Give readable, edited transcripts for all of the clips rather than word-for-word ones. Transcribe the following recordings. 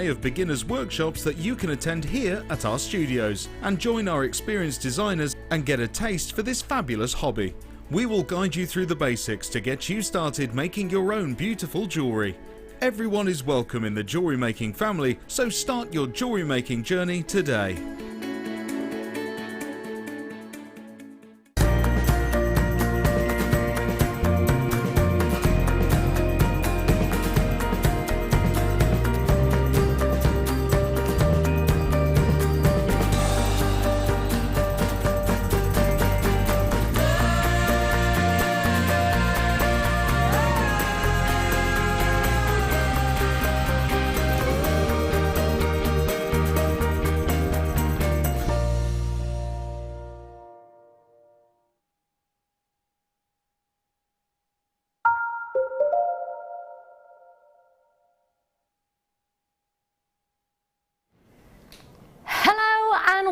array of beginners workshops that you can attend here at our studios and join our experienced designers and get a taste for this fabulous hobby. We will guide you through the basics to get you started making your own beautiful jewellery. Everyone is welcome in the jewellery making family, so start your jewellery making journey today.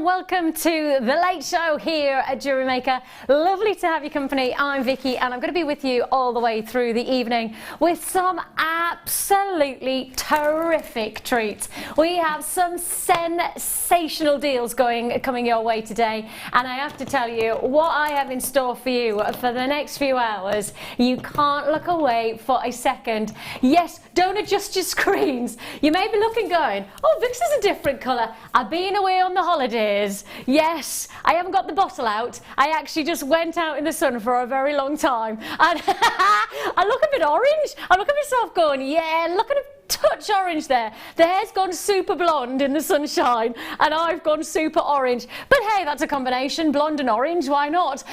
Welcome to the late show here at Jewellery Maker. Lovely to have your company. I'm Vicki and I'm going to be with you all the way through the evening with some absolutely terrific treats. We have some sensational deals coming your way today, and I have to tell you what I have in store for you for the next few hours. You can't look away for a second. Yes, don't adjust your screens. You may be looking going, oh, Vic's is a different colour. I've been away on the holidays. Yes, I haven't got the bottle out. I actually just went out in the sun for a very long time. And I look a bit orange. I look at myself going, yeah, look at a touch orange there. The hair's gone super blonde in the sunshine and I've gone super orange. But hey, that's a combination, blonde and orange, why not?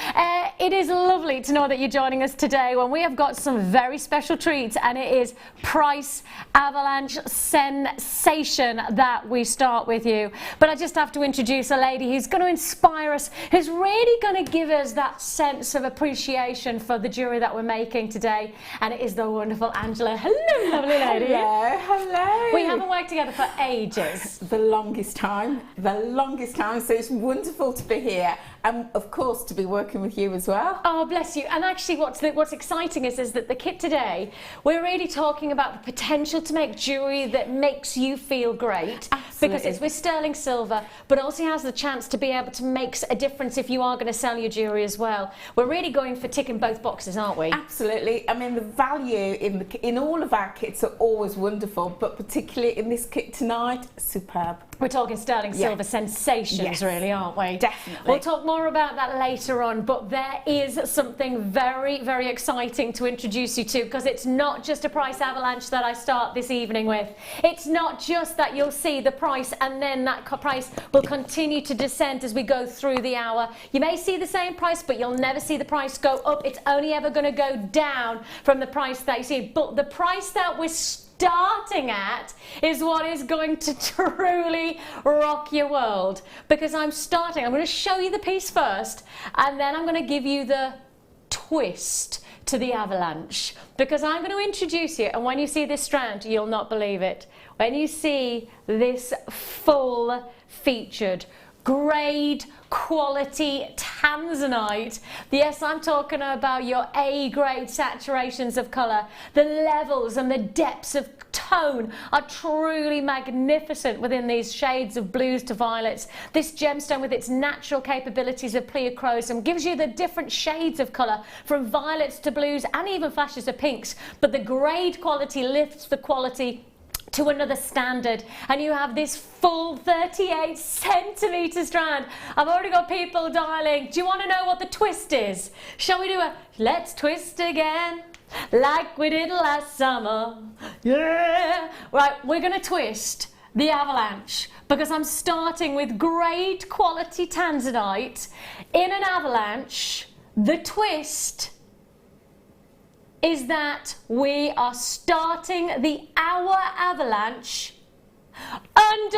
It is lovely to know that you're joining us today when we have got some very special treats, and it is price avalanche sensation that we start with you. But I just have to introduce a lady who's going to inspire us, who's really going to give us that sense of appreciation for the jewellery that we're making today, and it is the wonderful Angela. Hello, lovely lady. Hello. Hello. We haven't worked together for ages. The longest time, so it's wonderful to be here, and of course to be working with you as well. Oh, bless you. And actually what's exciting is that the kit today, we're really talking about the potential to make jewellery that makes you feel great. Absolutely. Because it's with sterling silver, but also has the chance to be able to make a difference if you are going to sell your jewellery as well. We're really going for ticking both boxes, aren't we? Absolutely. I mean, the value in all of our kits are always wonderful, but particularly in this kit tonight, superb. We're talking sterling silver sensations, really, aren't we? Definitely. We'll talk more about that later on, but there is something very, very exciting to introduce you to, because it's not just a price avalanche that I start this evening with. It's not just that you'll see the price and then that price will continue to descend as we go through the hour. You may see the same price, but you'll never see the price go up. It's only ever going to go down from the price that you see. But the price that we're starting at is what is going to truly rock your world, because I'm going to show you the piece first, and then I'm going to give you the twist to the avalanche, because I'm going to introduce you, and when you see this strand, you'll not believe it. When you see this full featured grade quality tanzanite, yes, I'm talking about your A-grade saturations of colour. The levels and the depths of tone are truly magnificent within these shades of blues to violets. This gemstone, with its natural capabilities of pleochroism, gives you the different shades of colour from violets to blues and even flashes of pinks, but the grade quality lifts the quality to another standard, and you have this full 38 centimetre strand. I've already got people dialing. Do you want to know what the twist is? Shall we do a let's twist again like we did last summer? Yeah. Right, we're going to twist the avalanche, because I'm starting with grade quality tanzanite in an avalanche. The twist is that we are starting the hour avalanche under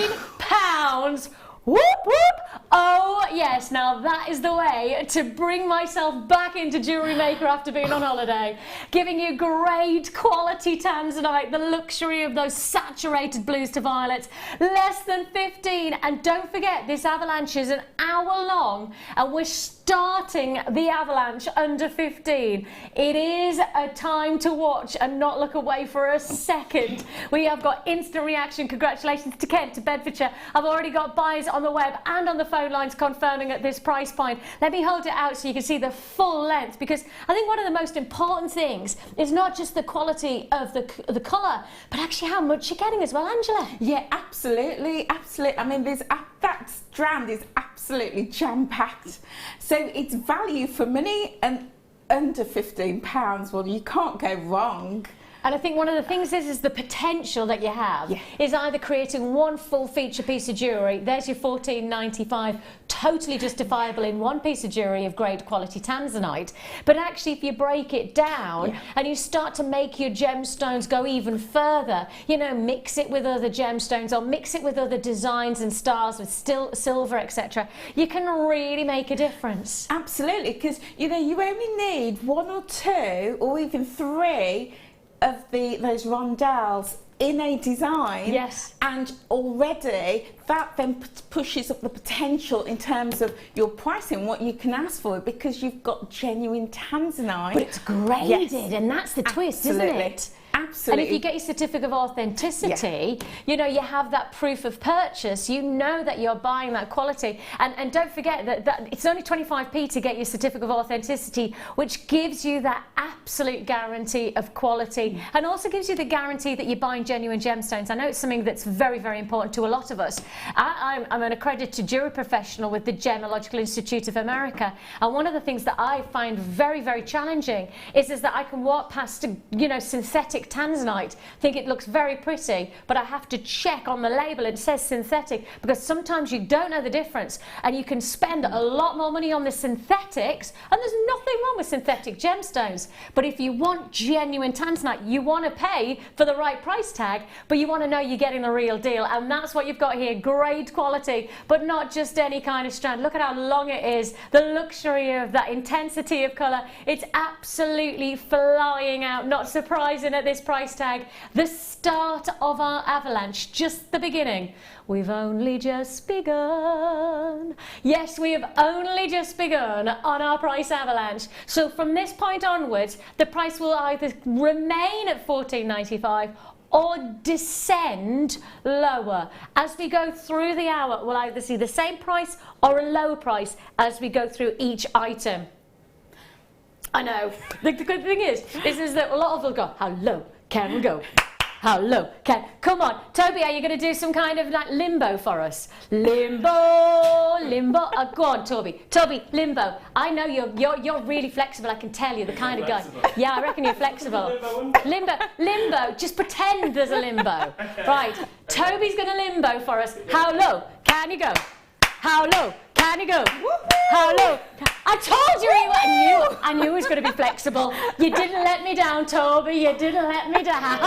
£15. Whoop whoop! Oh yes, now that is the way to bring myself back into Jewellery Maker after being on holiday, giving you grade quality tanzanite, the luxury of those saturated blues to violets, less than 15. And don't forget, this avalanche is an hour long, and we're starting the avalanche under 15. It is a time to watch and not look away for a second. We have got instant reaction. Congratulations to Kent, to Bedfordshire. I've already got buyers on the web and on the phone lines confirming at this price point. Let me hold it out so you can see the full length, because I think one of the most important things is not just the quality of the colour, but actually how much you're getting as well, Angela. Yeah, absolutely, absolutely. I mean, that strand is absolutely jam-packed. So it's value for money, and under £15, well, you can't go wrong. And I think one of the things is the potential that you have is either creating one full feature piece of jewellery, there's your $14.95, totally justifiable in one piece of jewellery of great quality tanzanite, but actually if you break it down and you start to make your gemstones go even further, you know, mix it with other gemstones or mix it with other designs and stars with silver, etc., you can really make a difference. Absolutely, because you know, you only need 1 or 2 or even 3 of those rondelles in a design, and already that then pushes up the potential in terms of your pricing, what you can ask for, because you've got genuine tanzanite. But it's graded, and that's the twist, isn't it? Absolutely. And if you get your certificate of authenticity, you know, you have that proof of purchase, you know that you're buying that quality. And don't forget that it's only 25p to get your certificate of authenticity, which gives you that absolute guarantee of quality, and also gives you the guarantee that you're buying genuine gemstones. I know it's something that's very, very important to a lot of us. I'm an accredited jewelry professional with the Gemological Institute of America, and one of the things that I find very, very challenging is that I can walk past, you know, synthetic tanzanite, think it looks very pretty, but I have to check on the label it says synthetic, because sometimes you don't know the difference, and you can spend a lot more money on the synthetics, and there's nothing wrong with synthetic gemstones. But if you want genuine tanzanite, you want to pay for the right price tag, but you want to know you're getting the real deal, and that's what you've got here. Great quality, but not just any kind of strand. Look at how long it is, the luxury of that intensity of colour. It's absolutely flying out, not surprising at this price tag. The start of our avalanche, just the beginning. We've only just begun. Yes, we have only just begun on our price avalanche. So from this point onwards, the price will either remain at $14.95 or descend lower. As we go through the hour, we'll either see the same price or a lower price as we go through each item. I know. The good thing is that a lot of them go, how low can we go? How low can? Come on, Toby, are you going to do some kind of like limbo for us? Limbo, limbo. Go on, Toby. Toby, limbo. I know you're really flexible. I can tell you the kind of guy. Yeah, I reckon you're flexible. Limbo. Just pretend there's a limbo. Right. Toby's going to limbo for us. How low can you go? How low can you go? How low? I told you I knew he was going to be flexible. You didn't let me down, Toby. You didn't let me down.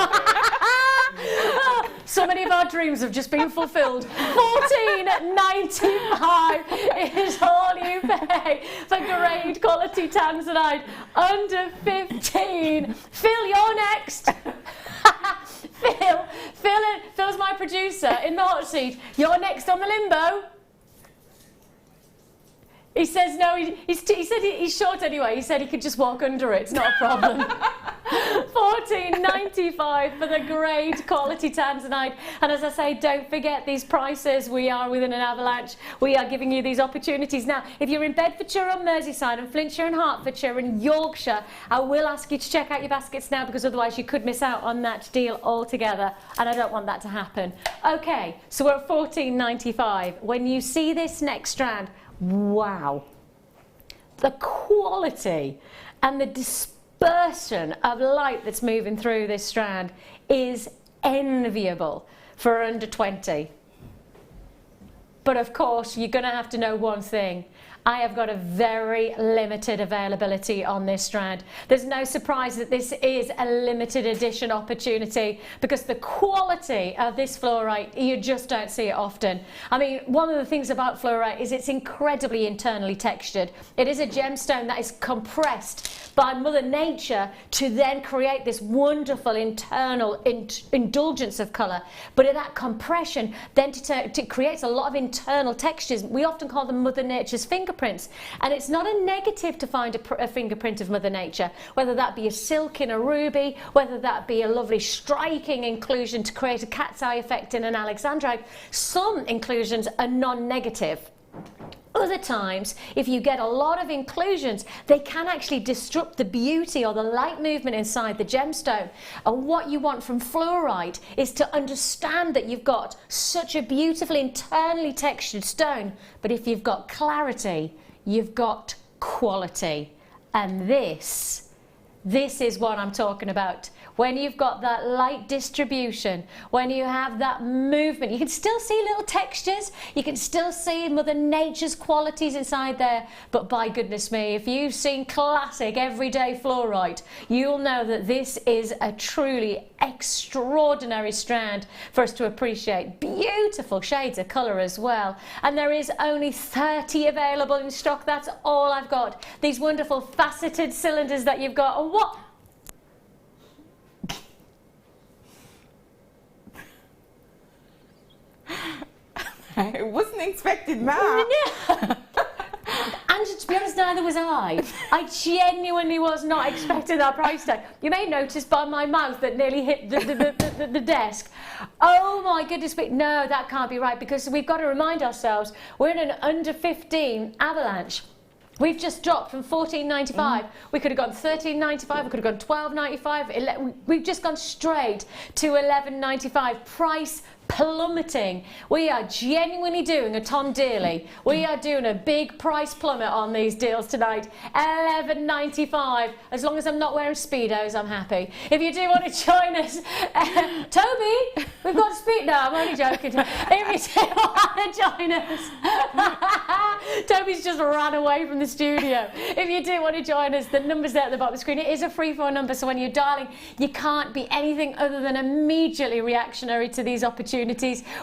So many of our dreams have just been fulfilled. $14.95 is all you pay for great quality tanzanite. Under 15. Phil, you're next. Phil's my producer in the hot seat. You're next on the limbo. He says no, he said he's short anyway. He said he could just walk under it. It's not a problem. $14.95 for the great quality tanzanite. And as I say, don't forget these prices. We are within an avalanche. We are giving you these opportunities. Now, if you're in Bedfordshire and Merseyside and Flintshire and Hertfordshire and Yorkshire, I will ask you to check out your baskets now, because otherwise you could miss out on that deal altogether, and I don't want that to happen. Okay, so we're at $14.95. When you see this next strand, wow, the quality and the dispersion of light that's moving through this strand is enviable for under 20. But of course, you're going to have to know one thing. I have got a very limited availability on this strand. There's no surprise that this is a limited edition opportunity, because the quality of this fluorite, you just don't see it often. I mean, one of the things about fluorite is it's incredibly internally textured. It is a gemstone that is compressed by Mother Nature to then create this wonderful internal indulgence of colour. But in that compression, then it creates a lot of internal textures. We often call them Mother Nature's fingerprints. fingerprints. And it's not a negative to find a fingerprint of Mother Nature, whether that be a silk in a ruby, whether that be a lovely striking inclusion to create a cat's eye effect in an alexandrite. Some inclusions are non-negative. Other times, if you get a lot of inclusions, they can actually disrupt the beauty or the light movement inside the gemstone. And what you want from fluorite is to understand that you've got such a beautiful internally textured stone, but if you've got clarity, you've got quality. And this is what I'm talking about. When you've got that light distribution, when you have that movement, you can still see little textures, you can still see Mother Nature's qualities inside there, but by goodness me, if you've seen classic everyday fluorite, you'll know that this is a truly extraordinary strand for us to appreciate. Beautiful shades of colour as well, and there is only 30 available in stock. That's all I've got. These wonderful faceted cylinders that you've got, and what? I wasn't expecting that. And to be honest, neither was I. I genuinely was not expecting that price tag. You may notice by my mouth that nearly hit the desk. Oh my goodness, no, that can't be right, because we've got to remind ourselves we're in an under 15 avalanche. We've just dropped from $14.95. We could have gone $13.95. We could have gone $12.95. We've just gone straight to $11.95. Price plummeting. We are genuinely doing a Tom Dearly. We are doing a big price plummet on these deals tonight. $11.95. As long as I'm not wearing Speedos, I'm happy. If you do want to join us, Toby, we've got Speed. No, I'm only joking. If you do want to join us, Toby's just ran away from the studio. If you do want to join us, the number's there at the bottom of the screen. It is a free phone number, so when you're dialing, you can't be anything other than immediately reactionary to these opportunities.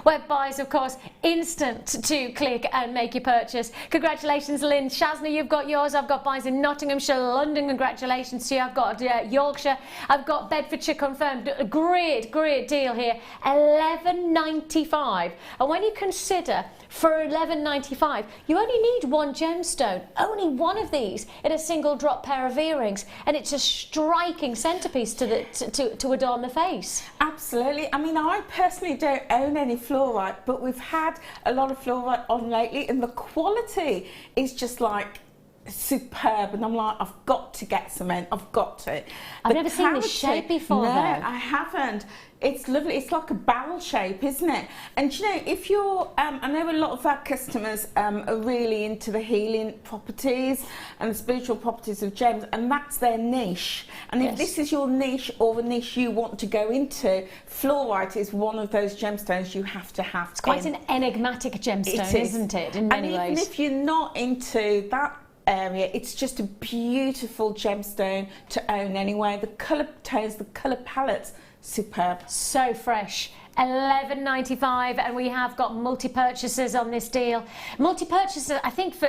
Web buys, of course, instant to click and make your purchase. Congratulations, Lynn. Shazna, you've got yours. I've got buys in Nottinghamshire, London. Congratulations to you. I've got Yorkshire. I've got Bedfordshire confirmed. A great deal here. $11.95. And when you consider for $11.95, you only need one gemstone, only one of these in a single drop pair of earrings, and it's a striking centerpiece to adorn the face. Absolutely. I mean, I personally don't own any fluorite, but we've had a lot of fluorite on lately, and the quality is just like superb, and I'm like, I've got to get some in. I've got to. I've never seen this shape before. No, though. I haven't. It's lovely. It's like a barrel shape, isn't it? And you know, if you're, I know a lot of our customers are really into the healing properties and the spiritual properties of gems, and that's their niche. And if this is your niche or the niche you want to go into, fluorite is one of those gemstones you have to have. It's quite an enigmatic gemstone, isn't it, in many ways? And even if you're not into that area, it's just a beautiful gemstone to own anyway. The colour tones, the colour palettes, superb. So fresh. $11.95, and we have got multi-purchases on this deal. Multi-purchases, I think, for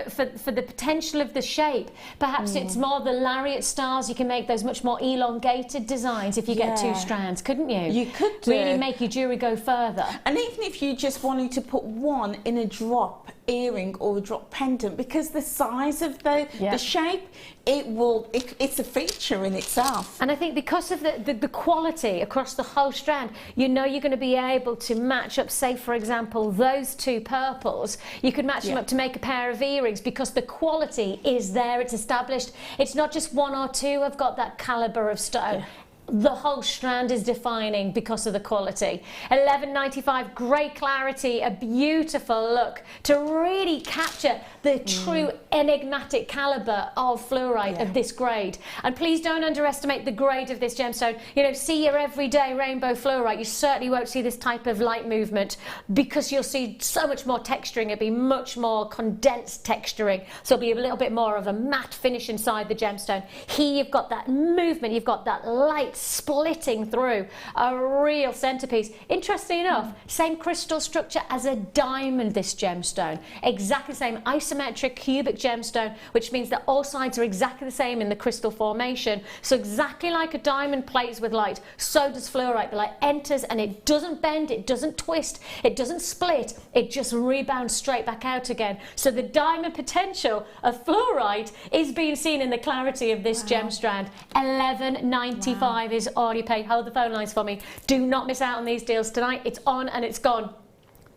the potential of the shape. Perhaps it's more the lariat styles. You can make those much more elongated designs if you get two strands, couldn't you? You could do. Really make your jewellery go further. And even if you just wanted to put one in a drop earring or a drop pendant, because the size of the shape, it's a feature in itself. And I think because of the quality across the whole strand, you know you're going to be able to match up, say for example, those two purples. You could match them up to make a pair of earrings, because the quality is there, it's established. It's not just one or two have got that calibre of stone. The whole strand is defining because of the quality. $11.95, great clarity, a beautiful look to really capture the true enigmatic calibre of fluorite of this grade. And please don't underestimate the grade of this gemstone. You know, see your everyday rainbow fluorite, you certainly won't see this type of light movement, because you'll see so much more texturing. It'll be much more condensed texturing, so it'll be a little bit more of a matte finish inside the gemstone. Here you've got that movement, you've got that light it's splitting through. A real centerpiece. Interesting enough, same crystal structure as a diamond, this gemstone. Exactly the same isometric cubic gemstone, which means that all sides are exactly the same in the crystal formation. So exactly like a diamond plays with light, so does fluorite. The light enters and it doesn't bend, it doesn't twist, it doesn't split, it just rebounds straight back out again. So the diamond potential of fluorite is being seen in the clarity of this gem strand. $11.95 is all you pay. Hold the phone lines for me. Do not miss out on these deals tonight. It's on and it's gone.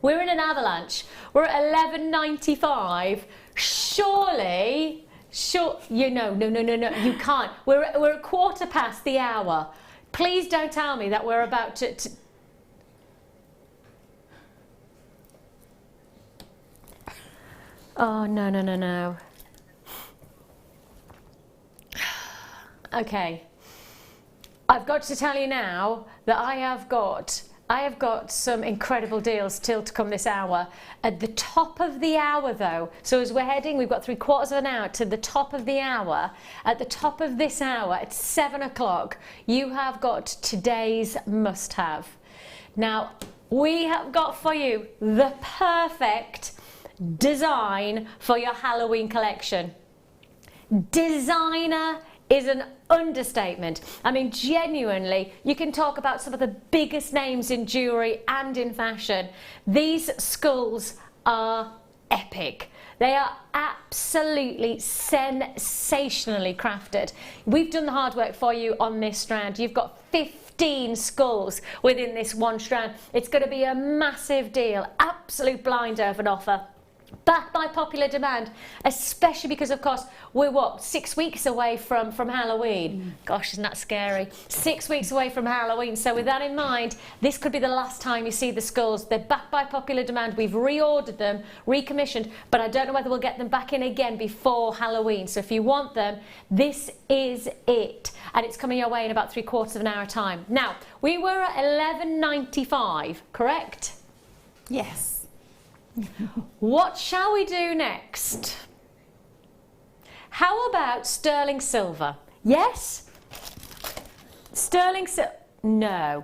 We're in an avalanche. We're at $11.95. Surely, no, you can't. We're a quarter past the hour. Please don't tell me that we're about to Oh, no. Okay. I've got to tell you now that I have got some incredible deals still to come this hour. At the top of the hour though, so as we're heading, we've got 3/4 of an hour to the top of the hour. At the top of this hour, at 7 o'clock, you have got today's must-have. Now, we have got for you the perfect design for your Halloween collection. Designer is an understatement. I mean, genuinely, you can talk about some of the biggest names in jewellery and in fashion. These skulls are epic. They are absolutely sensationally crafted. We've done the hard work for you on this strand. You've got 15 skulls within this one strand. It's going to be a massive deal, absolute blinder of an offer. Backed by popular demand, especially because, of course, we're 6 weeks away from Halloween. Gosh, isn't that scary? 6 weeks away from Halloween. So with that in mind, this could be the last time you see the skulls. They're backed by popular demand. We've reordered them, recommissioned, but I don't know whether we'll get them back in again before Halloween. So if you want them, this is it. And it's coming your way in about 3/4 of an hour time. Now, we were at $11.95, correct? Yes. What shall we do next? How about sterling silver? Yes? Sterling silver? No.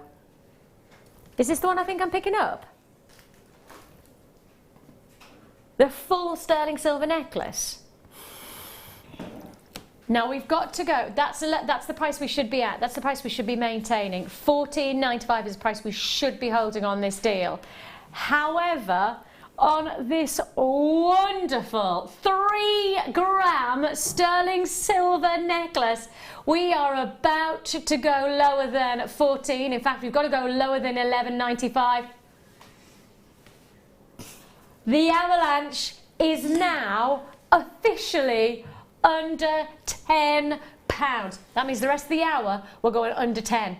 Is this the one I think I'm picking up? The full sterling silver necklace? Now we've got to go. That's the price we should be at. That's the price we should be maintaining. $14.95 is the price we should be holding on this deal. However, on this wonderful 3-gram sterling silver necklace, we are about to go lower than 14. In fact, we've got to go lower than $11.95. The avalanche is now officially under £10. That means the rest of the hour we're going under 10.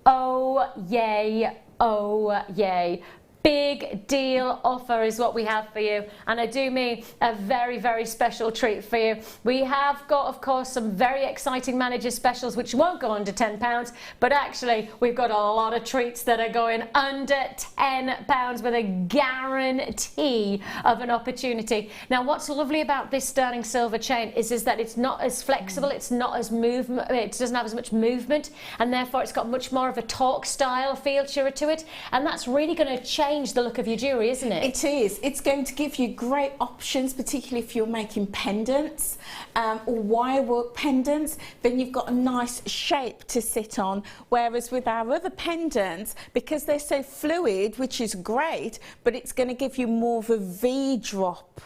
Oh yay, oh yay. Big deal offer is what we have for you, and I do mean a very, very special treat for you. We have got, of course, some very exciting manager specials which won't go under £10, but actually we've got a lot of treats that are going under £10 with a guarantee of an opportunity. Now, what's lovely about this sterling silver chain is that it's not as flexible, it's not as movement, it doesn't have as much movement, and therefore it's got much more of a torque style feature to it, and that's really going to change the look of your jewellery, isn't it? It is. It's going to give you great options, particularly if you're making pendants or wirework pendants. Then you've got a nice shape to sit on, whereas with our other pendants, because they're so fluid, which is great, but it's going to give you more of a V drop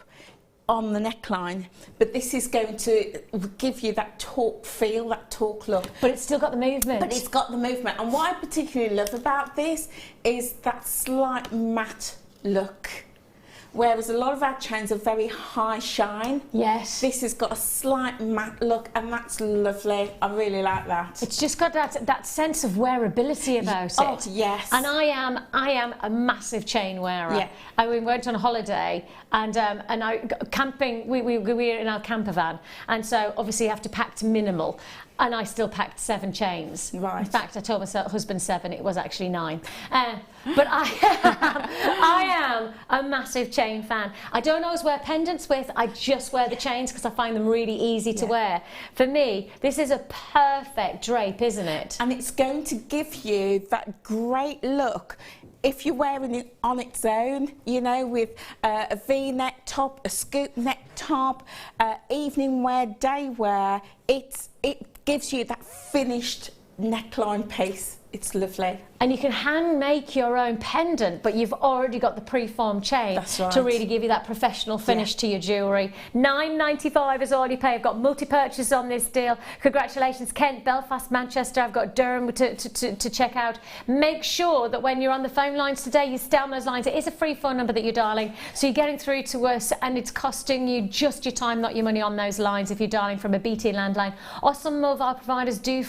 on the neckline, but this is going to give you that torque feel, that torque look. But it's still got the movement. But it's got the movement. And what I particularly love about this is that slight matte look. Whereas a lot of our chains are very high shine. Yes. This has got a slight matte look, and that's lovely. I really like that. It's just got that sense of wearability about it. Oh, yes. And I am a massive chain wearer. Yeah. We went on holiday and I camping. We were in our camper van, and so obviously you have to pack to minimal. and I still packed 7 chains. Right. In fact, I told my husband 7, it was actually 9. But I am a massive chain fan. I don't always wear pendants with, I just wear the chains because I find them really easy to wear. For me, this is a perfect drape, isn't it? And it's going to give you that great look if you're wearing it on its own, you know, with a V-neck top, a scoop neck top, evening wear, day wear. It gives you that finished neckline piece. It's lovely. And you can hand make your own pendant, but you've already got the preformed chain to really give you that professional finish to your jewellery. $9.95 is all you pay. I've got multi-purchase on this deal. Congratulations, Kent, Belfast, Manchester. I've got Durham to check out. Make sure that when you're on the phone lines today, you stay on those lines. It is a free phone number that you're dialing, so you're getting through to us, and it's costing you just your time, not your money on those lines if you're dialing from a BT landline. Or some of our providers do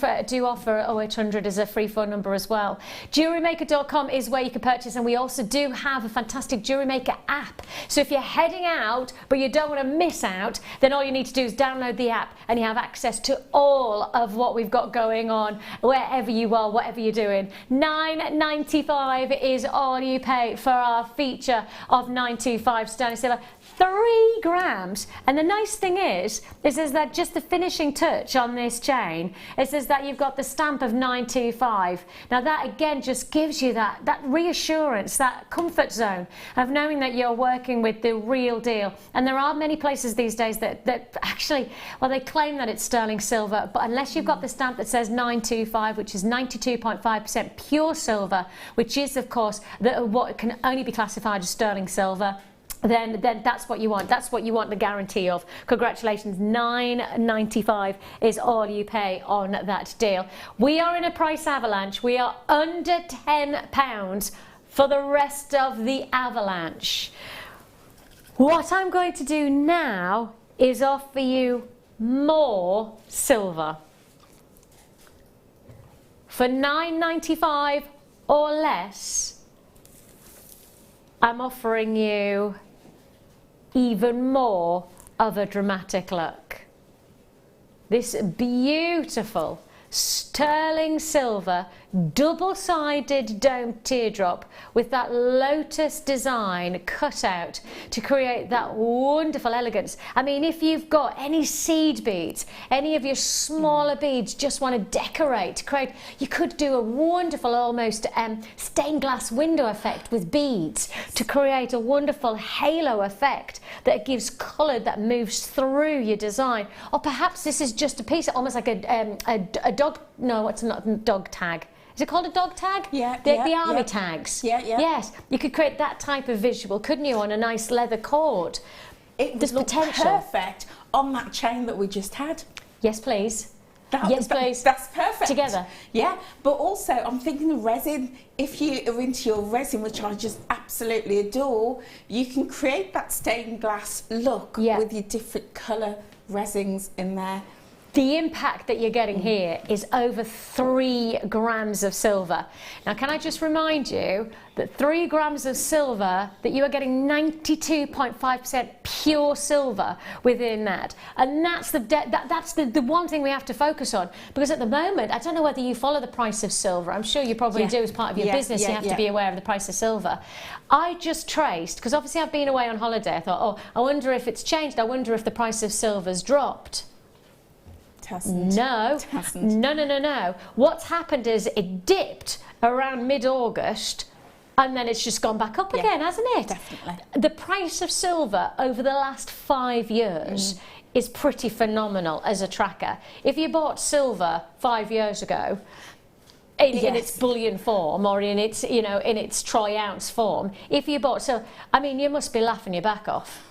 offer 0800 as a free phone number as well. JewelleryMaker.com is where you can purchase, and we also do have a fantastic Jewellery Maker app. So if you're heading out but you don't want to miss out, then all you need to do is download the app and you have access to all of what we've got going on wherever you are, whatever you're doing. $9.95 is all you pay for our feature of 925 sterling silver. 3 grams. And the nice thing is that just the finishing touch on this chain, it says that you've got the stamp of 925. Now that again just gives you that reassurance, that comfort zone of knowing that you're working with the real deal. And there are many places these days that actually, well, they claim that it's sterling silver, but unless you've got the stamp that says 925, which is 92.5% pure silver, which is of course what can only be classified as sterling silver, then that's what you want. That's what you want the guarantee of. Congratulations, $9.95 is all you pay on that deal. We are in a price avalanche. We are under £10 for the rest of the avalanche. What I'm going to do now is offer you more silver. For $9.95 or less, I'm offering you even more of a dramatic look. This beautiful sterling silver double-sided domed teardrop with that lotus design cut out to create that wonderful elegance. I mean, if you've got any seed beads, any of your smaller beads, just want to decorate, create, you could do a wonderful almost stained glass window effect with beads to create a wonderful halo effect that gives colour that moves through your design. Or perhaps this is just a piece, almost like a dog, no, it's not a dog tag. Is it called a dog tag? Yeah. The army tags. Yeah. Yes, you could create that type of visual, couldn't you, on a nice leather cord? There's potential. Perfect on that chain that we just had. Yes, please. Yes, please. That's perfect. Together. Yeah, but also I'm thinking of resin. If you are into your resin, which I just absolutely adore, you can create that stained glass look with your different colour resins in there. The impact that you're getting here is over 3 grams of silver. Now, can I just remind you that 3 grams of silver, that you are getting 92.5% pure silver within that. And that's the one thing we have to focus on. Because at the moment, I don't know whether you follow the price of silver. I'm sure you probably do as part of your business. You have to be aware of the price of silver. I just traced, because obviously I've been away on holiday. I thought, oh, I wonder if it's changed. I wonder if the price of silver's dropped. No. What's happened is it dipped around mid-August and then it's just gone back up again, hasn't it? Definitely. The price of silver over the last 5 years is pretty phenomenal as a tracker. If you bought silver 5 years ago, in its bullion form or in its, in its troy ounce form, if you bought silver, I mean, you must be laughing your back off.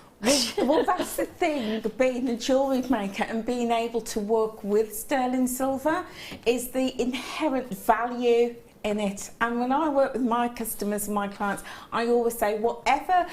Well, that's the thing, being a jewellery maker and being able to work with sterling silver is the inherent value in it. And when I work with my customers and my clients, I always say whatever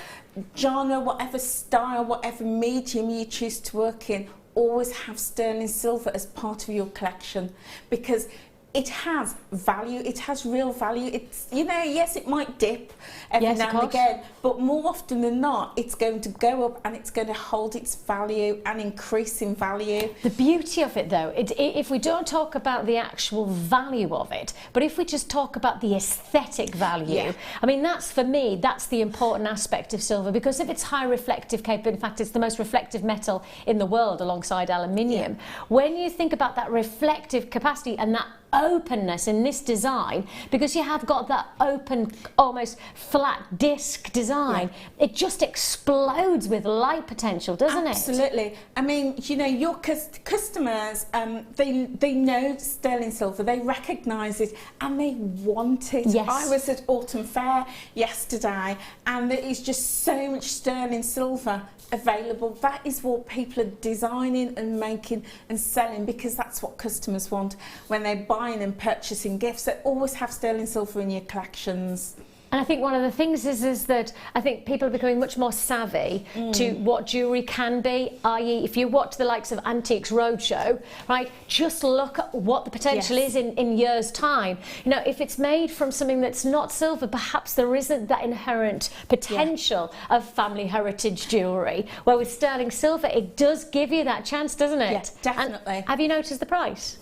genre, whatever style, whatever medium you choose to work in, always have sterling silver as part of your collection, because it has value, it has real value. It's, you know, yes, it might dip every now and again, but more often than not, it's going to go up and it's going to hold its value and increase in value. The beauty of it though, if we don't talk about the actual value of it, but if we just talk about the aesthetic value, I mean, that's, for me, that's the important aspect of silver, because if it's high reflective capability, in fact, it's the most reflective metal in the world alongside aluminium. When you think about that reflective capacity and that openness in this design, because you have got that open, almost flat disc design, it just explodes with light potential, doesn't it? Absolutely. I mean, you know, your customers, they know sterling silver, they recognise it and they want it. Yes. I was at Autumn Fair yesterday and there is just so much sterling silver available. That is what people are designing and making and selling, because that's what customers want when they're buying and purchasing gifts. They always have sterling silver in your collections. And I think one of the things is that I think people are becoming much more savvy to what jewellery can be, i.e. if you watch the likes of Antiques Roadshow, right, just look at what the potential is in years' time. You know, if it's made from something that's not silver, perhaps there isn't that inherent potential of family heritage jewellery, where with sterling silver, it does give you that chance, doesn't it? Yeah, definitely. And have you noticed the price?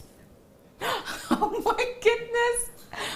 Oh my goodness!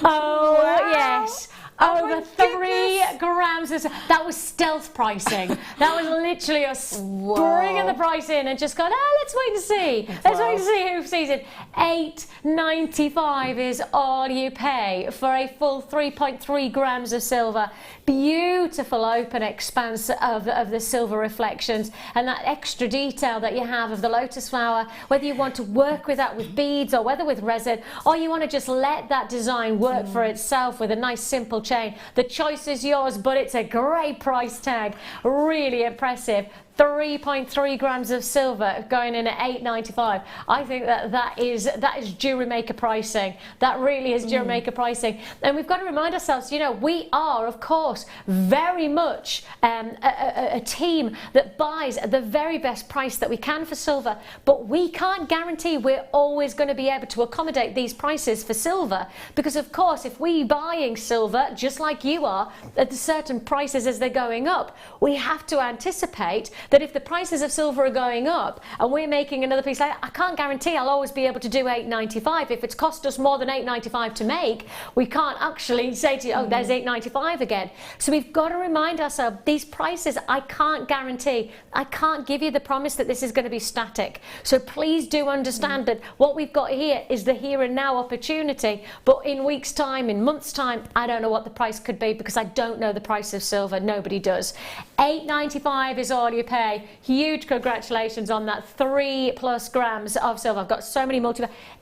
Oh, wow. Yes. Over 3 grams of, that was stealth pricing. That was literally us bringing the price in and just going, let's wait and see. Let's wait and see who sees it. $8.95 is all you pay for a full 3.3 grams of silver. Beautiful open expanse of the silver reflections, and that extra detail that you have of the lotus flower, whether you want to work with that with beads or whether with resin, or you want to just let that design work for itself with a nice simple chain. The choice is yours, but it's a great price tag. Really impressive. 3.3 grams of silver going in at $8.95. I think that is Jewellery Maker pricing. That really is Jewellery Maker pricing. And we've got to remind ourselves, you know, we are, of course, very much a team that buys at the very best price that we can for silver, but we can't guarantee we're always going to be able to accommodate these prices for silver, because, of course, if we buying silver, just like you are, at certain prices as they're going up, we have to anticipate that if the prices of silver are going up and we're making another piece, I can't guarantee I'll always be able to do $8.95. If it's cost us more than $8.95 to make, we can't actually say to you, oh, there's $8.95 again. So we've got to remind ourselves, these prices, I can't guarantee. I can't give you the promise that this is going to be static. So please do understand that what we've got here is the here and now opportunity, but in weeks' time, in months' time, I don't know what the price could be, because I don't know the price of silver. Nobody does. $8.95 is all you pay. Huge congratulations on that 3+ grams of silver. I've got so many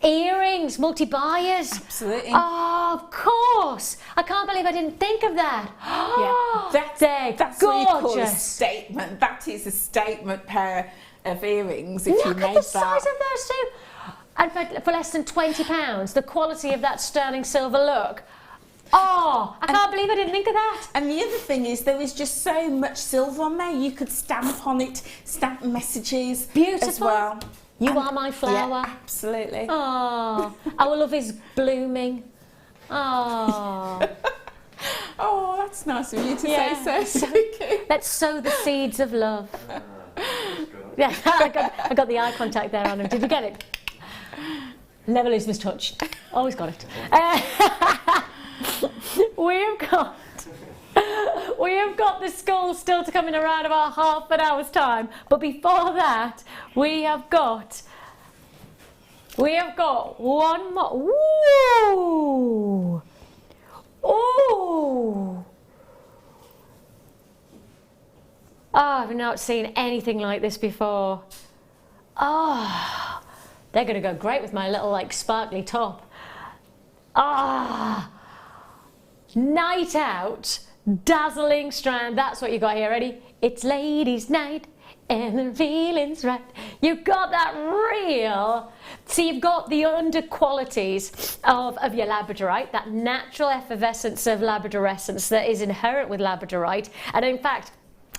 earrings, multi-buyers. Absolutely. Oh, of course. I can't believe I didn't think of that. Yeah, that's what you call a statement. That is a statement pair of earrings. If Look you at made the size of those two. And for less than £20, the quality of that sterling silver look. Oh, I can't believe I didn't think of that. And the other thing is, there is just so much silver on there. You could stamp on it, stamp messages. Beautiful. As well. You are my flower. Yeah, absolutely. Oh, our love is blooming. Oh. Oh, that's nice of you to say so, Vicki. Let's sow the seeds of love. Yeah, I got the eye contact there on him. Did you get it? Never lose this touch. Always got it. We have got the school still to come in around about half an hour's time, but before that we have got one more. Ooh. Ooh. Oh, I've not seen anything like this before. Oh, they're going to go great with my little like sparkly top. Ah. Night out, dazzling strand. That's what you got here. Ready? It's ladies' night and the feeling's right. You've got that real. So you've got the under qualities of your labradorite, that natural effervescence of labradorescence that is inherent with labradorite. And in fact,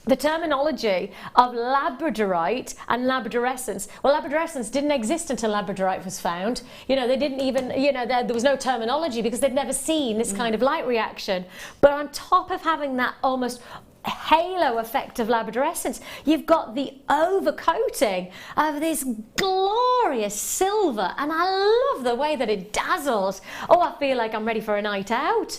the terminology of labradorite and labradorescence. Well, labradorescence didn't exist until labradorite was found. You know, they didn't even, you know, there was no terminology because they'd never seen this kind of light reaction. But on top of having that almost halo effect of labradorescence, you've got the overcoating of this glorious silver, and I love the way that it dazzles. Oh, I feel like I'm ready for a night out.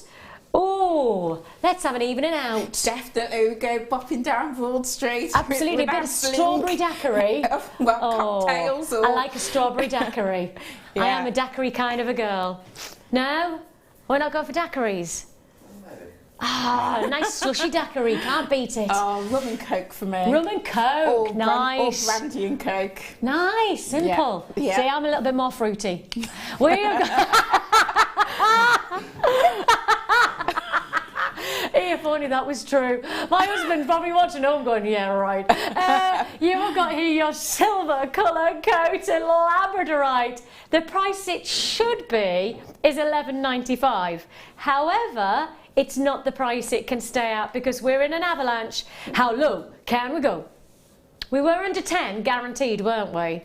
Oh, let's have an evening out. Definitely, we go bopping down Broad Street. Absolutely, a bit of strawberry daiquiri. Well, cocktails. Or... I like a strawberry daiquiri. Yeah. I am a daiquiri kind of a girl. No? Why not go for daiquiris? Ah, nice slushy daiquiri, can't beat it. Oh, rum and coke for me. Rum and coke, nice. Or brandy and coke. Nice, simple. Yeah. See, I'm a little bit more fruity. We're You're funny, that was true. My husband's probably watching home going, yeah, right. You have got here your silver colour coated labradorite. The price it should be is $11.95. However, it's not the price it can stay at because we're in an avalanche. How low can we go? We were under 10 guaranteed, weren't we?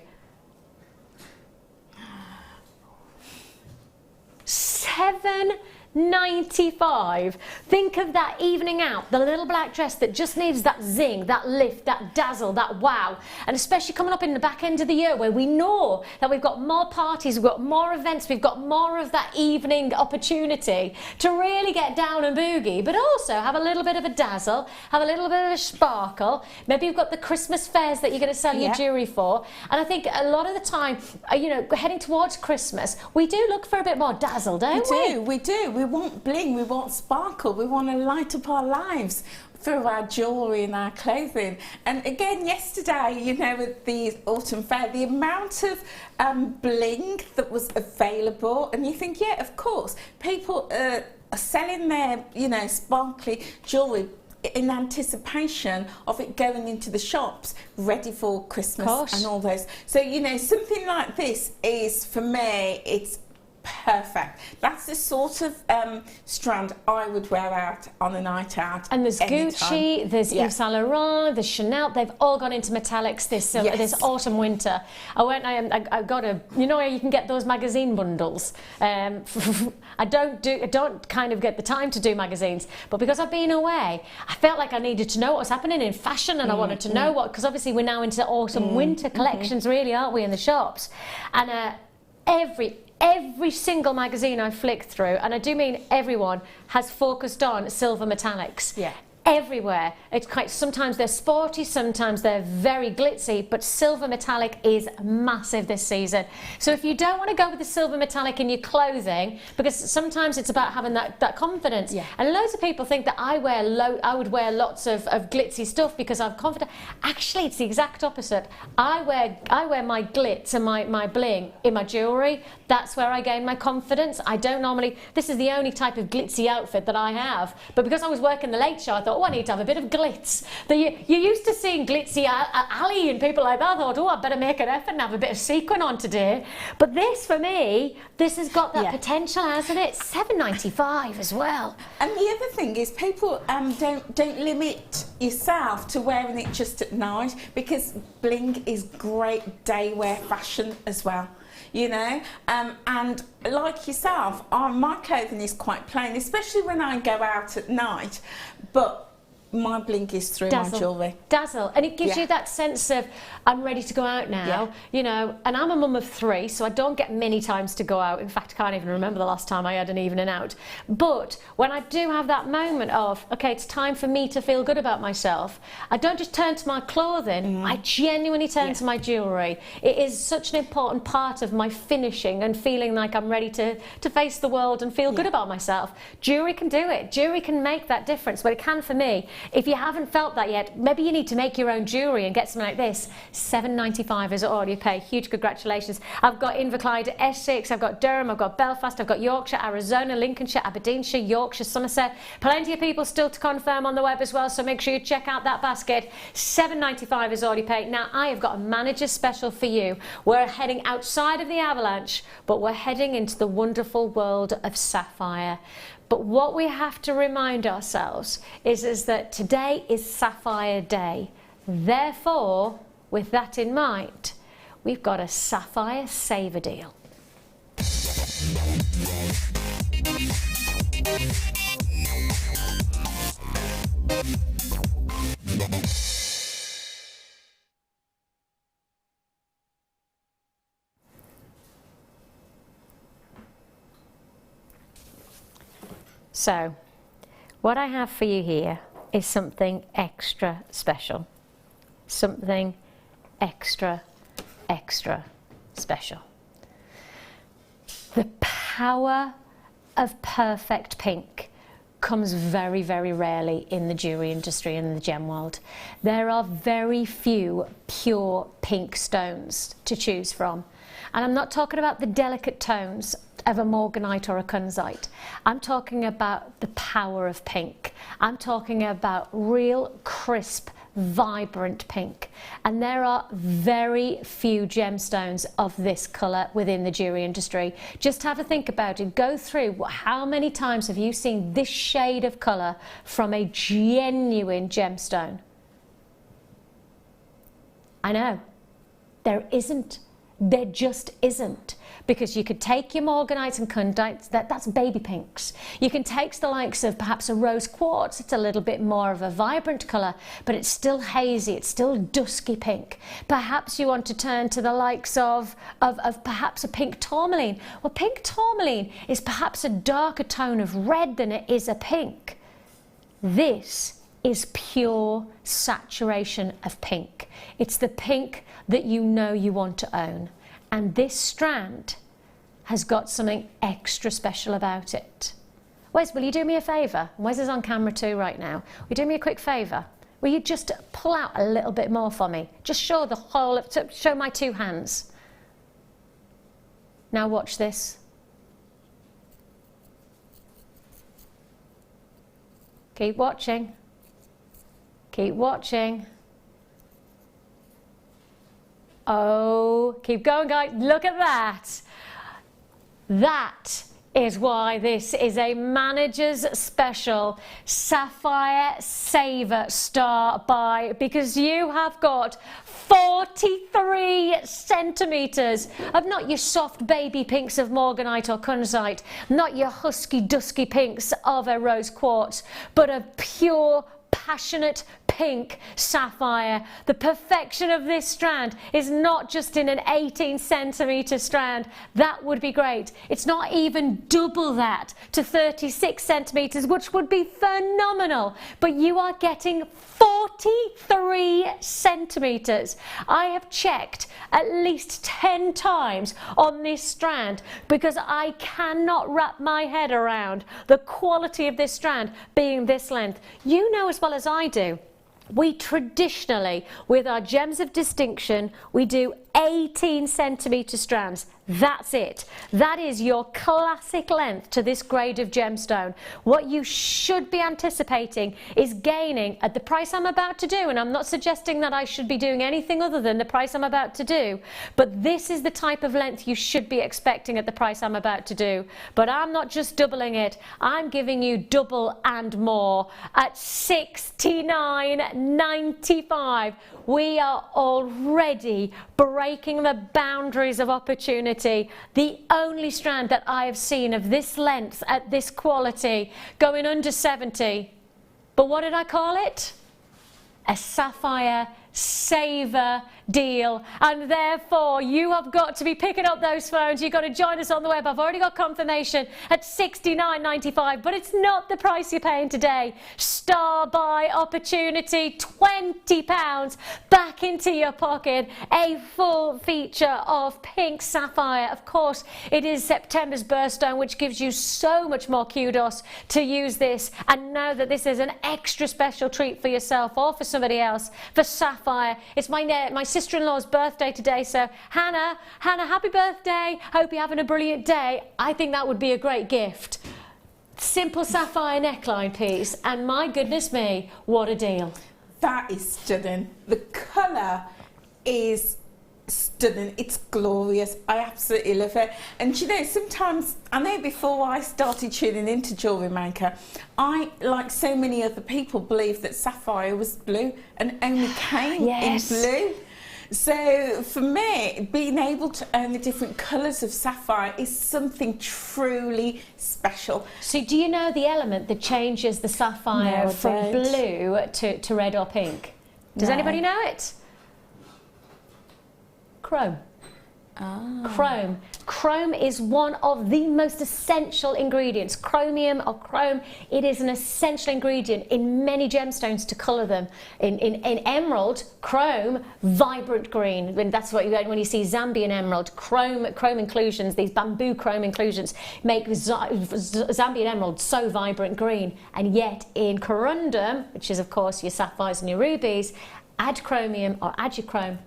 $7.95. Think of that evening out, the little black dress that just needs that zing, that lift, that dazzle, that wow. And especially coming up in the back end of the year where we know that we've got more parties, we've got more events, we've got more of that evening opportunity to really get down and boogie, but also have a little bit of a dazzle, have a little bit of a sparkle. Maybe you've got the Christmas fairs that you're going to sell your jewellery for. And I think a lot of the time, you know, heading towards Christmas, we do look for a bit more dazzle, don't we? We do. We want bling, we want sparkle, we want to light up our lives through our jewellery and our clothing. And again, yesterday, you know, with the autumn fair, the amount of bling that was available, and you think, yeah, of course, people are selling their, you know, sparkly jewellery in anticipation of it going into the shops ready for Christmas and all those. So, you know, something like this is, for me, it's perfect. That's the sort of strand I would wear out on a night out. And there's Gucci, there's Yves Saint Laurent, there's Chanel. They've all gone into metallics this autumn winter. I got a, you know, where you can get those magazine bundles. I don't kind of get the time to do magazines, but because I've been away, I felt like I needed to know what was happening in fashion, and I wanted to know what, because obviously we're now into autumn winter collections, really, aren't we, in the shops? And every single magazine I flicked through, and I do mean everyone, has focused on silver metallics. Yeah. Everywhere. It's quite, sometimes they're sporty, sometimes they're very glitzy, but silver metallic is massive this season. So if you don't want to go with the silver metallic in your clothing, because sometimes it's about having that confidence. Yeah. And loads of people think that I would wear lots of glitzy stuff because I'm confident. Actually, it's the exact opposite. I wear my glitz and my bling in my jewellery. That's where I gain my confidence. I don't normally, this is the only type of glitzy outfit that I have. But because I was working the late show, I thought, oh, I need to have a bit of glitz. You're used to seeing glitzy Ali and people like that. I thought, oh, I better make an effort and have a bit of sequin on today. But this, for me, this has got that potential, hasn't it? $7.95 as well. And the other thing is, people don't limit yourself to wearing it just at night, because bling is great day wear fashion as well. You know, and like yourself, my clothing is quite plain, especially when I go out at night, but my bling is through my jewellery. Dazzle. And it gives you that sense of, I'm ready to go out now, you know, and I'm a mum of 3, so I don't get many times to go out. In fact, I can't even remember the last time I had an evening out. But when I do have that moment of, okay, it's time for me to feel good about myself, I don't just turn to my clothing, I genuinely turn to my jewellery. It is such an important part of my finishing and feeling like I'm ready to face the world and feel good about myself. Jewellery can do it. Jewellery can make that difference, but it can for me. If you haven't felt that yet, maybe you need to make your own jewellery and get something like this. $7.95 is all you pay. Huge congratulations. I've got Inverclyde, Essex, I've got Durham, I've got Belfast, I've got Yorkshire, Arizona, Lincolnshire, Aberdeenshire, Yorkshire, Somerset. Plenty of people still to confirm on the web as well, so make sure you check out that basket. $7.95 is all you pay. Now, I have got a manager special for you. We're heading outside of the avalanche, but we're heading into the wonderful world of sapphire. But what we have to remind ourselves is that today is Sapphire Day. Therefore, with that in mind, we've got a Sapphire Saver deal. So, what I have for you here is something extra special. Something extra special. The power of perfect pink comes very, very rarely in the jewellery industry and in the gem world. There are very few pure pink stones to choose from. And I'm not talking about the delicate tones of a morganite or a kunzite. I'm talking about the power of pink. I'm talking about real crisp, vibrant pink. And there are very few gemstones of this colour within the jewellery industry. Just have a think about it. Go through how many times have you seen this shade of colour from a genuine gemstone? I know, there isn't. There just isn't. Because you could take your morganites and kundites, that's baby pinks. You can take the likes of perhaps a rose quartz, it's a little bit more of a vibrant colour, but it's still hazy, it's still dusky pink. Perhaps you want to turn to the likes of perhaps a pink tourmaline. Well, pink tourmaline is perhaps a darker tone of red than it is a pink. This is pure saturation of pink. It's the pink that you know you want to own. And this strand has got something extra special about it. Wes, will you do me a favour? Wes is on camera too right now. Will you do me a quick favour? Will you just pull out a little bit more for me? Just show the whole, show my two hands. Now watch this. Keep watching. Keep watching. Oh, keep going, guys. Look at that. That is why this is a manager's special Sapphire Saver Star Buy, because you have got 43 centimetres of not your soft baby pinks of morganite or kunzite, not your husky dusky pinks of a rose quartz, but a pure passionate pink sapphire. The perfection of this strand is not just in an 18 centimetre strand. That would be great. It's not even double that to 36 centimetres, which would be phenomenal. But you are getting 43 centimetres. I have checked at least 10 times on this strand because I cannot wrap my head around the quality of this strand being this length. You know as well as I do, we traditionally, with our gems of distinction, we do 18 centimetre strands. That's it. That is your classic length to this grade of gemstone. What you should be anticipating is gaining at the price I'm about to do, and I'm not suggesting that I should be doing anything other than the price I'm about to do, but this is the type of length you should be expecting at the price I'm about to do. But I'm not just doubling it, I'm giving you double and more at $69.95. We are already breaking the boundaries of opportunity. The only strand that I have seen of this length at this quality going under 70. But what did I call it? A Sapphire Saver deal. And therefore you have got to be picking up those phones. You've got to join us on the web. I've already got confirmation at $69.95, but it's not the price you're paying today. Star buy opportunity, £20 back into your pocket. A full feature of pink sapphire. Of course, it is September's birthstone, which gives you so much more kudos to use this and know that this is an extra special treat for yourself or for somebody else for sapphire. It's my sister-in-law's birthday today, so Hannah, happy birthday. Hope you're having a brilliant day. I think that would be a great gift. Simple sapphire neckline piece, and my goodness me, what a deal. That is stunning. The colour is stunning. It's glorious. I absolutely love it. And you know, sometimes, I know before I started tuning into Jewellery Maker, I, like so many other people, believed that sapphire was blue and only came in blue. So for me, being able to own the different colours of sapphire is something truly special. So do you know the element that changes the sapphire from blue to red or pink? Does anybody know it? Chrome. Chrome. Chrome is one of the most essential ingredients. Chromium or chrome, it is an essential ingredient in many gemstones to colour them. In emerald, chrome, vibrant green. And that's what you get when you see Zambian emerald. Chrome inclusions, these bamboo chrome inclusions, make Zambian emerald so vibrant green. And yet in corundum, which is of course your sapphires and your rubies, add chromium or add your chrome,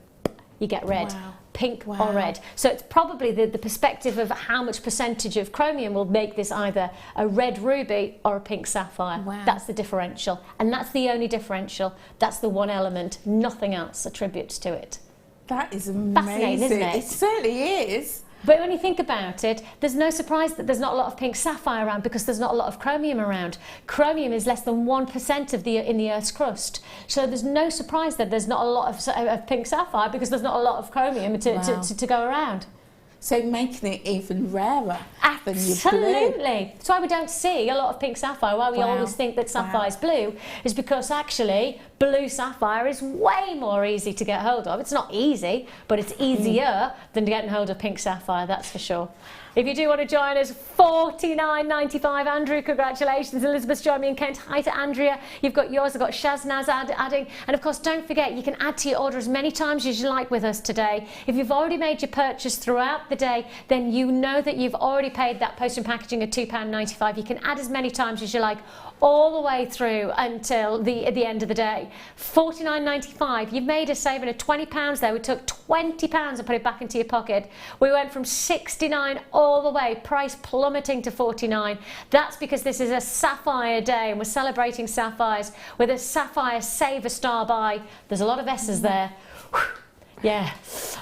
you get red. Wow. Pink or red. So it's probably the perspective of how much percentage of chromium will make this either a red ruby or a pink sapphire. Wow. That's the differential. And that's the only differential. That's the one element. Nothing else attributes to it. That is amazing. Fascinating, isn't it? It certainly is. But when you think about it, there's no surprise that there's not a lot of pink sapphire around because there's not a lot of chromium around. Chromium is less than 1% in the Earth's crust. So there's no surprise that there's not a lot of pink sapphire because there's not a lot of chromium to go around. So making it even rarer than your blue. Absolutely. That's why we don't see a lot of pink sapphire. Why we always think that sapphire is blue is because actually blue sapphire is way more easy to get hold of. It's not easy, but it's easier than getting hold of pink sapphire, that's for sure. If you do want to join us, $49.95. Andrew, congratulations. Elizabeth's joined me in Kent. Hi to Andrea. You've got yours. I've got Shaznaz adding. And of course, don't forget, you can add to your order as many times as you like with us today. If you've already made your purchase throughout the day, then you know that you've already paid that post and packaging of £2.95. You can add as many times as you like, all the way through until the end of the day. $49.95. You've made a saving of £20 there. We took £20 and put it back into your pocket. We went from $69 all the way, price plummeting to $49. That's because this is a sapphire day and we're celebrating sapphires with a sapphire Save a Star Buy. There's a lot of S's there. Yeah,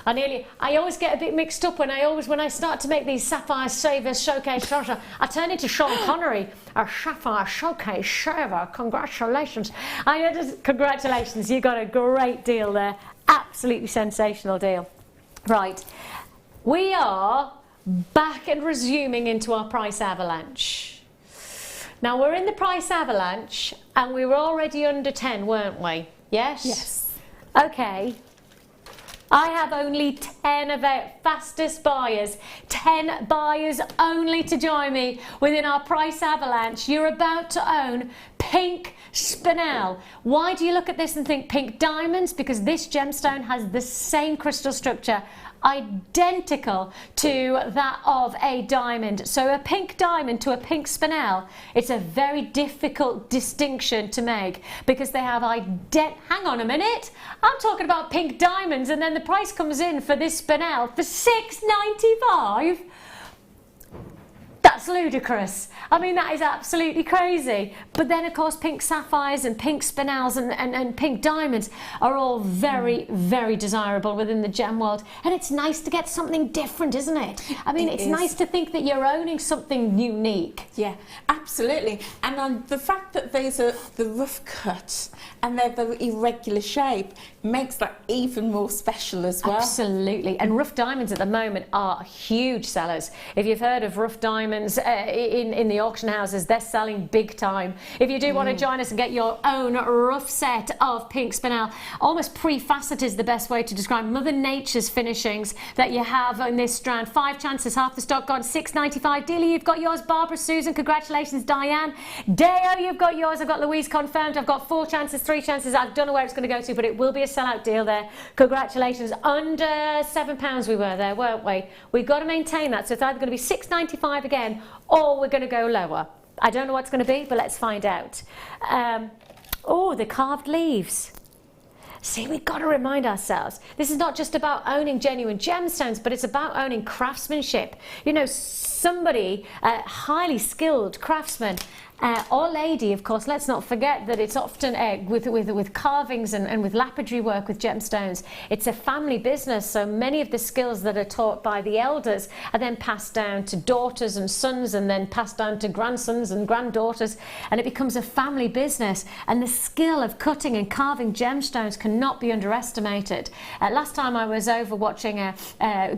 I always get a bit mixed up when I start to make these Sapphire Saver Showcase, I turn into Sean Connery, a Sapphire Showcase Saver. Congratulations. Congratulations, you got a great deal there. Absolutely sensational deal. Right, we are back and resuming into our price avalanche. Now we're in the price avalanche and we were already under 10, weren't we? Yes? Yes. Okay. I have only 10 of our fastest buyers, 10 buyers only to join me within our price avalanche. You're about to own pink spinel. Why do you look at this and think pink diamonds? Because this gemstone has the same crystal structure, identical to that of a diamond. So a pink diamond to a pink spinel, it's a very difficult distinction to make because they have hang on a minute, I'm talking about pink diamonds and then the price comes in for this spinel for $6.95. That's ludicrous. I mean, that is absolutely crazy. But then, of course, pink sapphires and pink spinels and pink diamonds are all very, very desirable within the gem world. And it's nice to get something different, isn't it? I mean, it's nice to think that you're owning something unique. Yeah, absolutely. And the fact that these are the rough cut and they're the irregular shape makes that even more special as well. Absolutely. And rough diamonds at the moment are huge sellers. If you've heard of rough diamonds in the auction houses, they're selling big time. If you do want to join us and get your own rough set of pink spinel, almost pre-facet is the best way to describe Mother Nature's finishings that you have in this strand. 5 chances, half the stock gone, $6.95. Dealer, you've got yours. Barbara, Susan, congratulations. Diane, Deo, you've got yours. I've got Louise confirmed. I've got 4 chances, 3 chances. I don't know where it's going to go to, but it will be a sellout deal there. Congratulations. Under £7 we were there, weren't we? We've got to maintain that. So it's either going to be $6.95 again or we're going to go lower. I don't know what it's going to be, but let's find out. Oh, the carved leaves. See, we've got to remind ourselves, this is not just about owning genuine gemstones, but it's about owning craftsmanship. You know, somebody, a highly skilled craftsman, or lady, of course. Let's not forget that it's often with carvings and with lapidary work with gemstones. It's a family business, so many of the skills that are taught by the elders are then passed down to daughters and sons, and then passed down to grandsons and granddaughters, and it becomes a family business. And the skill of cutting and carving gemstones cannot be underestimated. Last time I was over watching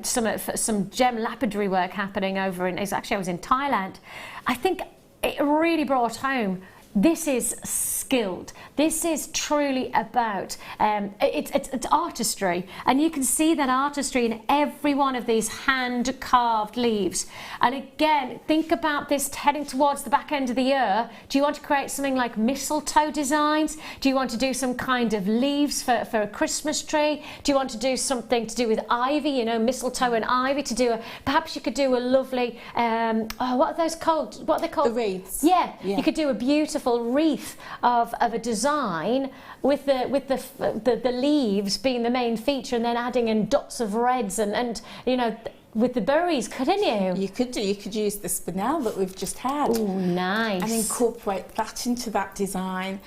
some gem lapidary work happening over in, actually I was in Thailand. I think it really brought home, this is skilled. This is truly about, it's artistry. And you can see that artistry in every one of these hand-carved leaves. And again, think about this heading towards the back end of the year. Do you want to create something like mistletoe designs? Do you want to do some kind of leaves for a Christmas tree? Do you want to do something to do with ivy, you know, mistletoe and ivy, to do perhaps you could do a lovely, what are those called? What are they called? The wreaths. Yeah, you could do a beautiful wreath of a design with the leaves being the main feature, and then adding in dots of reds and you know, with the berries, couldn't you? You could use the spinel that we've just had. Oh, nice. And incorporate that into that design.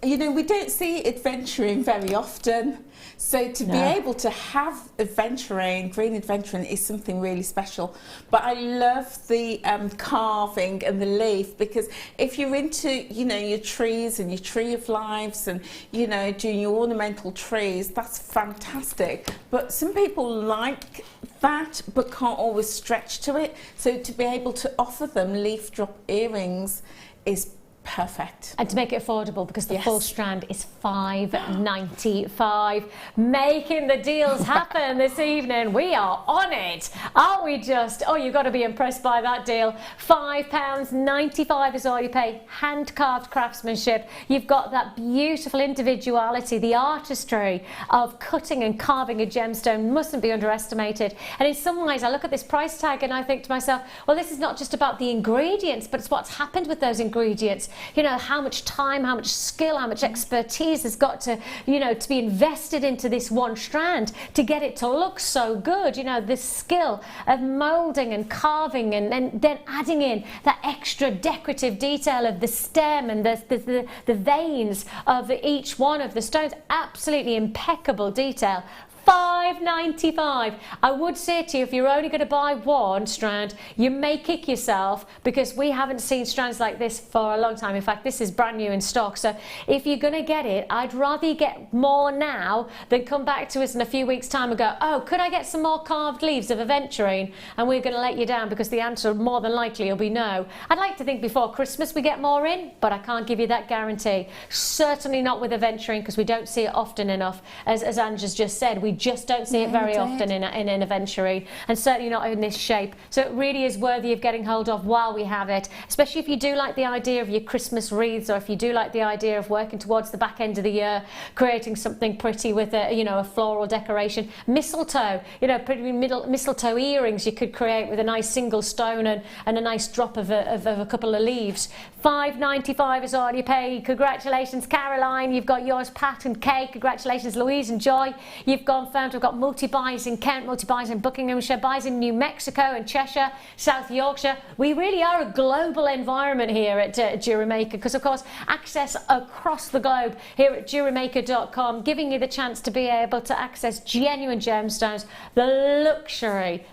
You know, we don't see adventuring very often, so to be able to have adventuring, green adventuring, is something really special. But I love the carving and the leaf, because if you're into, you know, your trees and your tree of lives, and, you know, doing your ornamental trees, that's fantastic. But some people like that but can't always stretch to it, so to be able to offer them leaf drop earrings is perfect. And to make it affordable, because the full strand is $5.95. Making the deals happen this evening. We are on it, aren't we just? Oh, you've got to be impressed by that deal. £5.95 is all you pay. Hand-carved craftsmanship. You've got that beautiful individuality, the artistry of cutting and carving a gemstone mustn't be underestimated. And in some ways, I look at this price tag and I think to myself, well, this is not just about the ingredients, but it's what's happened with those ingredients. You know, how much time, how much skill, how much expertise has got to, you know, to be invested into this one strand to get it to look so good. You know, this skill of moulding and carving, and then adding in that extra decorative detail of the stem and the veins of each one of the stones. Absolutely impeccable detail. $5.95. I would say to you, if you're only going to buy one strand, you may kick yourself, because we haven't seen strands like this for a long time. In fact, this is brand new in stock. So if you're going to get it, I'd rather you get more now than come back to us in a few weeks' time and go, oh, could I get some more carved leaves of aventurine? And we're going to let you down, because the answer more than likely will be no. I'd like to think before Christmas we get more in, but I can't give you that guarantee. Certainly not with aventurine, because we don't see it often enough. As Angela's just said, we just don't see it very often in an aventurine, and certainly not in this shape. So it really is worthy of getting hold of while we have it, especially if you do like the idea of your Christmas wreaths, or if you do like the idea of working towards the back end of the year, creating something pretty with a, you know, a floral decoration. Mistletoe, you know, pretty mistletoe earrings you could create with a nice single stone and a nice drop of a couple of leaves. $5.95 is all you pay. Congratulations, Caroline. You've got yours, Pat and Kay. Congratulations, Louise and Joy. You've gone firm. We've got multi-buys in Kent, multi-buys in Buckinghamshire, buys in New Mexico and Cheshire, South Yorkshire. We really are a global environment here at Jewellery Maker, because of course access across the globe here at JewelleryMaker.com, giving you the chance to be able to access genuine gemstones, the luxury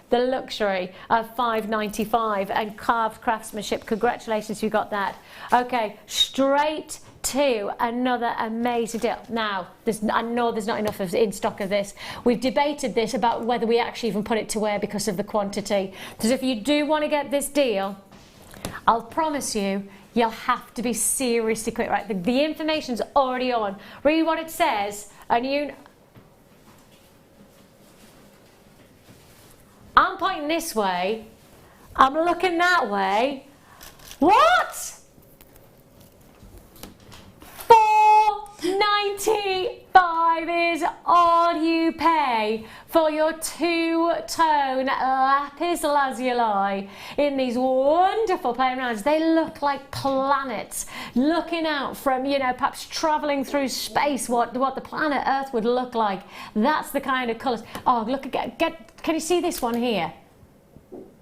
of $5.95, and carved craftsmanship. Congratulations, you got that. Okay, straight to another amazing deal. Now, I know there's not enough in stock of this. We've debated this about whether we actually even put it to wear because of the quantity. Because if you do want to get this deal, I'll promise you, you'll have to be seriously quick. Right, the information's already on. Read what it says, and I'm pointing this way, I'm looking that way. What? $4.95 is all you pay for your two-tone lapis lazuli in these wonderful playing rounds. They look like planets looking out from, you know, perhaps traveling through space, what the planet Earth would look like. That's the kind of colours. Oh, look, can you see this one here?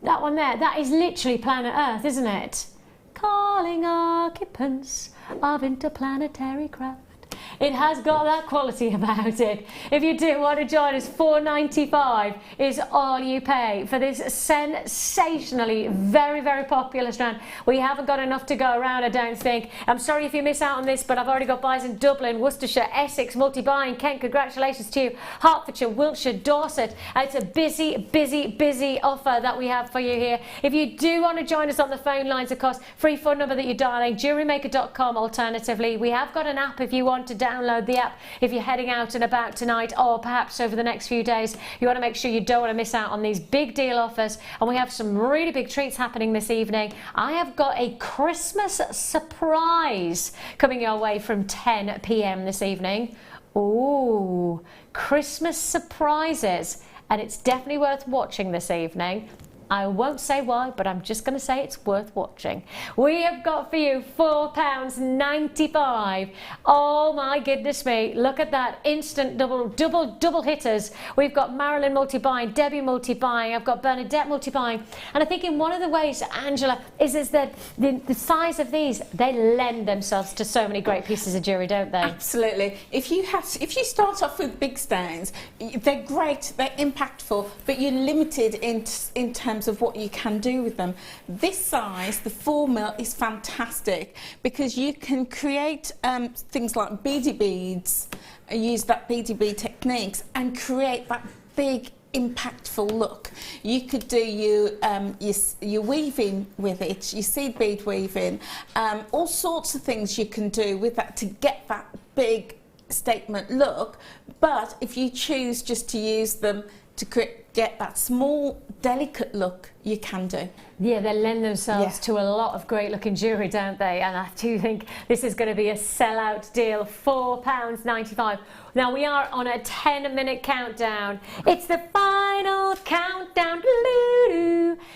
That one there, that is literally planet Earth, isn't it? Calling occupants of interplanetary craft. It has got that quality about it. If you do want to join us, $4.95 is all you pay for this sensationally very, very popular strand. We haven't got enough to go around, I don't think. I'm sorry if you miss out on this, but I've already got buys in Dublin, Worcestershire, Essex, multi-buying, Kent, congratulations to you, Hertfordshire, Wiltshire, Dorset. It's a busy, busy, busy offer that we have for you here. If you do want to join us on the phone lines, of course, free phone number that you're dialing, JewelleryMaker.com alternatively. We have got an app if you want to download the app if you're heading out and about tonight, or perhaps over the next few days. You want to make sure you don't want to miss out on these big deal offers, and we have some really big treats happening this evening. I have got a Christmas surprise coming your way from 10 p.m. this evening. Ooh, Christmas surprises, and it's definitely worth watching this evening. I won't say why, but I'm just going to say it's worth watching. We have got for you £4.95. Oh my goodness me, look at that, instant double hitters. We've got Marilyn multi-buying, Debbie multi-buying, I've got Bernadette multi-buying, and I think in one of the ways, Angela, is that the size of these, they lend themselves to so many great pieces of jewellery, don't they? Absolutely. If you start off with big stones, they're great, they're impactful, but you're limited in terms of what you can do with them. This size, the 4mm, is fantastic because you can create things like beady beads, use that beady bead techniques and create that big impactful look. You could do your weaving with it, your seed bead weaving, all sorts of things you can do with that to get that big statement look. But if you choose just to use them to get that small, delicate look, you can do. Yeah, they lend themselves to a lot of great looking jewellery, don't they? And I do think this is going to be a sellout deal, £4.95. Now we are on a 10-minute countdown. It's the final countdown.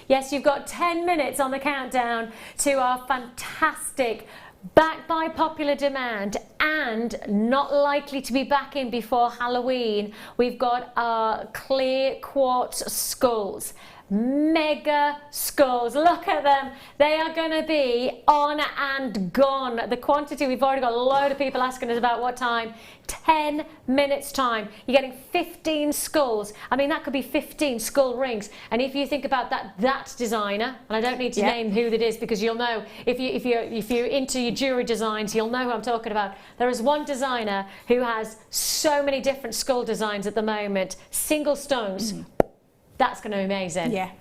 Yes, you've got 10 minutes on the countdown to our fantastic, backed by popular demand and not likely to be back in before Halloween, we've got our clear quartz skulls. Mega skulls, look at them, they are going to be on and gone. The quantity, we've already got a load of people asking us about what time. 10 minutes time, you're getting 15 skulls. I mean, that could be 15 skull rings. And if you think about that designer, and I don't need to name who that is because you'll know, if you're into your jewellery designs, you'll know who I'm talking about. There is one designer who has so many different skull designs at the moment, single stones. That's going to be amazing. Yeah.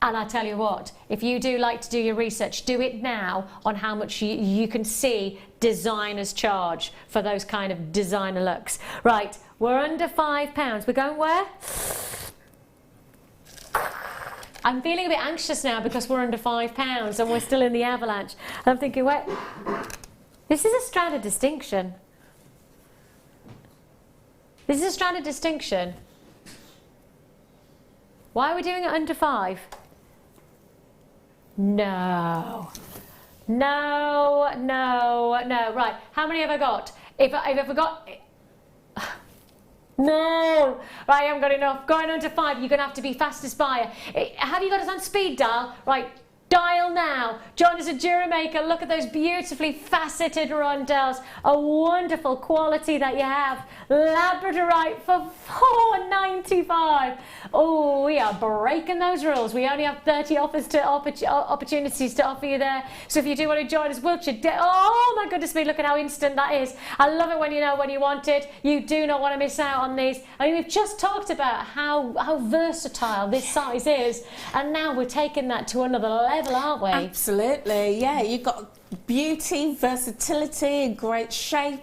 And I tell you what, if you do like to do your research, do it now on how much you can see designers charge for those kind of designer looks. Right, we're under £5. We're going where? I'm feeling a bit anxious now because we're under £5 and we're still in the avalanche. I'm thinking, wait, this is a strand of distinction. This is a strand of distinction. Why are we doing it under 5? No. No, no, no. Right, how many have I got? If I got... No! Right, I haven't got enough. Going under 5, you're going to have to be fastest buyer. Have you got us on speed dial? Right, dial now. Join us at Jewellery Maker. Look at those beautifully faceted rondelles. A wonderful quality that you have. Labradorite for $4.95. Oh, we are breaking those rules. We only have 30 opportunities to offer you there. So if you do want to join us, Wiltshire, oh my goodness me, look at how instant that is. I love it when you know when you want it. You do not want to miss out on these. I mean, we've just talked about how versatile this size is, and now we're taking that to another level, aren't we? Absolutely, yeah. You've got beauty, versatility, great shape,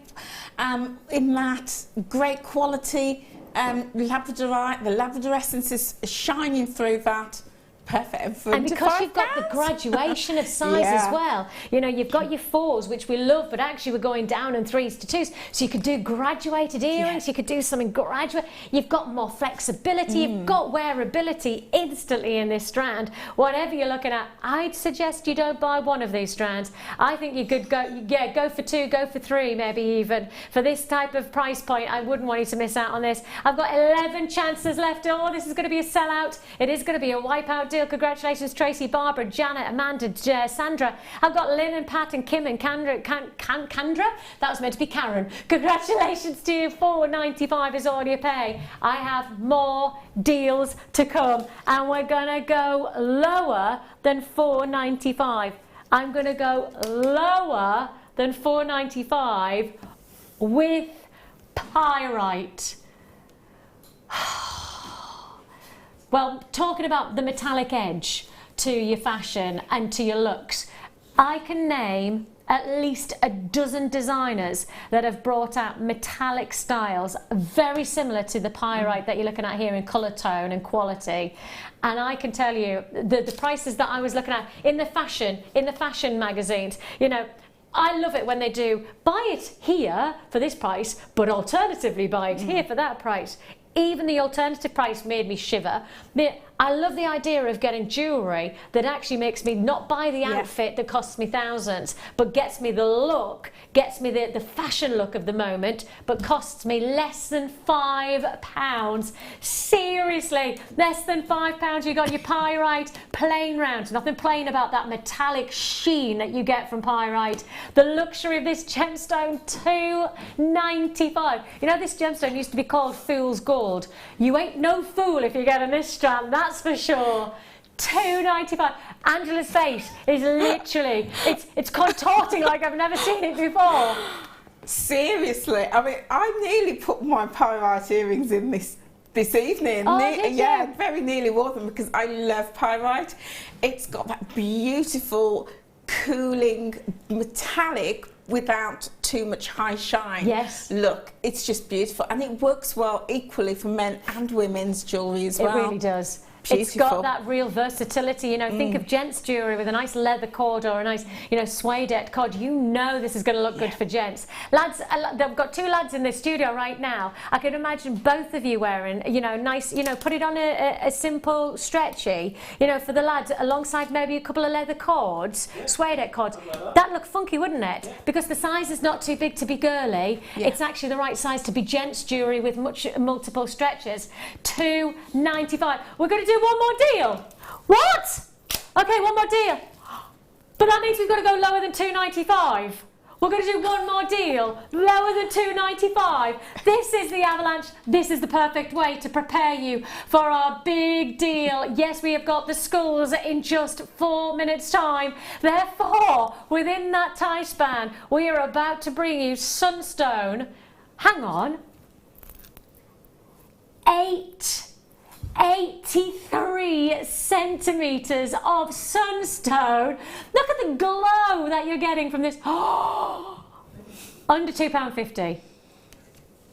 in that, great quality, labradorite, the labrador essence is shining through that. Perfect. And because you've got the graduation of size as well, you know, you've got your 4s, which we love, but actually we're going down in 3s to 2s. So you could do graduated earrings, you could do something graduate. You've got more flexibility, you've got wearability instantly in this strand. Whatever you're looking at, I'd suggest you don't buy one of these strands. I think you could go for 2, go for 3, maybe even. For this type of price point, I wouldn't want you to miss out on this. I've got 11 chances left. Oh, this is going to be a sellout. It is going to be a wipeout. deal. Congratulations, Tracy, Barbara, Janet, Amanda, Sandra. I've got Lynn and Pat and Kim and Kandra. That was meant to be Karen. Congratulations to you. $4.95 is all you pay. I have more deals to come, and we're gonna go lower than $4.95. I'm gonna go lower than $4.95 with pyrite. Well, talking about the metallic edge to your fashion and to your looks, I can name at least a dozen designers that have brought out metallic styles very similar to the pyrite that you're looking at here in colour tone and quality. And I can tell you the prices that I was looking at in the fashion magazines, you know, I love it when they do buy it here for this price, but alternatively buy it here for that price. Even the alternative price made me shiver. I love the idea of getting jewellery that actually makes me not buy the outfit that costs me thousands, but gets me the look, gets me the fashion look of the moment, but costs me less than £5. Seriously, less than £5. You got your pyrite plain round. Nothing plain about that metallic sheen that you get from pyrite. The luxury of this gemstone, $2.95. You know, this gemstone used to be called fool's gold. You ain't no fool if you get in this strand, that's for sure. $2.95. Angela's face is literally, it's contorting like I've never seen it before. Seriously, I mean, I nearly put my pyrite earrings in this evening. Oh, did you? Yeah, very nearly wore them because I love pyrite. It's got that beautiful, cooling, metallic without too much high shine. Yes. Look, it's just beautiful, and it works well equally for men and women's jewellery as well. It really does. Beautiful. It's got that real versatility, you know, think of gents jewellery with a nice leather cord or a nice, you know, suede cord. You know this is going to look good for gents. Lads, they've got two lads in the studio right now. I could imagine both of you wearing, you know, nice, you know, put it on a simple stretchy, you know, for the lads, alongside maybe a couple of leather cords, suede cords. That'd look funky, wouldn't it? Because the size is not too big to be girly. It's actually the right size to be gents jewellery with multiple stretches. $2.95. We're going to do one more deal. What? Okay, one more deal. But that means we've got to go lower than $2.95. We're going to do one more deal, lower than $2.95. This is the avalanche. This is the perfect way to prepare you for our big deal. Yes, we have got the schools in just 4 minutes' time. Therefore, within that time span, we are about to bring you sunstone. Hang on. 83 centimetres of sunstone. Look at the glow that you're getting from this. Under £2.50.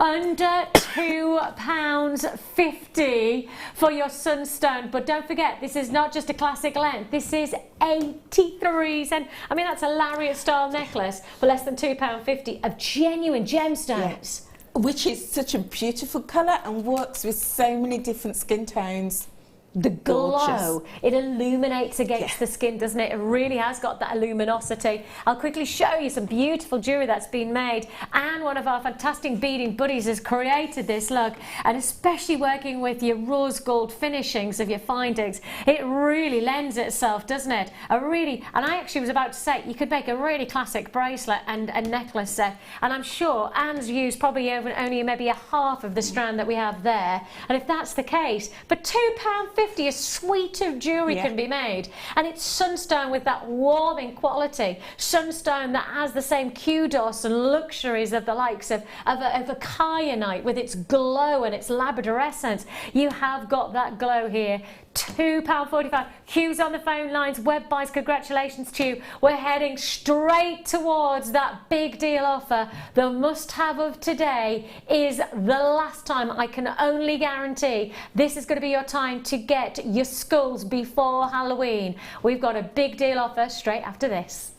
Under £2.50 for your sunstone. But don't forget, this is not just a classic length. This is 83 cent. I mean, that's a lariat style necklace for less than £2.50 of genuine gemstones. Yeah. Which is such a beautiful colour and works with so many different skin tones. The glow, gorgeous. It illuminates against the skin, doesn't it? It really has got that luminosity. I'll quickly show you some beautiful jewellery that's been made, and one of our fantastic beading buddies has created this look, and especially working with your rose gold finishings of your findings, it really lends itself, doesn't it? And I actually was about to say, you could make a really classic bracelet and a necklace set, and I'm sure Anne's used probably only maybe a half of the strand that we have there, and if that's the case, for £2.50, a suite of jewellery can be made, and it's sunstone with that warming quality, sunstone that has the same kudos and luxuries of the likes of a kyanite with its glow and its labradorescence. You have got that glow here. £2.45. Queues on the phone lines, web buys, congratulations to you. We're heading straight towards that big deal offer. The must-have of today is the last time. I can only guarantee this is going to be your time to get your skulls before Halloween. We've got a big deal offer straight after this.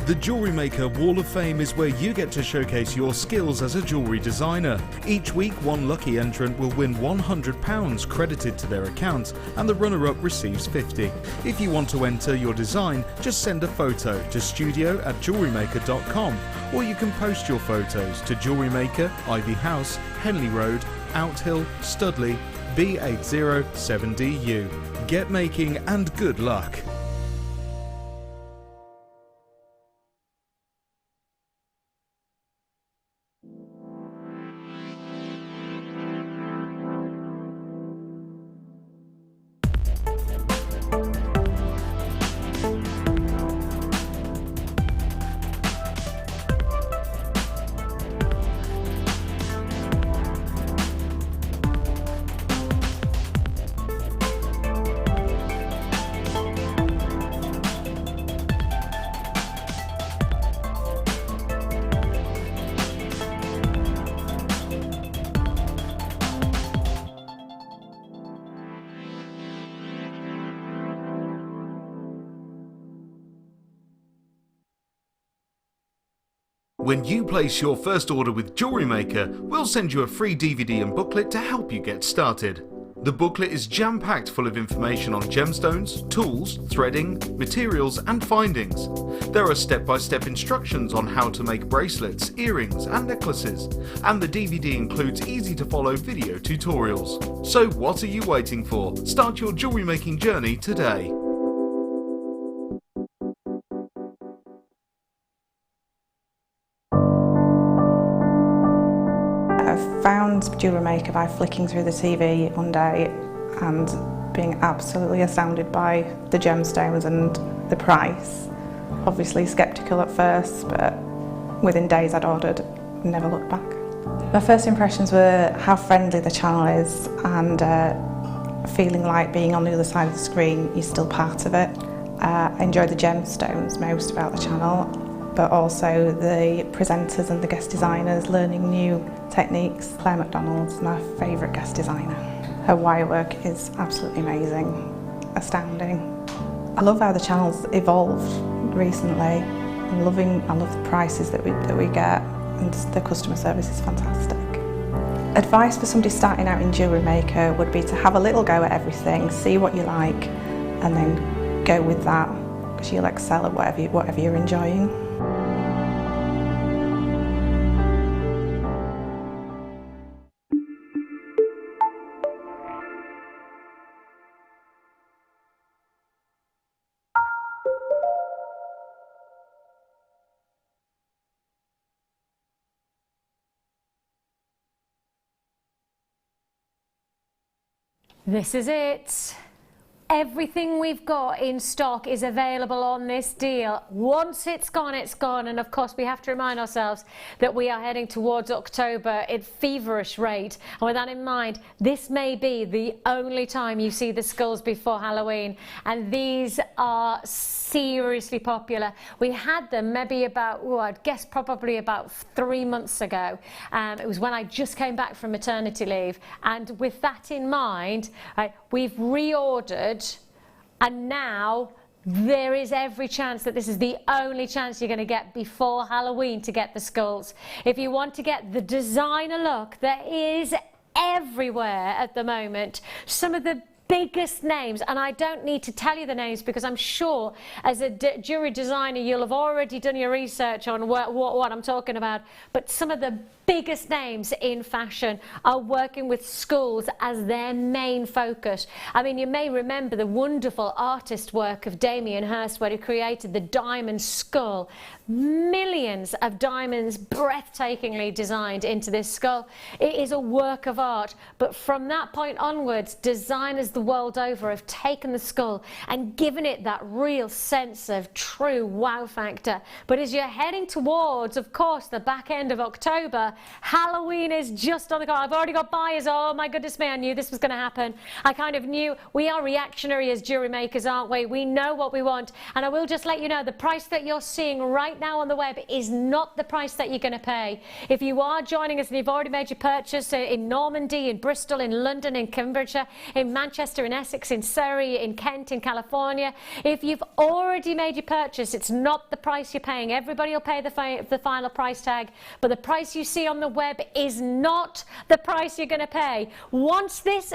The Jewellery Maker Wall of Fame is where you get to showcase your skills as a jewellery designer. Each week, one lucky entrant will win £100 credited to their account, and the runner-up receives £50. If you want to enter your design, just send a photo to studio@jewellerymaker.com, or you can post your photos to Jewellery Maker, Ivy House, Henley Road, Outhill, Studley, B807DU. Get making and good luck. When you place your first order with Jewellery Maker, we'll send you a free DVD and booklet to help you get started. The booklet is jam-packed full of information on gemstones, tools, threading, materials and findings. There are step-by-step instructions on how to make bracelets, earrings and necklaces, and the DVD includes easy-to-follow video tutorials. So what are you waiting for? Start your jewellery making journey today. I found Jewellery Maker by flicking through the TV one day and being absolutely astounded by the gemstones and the price. Obviously sceptical at first, but within days I'd ordered, never looked back. My first impressions were how friendly the channel is and feeling like being on the other side of the screen, you're still part of it. I enjoy the gemstones most about the channel, but also the presenters and the guest designers learning new techniques. Claire McDonald's my favourite guest designer. Her wire work is absolutely amazing, astounding. I love how the channel's evolved recently. I love the prices that we get, and the customer service is fantastic. Advice for somebody starting out in Jewellery Maker would be to have a little go at everything, see what you like, and then go with that, because you'll excel at whatever you're enjoying. This is it. Everything we've got in stock is available on this deal. Once it's gone, it's gone. And of course, we have to remind ourselves that we are heading towards October at feverish rate. And with that in mind, this may be the only time you see the skulls before Halloween. And these are seriously popular. We had them maybe about, I'd guess probably about 3 months ago. It was when I just came back from maternity leave. And with that in mind, we've reordered, and now there is every chance that this is the only chance you're going to get before Halloween to get the skulls. If you want to get the designer look that is everywhere at the moment, some of the biggest names, and I don't need to tell you the names because I'm sure as a jewelry designer you'll have already done your research on what I'm talking about, but some of the biggest names in fashion are working with schools as their main focus. I mean, you may remember the wonderful artist work of Damien Hirst where he created the diamond skull. Millions of diamonds breathtakingly designed into this skull. It is a work of art, but from that point onwards, designers the world over have taken the skull and given it that real sense of true wow factor. But as you're heading towards, of course, the back end of October, Halloween is just on the card. I've already got buyers. Oh my goodness me, I knew this was going to happen. I kind of knew. We are reactionary as jewellery makers, aren't we? We know what we want. And I will just let you know, the price that you're seeing right now on the web is not the price that you're going to pay. If you are joining us and you've already made your purchase in Normandy, in Bristol, in London, in Cambridgeshire, in Manchester, in Essex, in Surrey, in Kent, in California, if you've already made your purchase, it's not the price you're paying. Everybody will pay the final price tag, but the price you see on the web is not the price you're going to pay. Once this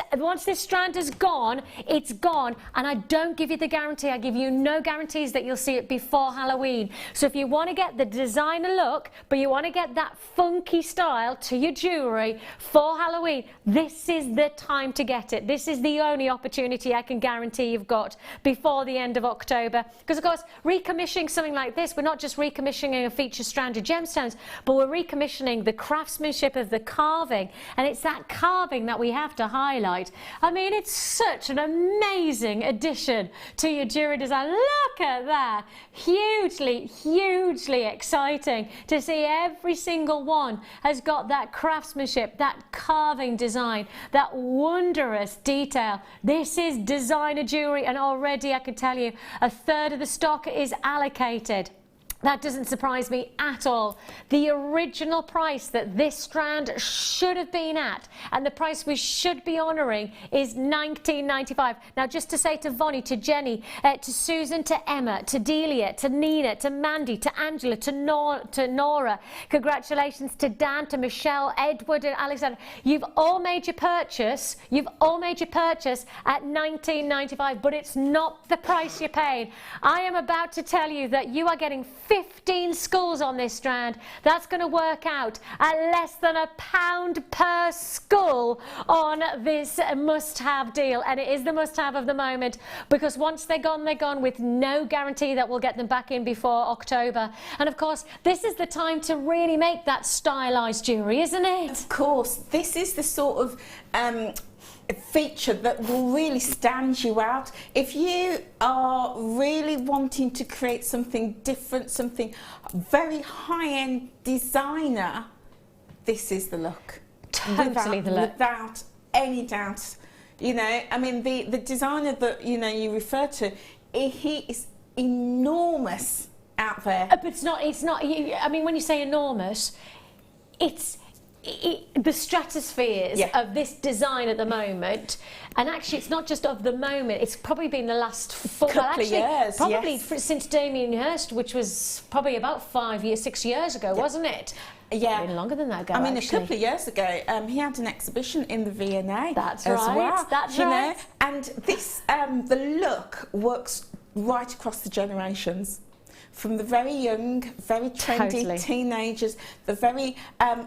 strand has gone, it's gone, and I don't give you the guarantee. I give you no guarantees that you'll see it before Halloween. So if you want to get the designer look, but you want to get that funky style to your jewellery for Halloween, this is the time to get it. This is the only opportunity I can guarantee you've got before the end of October. Because of course, recommissioning something like this, we're not just recommissioning a feature strand of gemstones, but we're recommissioning the craftsmanship of the carving, and it's that carving that we have to highlight. I mean, it's such an amazing addition to your jewellery design. Look at that. Hugely, hugely exciting to see every single one has got that craftsmanship, that carving design, that wondrous detail. This is designer jewellery, and already I can tell you a third of the stock is allocated. That doesn't surprise me at all. The original price that this strand should have been at, and the price we should be honouring, is $19.95. Now, just to say to Vonnie, to Jenny, to Susan, to Emma, to Delia, to Nina, to Mandy, to Angela, to Nora, congratulations to Dan, to Michelle, Edward and Alexander. You've all made your purchase. You've all made your purchase at $19.95, but it's not the price you're paying. I am about to tell you that you are getting 15 skulls on this strand. That's going to work out at less than £1 per skull on this must-have deal, and it is the must-have of the moment, because once they're gone with no guarantee that we'll get them back in before October. And of course, this is the time to really make that stylised jewellery, isn't it? Of course, this is the sort of feature that will really stand you out. If you are really wanting to create something different, something very high-end designer, this is the look. Totally the look. Without any doubt. You know, I mean, the designer that, you know, you refer to, he is enormous out there. But it's not, I mean, when you say enormous, it's the stratospheres of this design at the moment, and actually it's not just of the moment, it's probably been the last couple of years, probably since Damien Hirst, which was probably about 6 years ago, wasn't it? Yeah, been longer than that ago. I mean, actually. a couple of years ago, he had an exhibition in the V&A. That's as right. Well, that's you right. know? And this, the look works right across the generations. From the very young, very trendy teenagers, the very,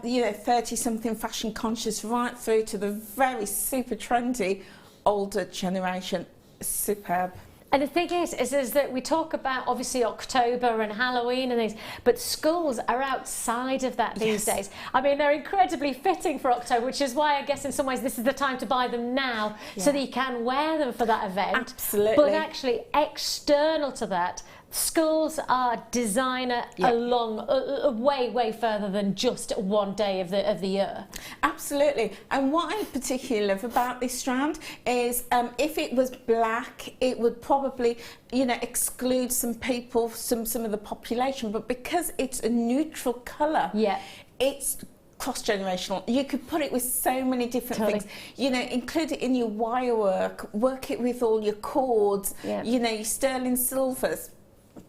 you know, 30-something fashion conscious, right through to the very super trendy older generation. Superb. And the thing is that we talk about obviously October and Halloween and things, but schools are outside of that these days. I mean, they're incredibly fitting for October, which is why I guess in some ways this is the time to buy them now, so that you can wear them for that event. Absolutely. But actually, external to that, schools are designer along way further than just one day of the year. Absolutely. And what I particularly love about this strand is if it was black, it would probably, you know, exclude some people, some of the population, but because it's a neutral colour, it's cross-generational. You could put it with so many different things. You know, include it in your wire work it with all your cords, you know, your sterling silvers.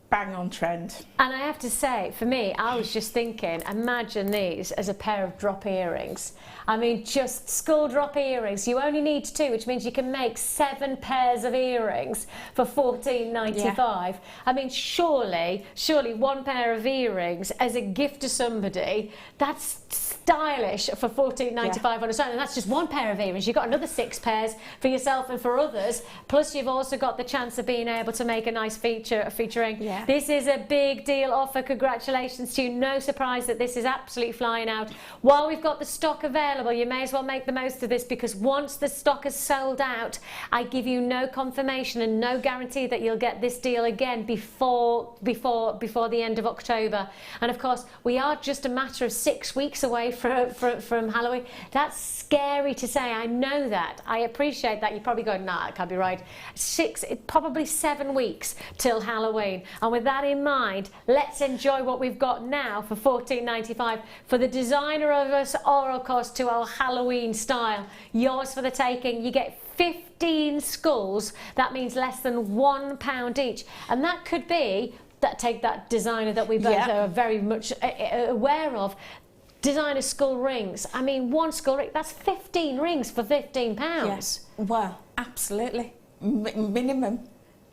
Bang on trend. And I have to say, for me, I was just thinking, imagine these as a pair of drop earrings. I mean, just skull drop earrings. You only need 2, which means you can make 7 pairs of earrings for $14.95. I mean, surely one pair of earrings as a gift to somebody, that's stylish for $14.95 on its own. And that's just one pair of earrings. You've got another 6 pairs for yourself and for others. Plus, you've also got the chance of being able to make a nice featuring. This is a big deal offer. Congratulations to you. No surprise that this is absolutely flying out. While we've got the stock available, you may as well make the most of this, because once the stock is sold out, I give you no confirmation and no guarantee that you'll get this deal again before the end of October. And of course, we are just a matter of 6 weeks away from Halloween. That's scary to say. I know that. I appreciate that. You're probably going, nah, it can't be right. Probably 7 weeks till Halloween. And with that in mind, let's enjoy what we've got now for $14.95 for the designer of us, or of course to our Halloween style. Yours for the taking. You get 15 skulls. That means less than £1 each, and that could be take that designer that we both are very much aware of. designer skull rings. I mean, one skull ring, that's 15 rings for £15. Yes. Well, absolutely. Minimum.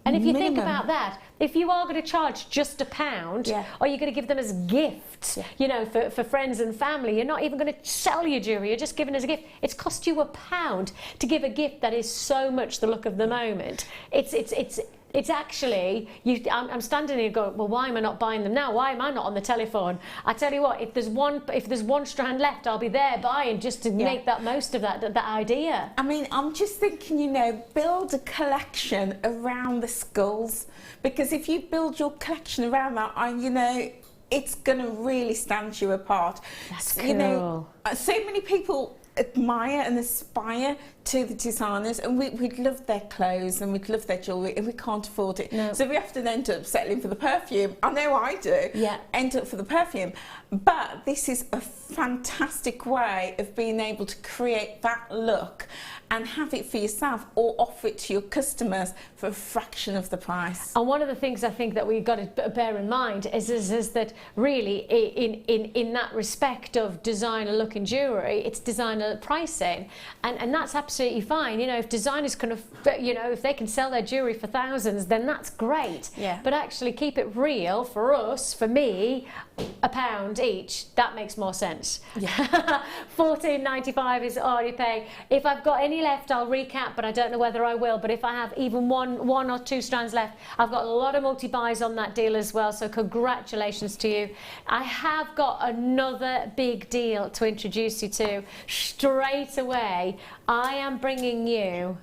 And if you think about that, if you are going to charge just £1, or you're going to give them as gifts, you know, for friends and family, you're not even going to sell your jewellery, you're just giving as a gift. It's cost you £1 to give a gift that is so much the look of the moment. It's actually, I'm standing here going, well, why am I not buying them now? Why am I not on the telephone? I tell you what, if there's one strand left, I'll be there buying just to make that most of that idea. I mean, I'm just thinking, you know, build a collection around the skulls, because if you build your collection around that, you know, it's going to really stand you apart. That's cool. You know, so many people admire and aspire to the designers, and we'd love their clothes and we'd love their jewellery, and we can't afford it. No. So we often end up settling for the perfume. I know I do. Yeah. End up for the perfume. But this is a fantastic way of being able to create that look and have it for yourself, or offer it to your customers for a fraction of the price. And one of the things I think that we've got to bear in mind is that really in that respect of designer look in jewellery, it's designer pricing, and that's absolutely fine. You know, if designers can, you know, if they can sell their jewellery for thousands, then that's great. Yeah. But actually keep it real for us, for me, £1 each. That makes more sense. Yeah. £14.95 is all you pay. If I've got any left, I'll recap, but I don't know whether I will. But if I have even one or two strands left, I've got a lot of multi-buys on that deal as well, so congratulations to you. I have got another big deal to introduce you to straight away. I am bringing you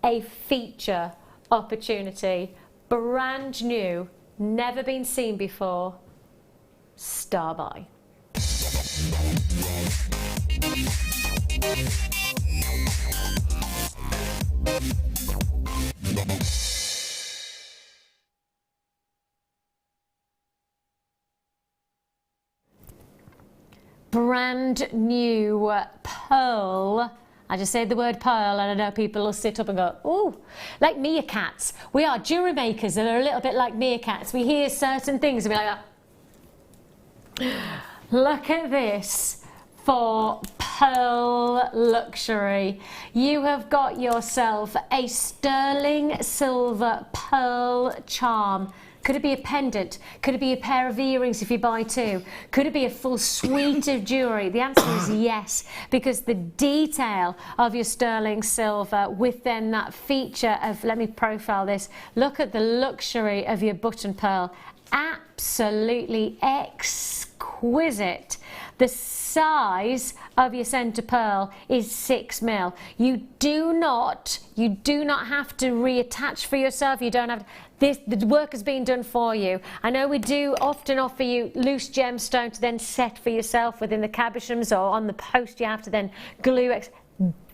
a feature opportunity, brand new, never been seen before. Star buy. Brand new pearl. I just said the word pearl, and I know people will sit up and go, ooh, like meerkats. We are jewellery makers that are a little bit like meerkats. We hear certain things and we're like, look at this for pearl luxury. You have got yourself a sterling silver pearl charm. Could it be a pendant? Could it be a pair of earrings if you buy two? Could it be a full suite of jewellery? The answer is yes, because the detail of your sterling silver with then that feature of, let me profile this, look at the luxury of your button pearl. Absolutely exquisite. The size of your centre pearl is 6mm. You do not have to reattach for yourself. You don't have to. The work has been done for you. I know we do often offer you loose gemstone to then set for yourself within the cabochons, or on the post you have to then glue.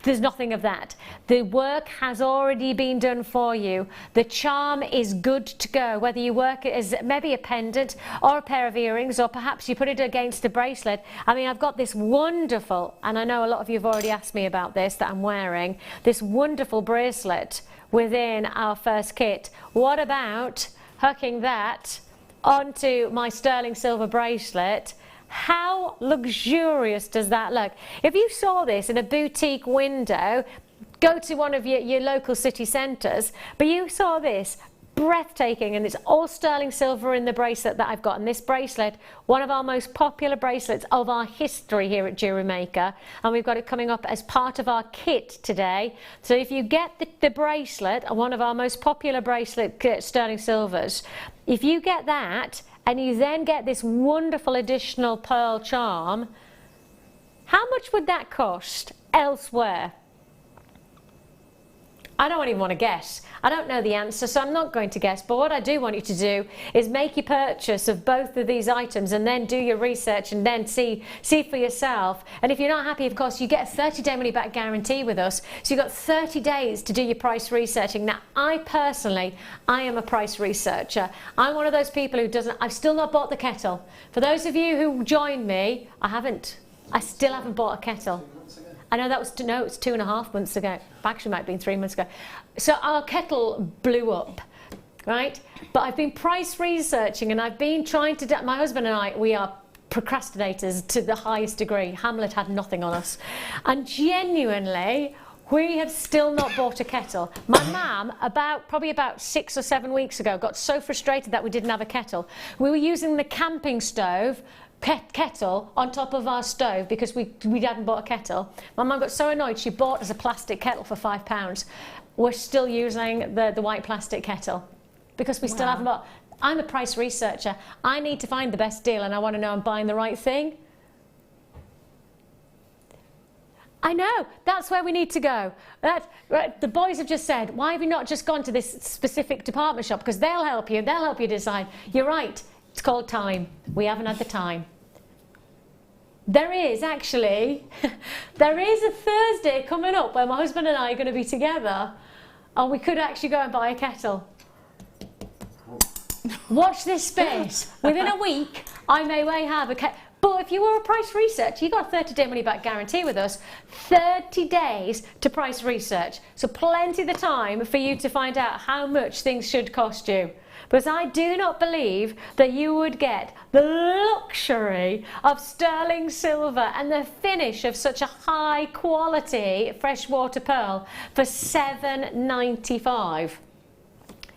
There's nothing of that. The work has already been done for you. The charm is good to go, whether you work it as maybe a pendant or a pair of earrings, or perhaps you put it against a bracelet. I mean, I've got this wonderful, and I know a lot of you have already asked me about this, that I'm wearing, this wonderful bracelet within our first kit. What about hooking that onto my sterling silver bracelet? How luxurious does that look? If you saw this in a boutique window, go to one of your local city centres, but you saw this, breathtaking, and it's all sterling silver in the bracelet that I've got. And this bracelet, one of our most popular bracelets of our history here at Jewellery Maker, and we've got it coming up as part of our kit today. So if you get the bracelet, one of our most popular bracelet sterling silvers, if you get that and you then get this wonderful additional pearl charm, how much would that cost elsewhere? I don't even want to guess. I don't know the answer, so I'm not going to guess. But what I do want you to do is make your purchase of both of these items, and then do your research, and then see for yourself. And if you're not happy, of course, you get a 30-day money-back guarantee with us. So you've got 30 days to do your price researching. Now, I am a price researcher. I'm one of those people who doesn't. I've still not bought the kettle. For those of you who joined me, I still haven't bought a kettle. I know that was, no, it's 2.5 months ago. Actually, might have been 3 months ago. So our kettle blew up, right? But I've been price researching, and I've been trying to, my husband and I, we are procrastinators to the highest degree. Hamlet had nothing on us. And genuinely, we have still not bought a kettle. My mum, probably about 6 or 7 weeks ago, got so frustrated that we didn't have a kettle. We were using the camping stove kettle on top of our stove because we hadn't bought a kettle. My mum got so annoyed she bought us a plastic kettle for £5. We're still using the white plastic kettle because we still haven't bought. I'm a price researcher. I need to find the best deal and I want to know I'm buying the right thing. I know, that's where we need to go. The boys have just said, why have you not just gone to this specific department shop? Because they'll help you decide. You're right, it's called time. We haven't had the time. There is actually, there is a Thursday coming up where my husband and I are going to be together and we could actually go and buy a kettle. Watch this space. Within a week, I may well have a kettle. But if you were a price researcher, you got a 30-day money-back guarantee with us. 30 days to price research. So plenty of the time for you to find out how much things should cost you. Because I do not believe that you would get the luxury of sterling silver and the finish of such a high quality freshwater pearl for $7.95.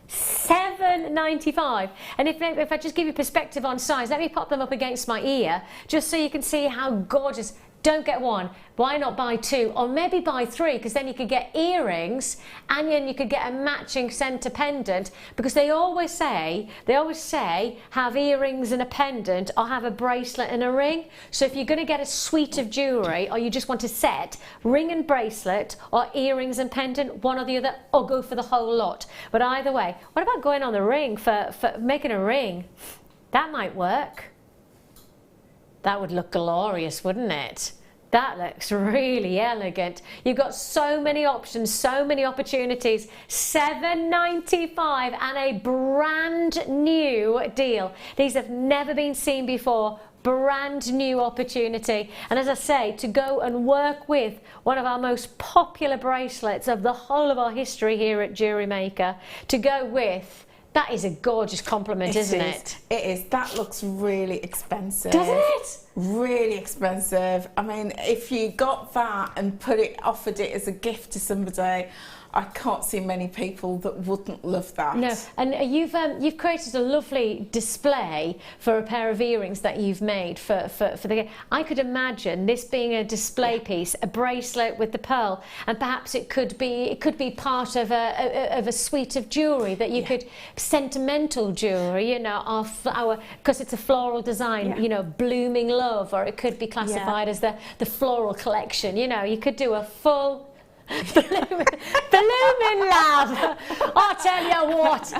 $7.95. And if I just give you perspective on size, let me pop them up against my ear just so you can see how gorgeous. Don't get one. Why not buy two? Or maybe buy three, because then you could get earrings and then you could get a matching centre pendant, because they always say have earrings and a pendant or have a bracelet and a ring. So if you're going to get a suite of jewellery or you just want a set, ring and bracelet or earrings and pendant, one or the other, or go for the whole lot. But either way, what about going on the ring for making a ring? That might work. That would look glorious, wouldn't it? That looks really elegant. You've got so many options, so many opportunities. $7.95 and a brand new deal. These have never been seen before. Brand new opportunity. And as I say, to go and work with one of our most popular bracelets of the whole of our history here at Jewellery Maker, to go with, that is a gorgeous compliment, isn't it? It is. That looks really expensive. Does it? Really expensive. I mean, if you got that and offered it as a gift to somebody, I can't see many people that wouldn't love that. No, and you've created a lovely display for a pair of earrings that you've made for the. I could imagine this being a display piece, a bracelet with the pearl, and perhaps it could be part of a suite of jewellery that you could, sentimental jewellery, you know, because it's a floral design, you know, blooming love, or it could be classified as the floral collection. You know, you could do a full. Blooming love. I tell you what,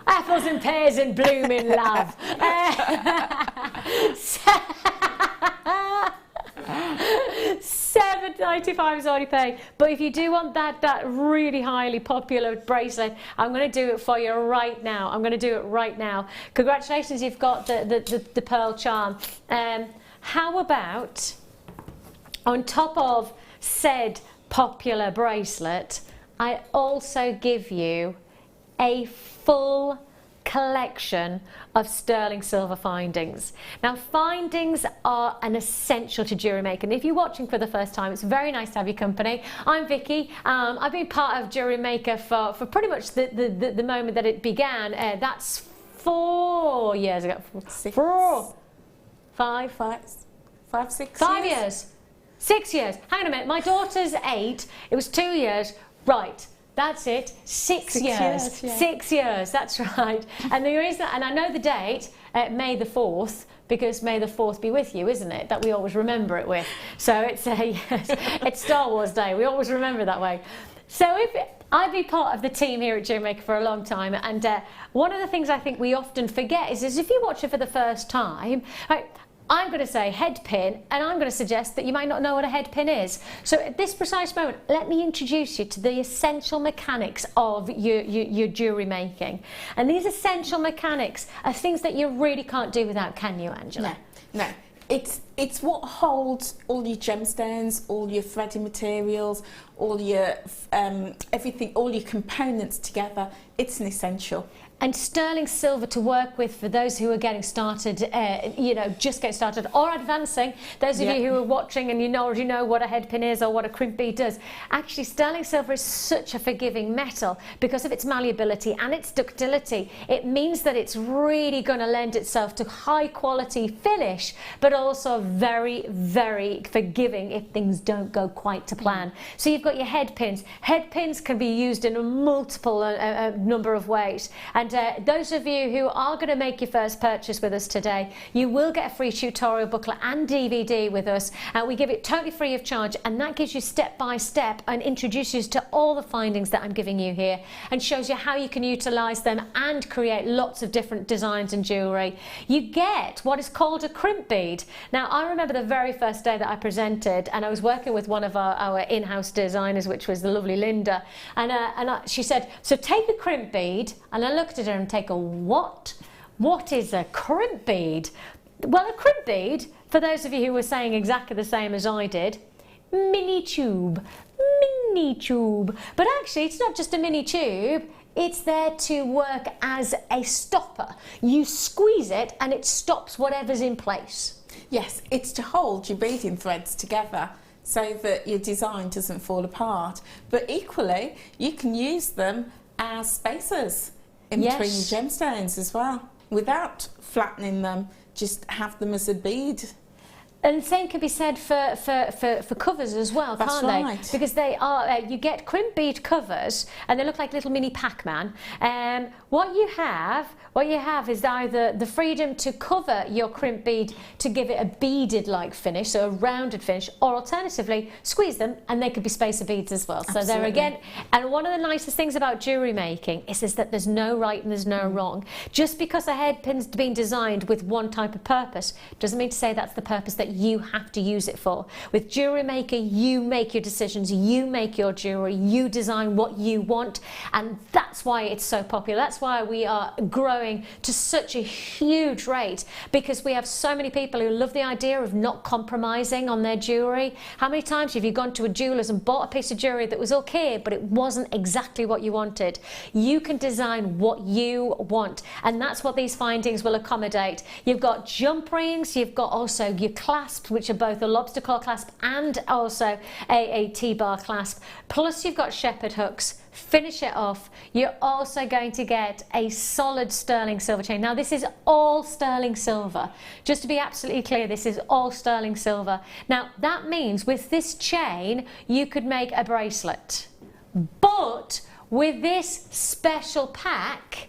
apples and pears and blooming love. $7.95 is all you pay. But if you do want that really highly popular bracelet, I'm going to do it for you right now. I'm going to do it right now. Congratulations, you've got the pearl charm. How about, on top of said popular bracelet, I also give you a full collection of sterling silver findings. Now, findings are an essential to Jewellery Maker, and if you're watching for the first time, it's very nice to have your company. I'm Vicki. I've been part of Jewellery Maker for pretty much the moment that it began. That's 4 years ago. 6 years. 6 years. Hang on a minute. My daughter's 8. It was 2 years. Right. That's it. 6 years. Yeah. 6 years. That's right. And the reason, and I know the date, May the 4th, because May the 4th be with you, isn't it? That we always remember it with. So it's it's Star Wars Day. We always remember it that way. So I've been part of the team here at Jewellery Maker for a long time, and one of the things I think we often forget is if you watch it for the first time, right, I'm going to say head pin, and I'm going to suggest that you might not know what a head pin is. So at this precise moment, let me introduce you to the essential mechanics of your jewellery making. And these essential mechanics are things that you really can't do without, can you, Angela? No. It's what holds all your gemstones, all your threading materials, all your everything, all your components together. It's an essential. and sterling silver to work with for those who are getting started, you know, just getting started or advancing. Those of you who are watching and you already know what a head pin is or what a crimp bead does. Actually, sterling silver is such a forgiving metal because of its malleability and its ductility. It means that it's really going to lend itself to high quality finish, but also very, very forgiving if things don't go quite to plan. So you've got your head pins. Head pins can be used in a multiple number of ways. And those of you who are going to make your first purchase with us today, you will get a free tutorial booklet and DVD with us. We give it totally free of charge, and that gives you step by step and introduces you to all the findings that I'm giving you here and shows you how you can utilize them and create lots of different designs and jewelry. You get what is called a crimp bead. Now, I remember the very first day that I presented, and I was working with one of our in-house designers, which was the lovely Linda, and she said, so take a crimp bead, and I looked at her and take a what? What is a crimp bead? Well, a crimp bead, for those of you who were saying exactly the same as I did, mini tube. But actually, it's not just a mini tube. It's there to work as a stopper. You squeeze it and it stops whatever's in place. Yes, it's to hold your beading threads together so that your design doesn't fall apart. But equally, you can use them as spacers in between your gemstones as well, without flattening them. Just have them as a bead. And the same can be said for covers as well, can't they? Because they are, you get crimp bead covers and they look like little mini Pac-Man. What you have is either the freedom to cover your crimp bead to give it a beaded-like finish, so a rounded finish, or alternatively, squeeze them and they could be spacer beads as well. So there again, and one of the nicest things about jewellery making is that there's no right and there's no wrong. Just because a head pin's been designed with one type of purpose doesn't mean to say that's the purpose that you have to use it for. With Jewellery Maker, you make your decisions, you make your jewellery, you design what you want, and that's why it's so popular. That's why we are growing to such a huge rate, because we have so many people who love the idea of not compromising on their jewellery. How many times have you gone to a jeweller's and bought a piece of jewellery that was okay, but it wasn't exactly what you wanted? You can design what you want, and that's what these findings will accommodate. You've got jump rings, you've got also your clasps, which are both a lobster claw clasp and also a T-bar clasp, plus you've got shepherd hooks. Finish it off, you're also going to get a solid sterling silver chain. Now, this is all sterling silver. Just to be absolutely clear, this is all sterling silver. Now, that means with this chain, you could make a bracelet. But with this special pack,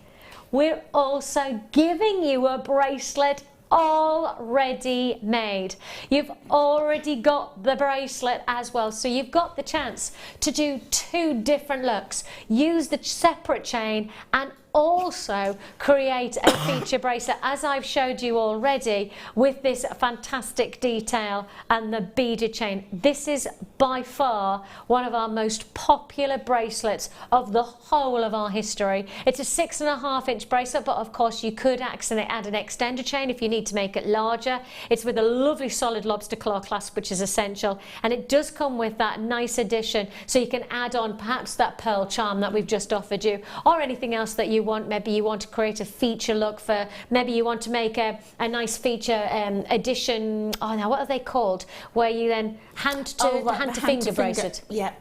we're also giving you a bracelet already made. You've already got the bracelet as well, so you've got the chance to do two different looks. Use the separate chain and also create a feature bracelet, as I've showed you already, with this fantastic detail and the beaded chain. This is by far one of our most popular bracelets of the whole of our history. It's a 6.5-inch bracelet, but of course you could add an extender chain if you need to make it larger. It's with a lovely solid lobster claw clasp, which is essential, and it does come with that nice addition, so you can add on perhaps that pearl charm that we've just offered you, or anything else that you want. Maybe you want to create a feature look for, maybe you want to make a nice feature edition, oh now what are they called, where you then hand to finger bracelet. Yeah.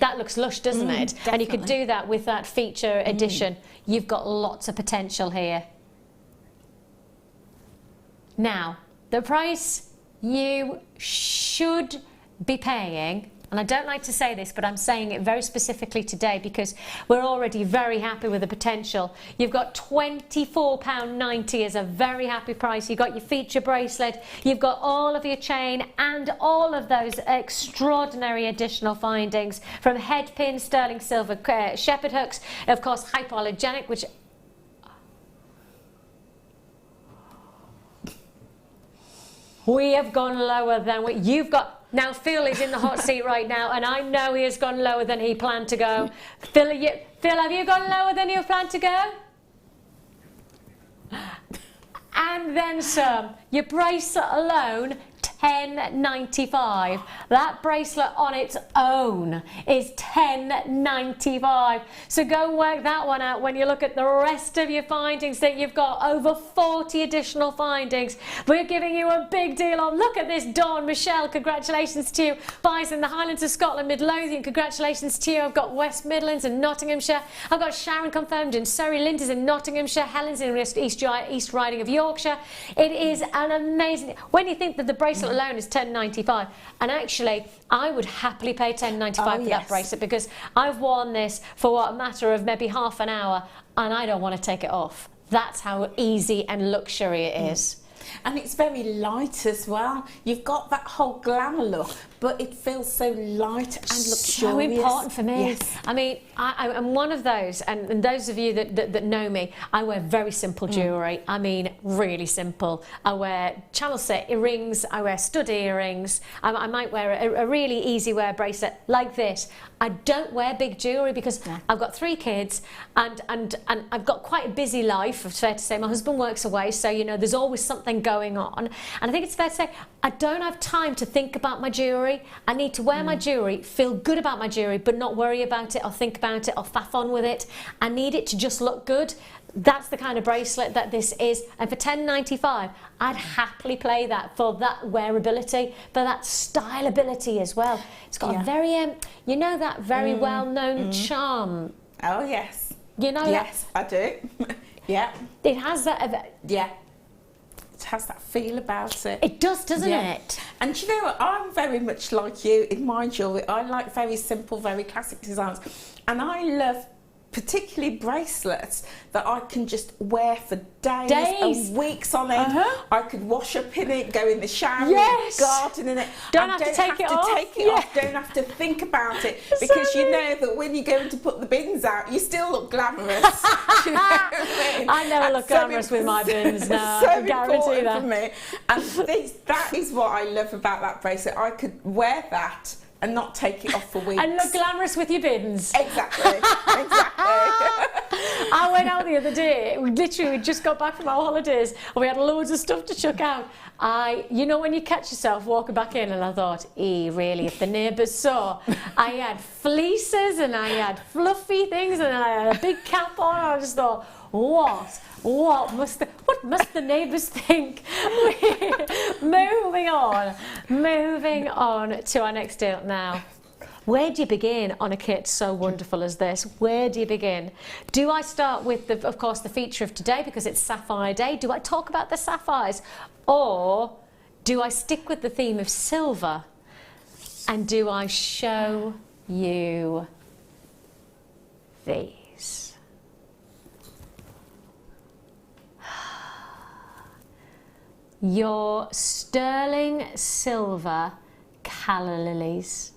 That looks lush, doesn't it? Definitely. And you could do that with that feature edition. You've got lots of potential here. Now, the price you should be paying, and I don't like to say this, but I'm saying it very specifically today because we're already very happy with the potential. You've got £24.90 as a very happy price. You've got your feature bracelet, you've got all of your chain and all of those extraordinary additional findings from head pin, sterling silver, shepherd hooks, of course hypoallergenic, which we have gone lower than what you've got. Now Phil is in the hot seat right now, and I know he has gone lower than he planned to go. Phil, have you gone lower than you planned to go? And then some. Your bracelet alone, 10.95. That bracelet on its own is 10.95. So go and work that one out when you look at the rest of your findings, that you've got over 40 additional findings. We're giving you a big deal on. Look at this, Dawn, Michelle, congratulations to you. Buys in the Highlands of Scotland, Midlothian, congratulations to you. I've got West Midlands and Nottinghamshire. I've got Sharon confirmed in Surrey, Linda's in Nottinghamshire, Helen's in East Riding of Yorkshire. It is an amazing, when you think that the bracelet alone is 10.95, and actually I would happily pay 10.95 for that bracelet, because I've worn this for what, a matter of maybe half an hour, and I don't want to take it off. That's how easy and luxury it is. And it's very light as well. You've got that whole glamour look, but it feels so light and luxurious. So important for me. Yes. I mean, I'm one of those, and those of you that know me, I wear very simple jewellery. I mean, really simple. I wear channel set earrings, I wear stud earrings, I might wear a really easy wear bracelet like this. I don't wear big jewellery because I've got 3 kids and I've got quite a busy life, it's fair to say. My husband works away, so you know there's always something going on, and I think it's fair to say I don't have time to think about my jewellery. I need to wear my jewellery, feel good about my jewellery, but not worry about it or think about it or faff on with it. I need it to just look good. That's the kind of bracelet that this is, and for 10.95 I'd happily play that for that wearability, for that styleability as well. It's got a very you know, that very well-known charm. Oh yes, you know. Yes, I do. Yeah, it has that. Yeah, it has that feel about it. It does, doesn't it? And you know what, I'm very much like you in my jewellery. I like very simple, very classic designs, and I love particularly bracelets that I can just wear for days and weeks on end. I could wash up in it, go in the shower, garden in it. Don't have to take it off. Don't have to think about it, because you know that when you go to put the bins out, you still look glamorous. Do you know what I mean? I never look glamorous with my bins now. So I can guarantee that. for me. And that is what I love about that bracelet. I could wear that and not take it off for weeks. And look glamorous with your bins. Exactly, exactly. I went out the other day, we just got back from our holidays and we had loads of stuff to chuck out. You know when you catch yourself walking back in, and I thought, really, if the neighbours saw, I had fleeces and I had fluffy things and I had a big cap on, and I just thought, what must the neighbours think? Moving on to our next deal now. Where do you begin on a kit so wonderful as this? Where do you begin? Do I start with, of course, the feature of today because it's Sapphire Day? Do I talk about the sapphires? Or do I stick with the theme of silver? And do I show you these? Your sterling silver calla lilies.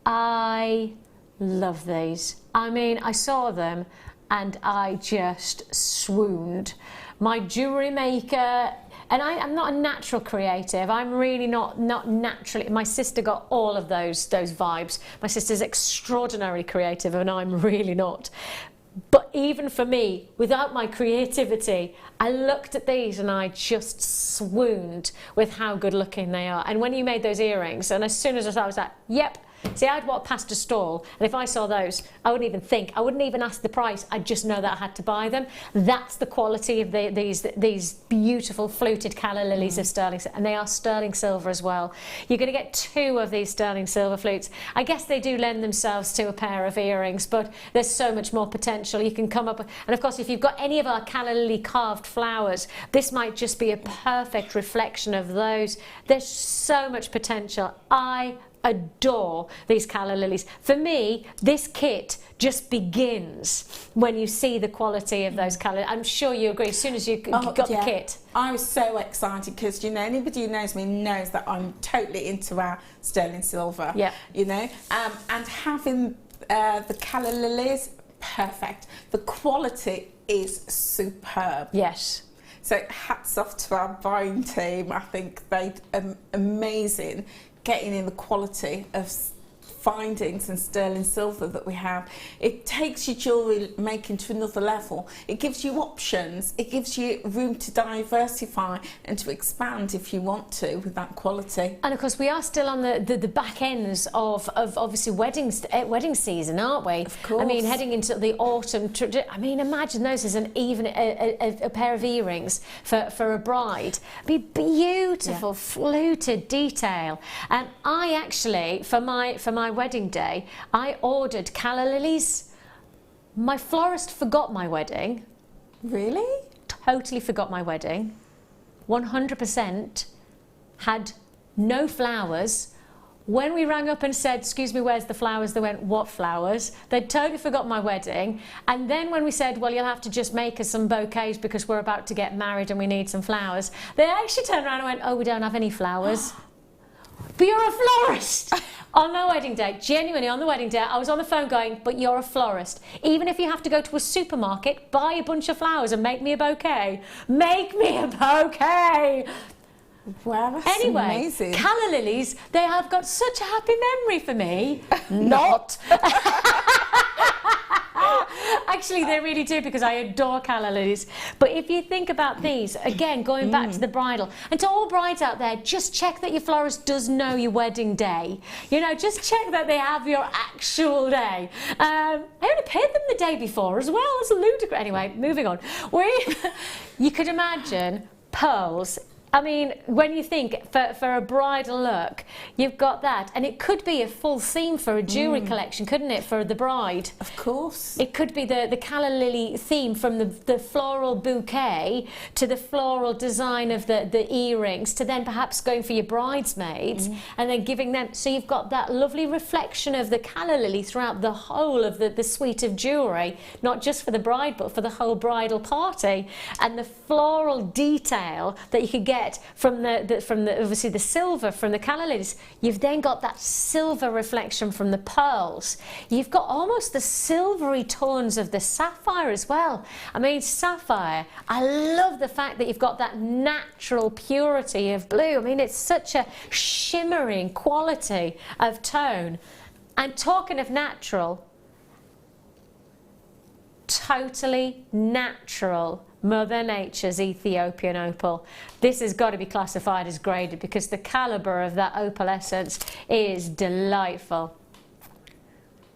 I love these. I mean, I saw them and I just swooned. My Jewellery Maker, and I'm not a natural creative. I'm really not naturally. My sister got all of those vibes. My sister's extraordinarily creative and I'm really not. But even for me, without my creativity, I looked at these and I just swooned with how good looking they are. And when you made those earrings, and as soon as I saw, I was like, yep. See, I'd walk past a stall, and if I saw those, I wouldn't even think. I wouldn't even ask the price. I'd just know that I had to buy them. That's the quality of these beautiful fluted calla lilies of sterling, and they are sterling silver as well. You're going to get 2 of these sterling silver flutes. I guess they do lend themselves to a pair of earrings, but there's so much more potential. You can come up with, and of course, if you've got any of our calla lily carved flowers, this might just be a perfect reflection of those. There's so much potential. I adore these calla lilies. For me, this kit just begins when you see the quality of those colours. I'm sure you agree as soon as you got the kit. I was so excited because, you know, anybody who knows me knows that I'm totally into our sterling silver. Yeah. You know, and having the calla lilies, perfect. The quality is superb. Yes. So hats off to our buying team. I think they amazing getting in the quality of findings and sterling silver that we have. It takes your jewellery making to another level. It gives you options. It gives you room to diversify and to expand if you want to with that quality. And of course we are still on the back ends of obviously wedding season, aren't we? Of course. I mean, heading into the autumn. I mean, imagine those as a pair of earrings for a bride. Be beautiful, fluted detail. And I actually, for my wedding day, I ordered calla lilies. My florist forgot my wedding. Really? Totally forgot my wedding. 100% had no flowers. When we rang up and said, excuse me, where's the flowers? They went, what flowers? They'd totally forgot my wedding. And then when we said, well, you'll have to just make us some bouquets because we're about to get married and we need some flowers, they actually turned around and went, oh, we don't have any flowers. But you're a florist! On my wedding day, genuinely on the wedding day, I was on the phone going, but you're a florist. Even if you have to go to a supermarket, buy a bunch of flowers and make me a bouquet. Make me a bouquet! Wow, that's anyway, amazing. Calla lilies, they have got such a happy memory for me. Not. Actually, they really do, because I adore calla lilies. But if you think about these, again, going back to the bridal, and to all brides out there, just check that your florist does know your wedding day. You know, just check that they have your actual day. I only paid them the day before as well. It's ludicrous. Anyway, moving on. You could imagine pearls. I mean, when you think for a bridal look, you've got that, and it could be a full theme for a jewellery collection, couldn't it, for the bride? Of course. It could be the calla lily theme, from the floral bouquet to the floral design of the earrings, to then perhaps going for your bridesmaids and then giving them, so you've got that lovely reflection of the calla lily throughout the whole of the suite of jewellery, not just for the bride but for the whole bridal party, and the floral detail that you could get from the obviously the silver from the calla lilies. You've then got that silver reflection from the pearls. You've got almost the silvery tones of the sapphire as well. I mean, sapphire, I love the fact that you've got that natural purity of blue. I mean, it's such a shimmering quality of tone. And talking of natural, totally natural Mother Nature's Ethiopian opal. This has got to be classified as graded, because the calibre of that opal essence is delightful.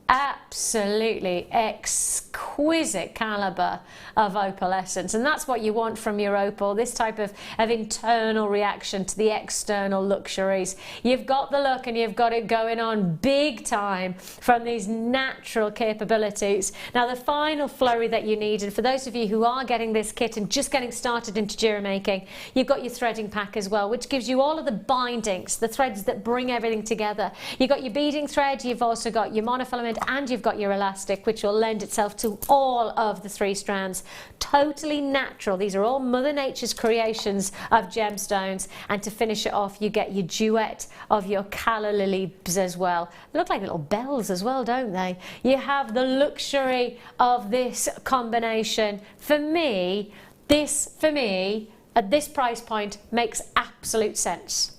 Absolutely exquisite calibre of opal essence, and that's what you want from your opal, this type of internal reaction to the external luxuries. You've got the look and you've got it going on big time from these natural capabilities. Now, the final flurry that you need, and for those of you who are getting this kit and just getting started into jewellery making, you've got your threading pack as well, which gives you all of the bindings, the threads that bring everything together. You've got your beading thread, you've also got your monofilament, and you've got your elastic, which will lend itself to all of the 3 strands. Totally natural. These are all Mother Nature's creations of gemstones. And to finish it off, you get your duet of your calla lilies as well. They look like little bells as well, don't they? You have the luxury of this combination. For me, at this price point, makes absolute sense.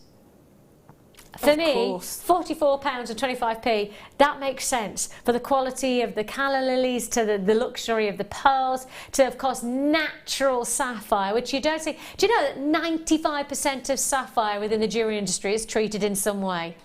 For me, £44 and 25p, that makes sense. For the quality of the calla lilies, to the luxury of the pearls, to, of course, natural sapphire, which you don't see. Do you know that 95% of sapphire within the jewellery industry is treated in some way?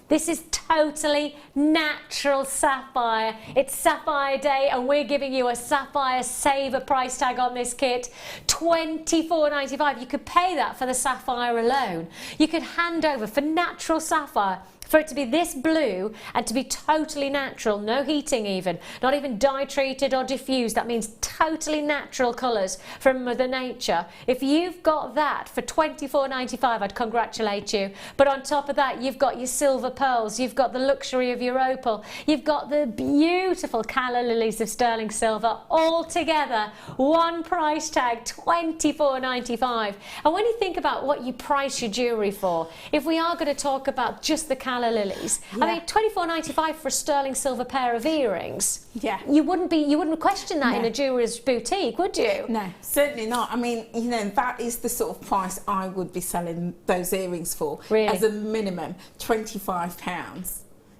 This is totally natural sapphire. It's Sapphire Day and we're giving you a Sapphire Saver price tag on this kit. $24.95. You could pay that for the sapphire alone. You could hand over for natural sapphire, for it to be this blue and to be totally natural, no heating even, not even dye treated or diffused. That means totally natural colours from Mother Nature. If you've got that for $24.95, I'd congratulate you. But on top of that, you've got your silver pearls, you've got the luxury of your opal, you've got the beautiful calla lilies of sterling silver, all together, one price tag, $24.95. And when you think about what you price your jewellery for, if we are going to talk about just the calla lilies, I mean, $24.95 for a sterling silver pair of earrings. Yeah, you wouldn't question that in a jeweller's boutique, would you? No, certainly not. I mean, you know, that is the sort of price I would be selling those earrings for, as a minimum, £25.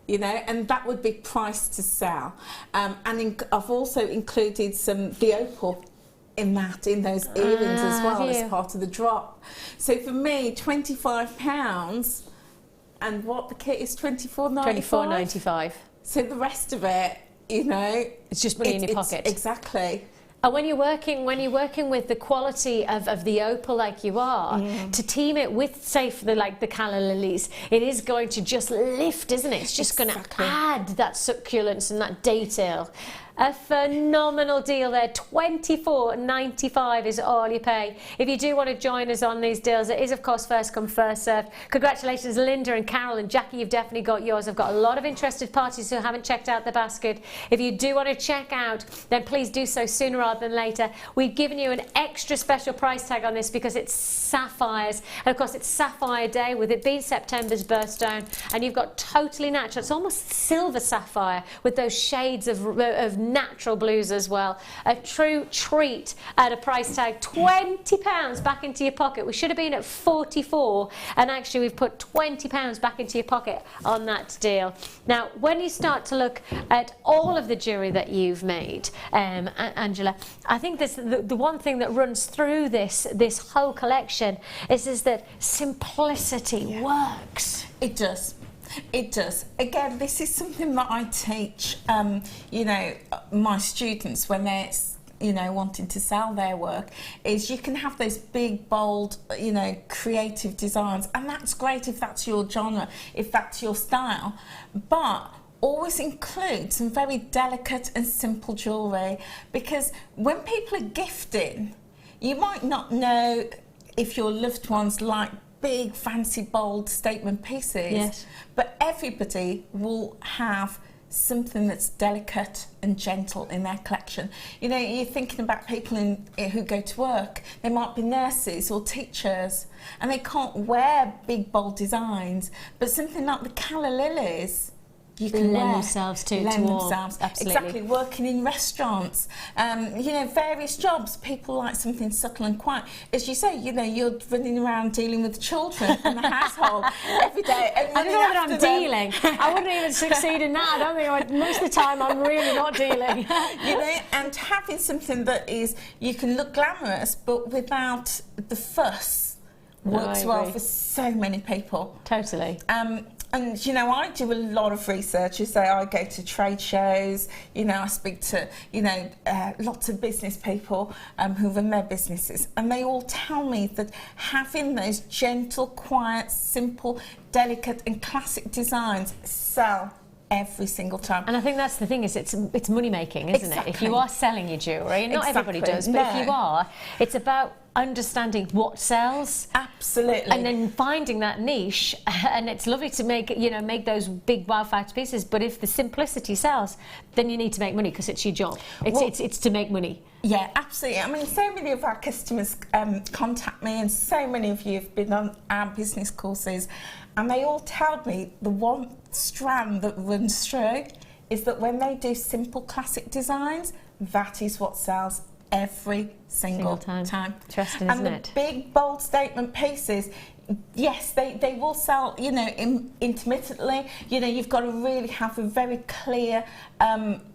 you know, and that would be priced to sell. I've also included the opal in those earrings as well as part of the drop. So for me, £25, and what the kit is £24.95. £24.95. So the rest of it, you know, it's just money in your pocket. Exactly. And when you're working with the quality of the opal like you are, to team it with, say, the calla lilies, it is going to just lift, isn't it? It's just going to add that succulence and that detail. A phenomenal deal there. £24.95 is all you pay. If you do want to join us on these deals, it is of course first come first served. Congratulations Linda and Carol and Jackie, you've definitely got yours. I've got a lot of interested parties who haven't checked out the basket. If you do want to check out, then please do so sooner rather than later. We've given you an extra special price tag on this because it's sapphires, and of course it's Sapphire Day, with it being September's birthstone, and you've got totally natural, it's almost silver sapphire with those shades of natural blues as well. A true treat at a price tag, £20 back into your pocket. We should have been at 44, and actually we've put £20 back into your pocket on that deal. Now when you start to look at all of the jewellery that you've made, Angela, I think this, the one thing that runs through this whole collection is that simplicity works. It does. It does. Again, this is something that I teach, you know, my students when they're, you know, wanting to sell their work, is you can have those big, bold, you know, creative designs, and that's great if that's your genre, if that's your style, but always include some very delicate and simple jewellery, because when people are gifting, you might not know if your loved ones like big, fancy, bold statement pieces, yes, but everybody will have something that's delicate and gentle in their collection. You know, you're thinking about people who go to work. They might be nurses or teachers, and they can't wear big, bold designs, but something like the calla lilies, you can lend themselves to all. Absolutely. Exactly. Working in restaurants, you know, various jobs, people like something subtle and quiet. As you say, you know, you're running around dealing with children and the household every day. And I don't know whether I'm dealing. I wouldn't even succeed in that. I don't think most of the time I'm really not dealing. You know, and having something that is, you can look glamorous, but without the fuss, works well for so many people. Totally. And, you know, I do a lot of research. You say I go to trade shows, you know, I speak to, you know, lots of business people who run their businesses, and they all tell me that having those gentle, quiet, simple, delicate and classic designs sell every single time. And I think that's the thing, is it's money making, isn't it? If you are selling your jewellery, and not everybody does, but if you are, it's about understanding what sells. Absolutely. And then finding that niche, and it's lovely to make, you know, make those big wow factor pieces, but if the simplicity sells, then you need to make money because it's your job. It's to make money. Yeah, absolutely. I mean, so many of our customers contact me, and so many of you have been on our business courses, and they all tell me the one strand that runs through is that when they do simple classic designs, that is what sells every single time. Interesting, isn't it? And the big, bold statement pieces, yes, they will sell, you know, intermittently. You know, you've got to really have a very clear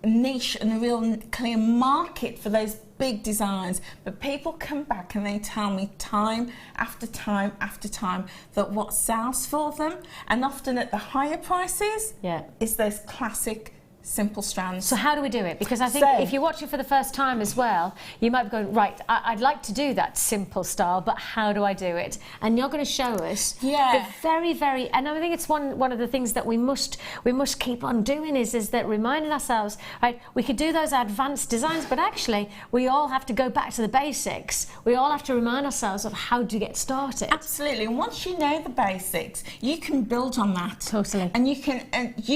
niche and a real clear market for those big designs. But people come back and they tell me time after time after time that what sells for them, and often at the higher prices, is those classic simple strands. So how do we do it? Because I think if you're watching for the first time as well, you might be going, right, I'd like to do that simple style, but how do I do it? And you're going to show us the very, very, and I think it's one of the things that we must keep on doing is that reminding ourselves, right, we could do those advanced designs, but actually we all have to go back to the basics. We all have to remind ourselves of how to get started. Absolutely. And once you know the basics, you can build on that. Totally. And you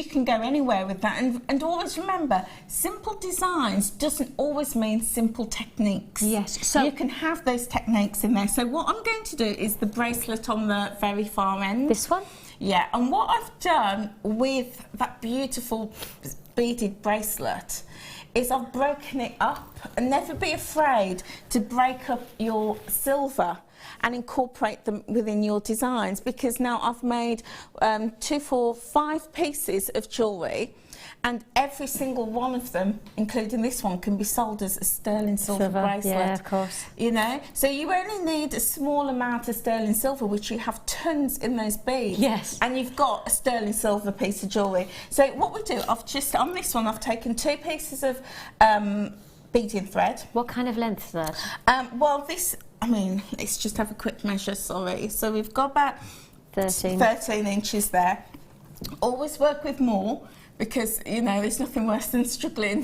can go anywhere with that. And always remember, simple designs doesn't always mean simple techniques. Yes. So you can have those techniques in there. So what I'm going to do is the bracelet on the very far end. This one? Yeah. And what I've done with that beautiful beaded bracelet is I've broken it up, and never be afraid to break up your silver and incorporate them within your designs, because now I've made 2, 4, 5 pieces of jewellery, and every single one of them, including this one, can be sold as a sterling silver bracelet. Yeah, of course. You know, so you only need a small amount of sterling silver, which you have tons in those beads. Yes. And you've got a sterling silver piece of jewellery. So what we do, I've just, on this one, I've taken 2 pieces of beading thread. What kind of length is that? Well, this, I mean, let's just have a quick measure, sorry. So we've got about 13 inches there. Always work with more, because, you know, there's nothing worse than struggling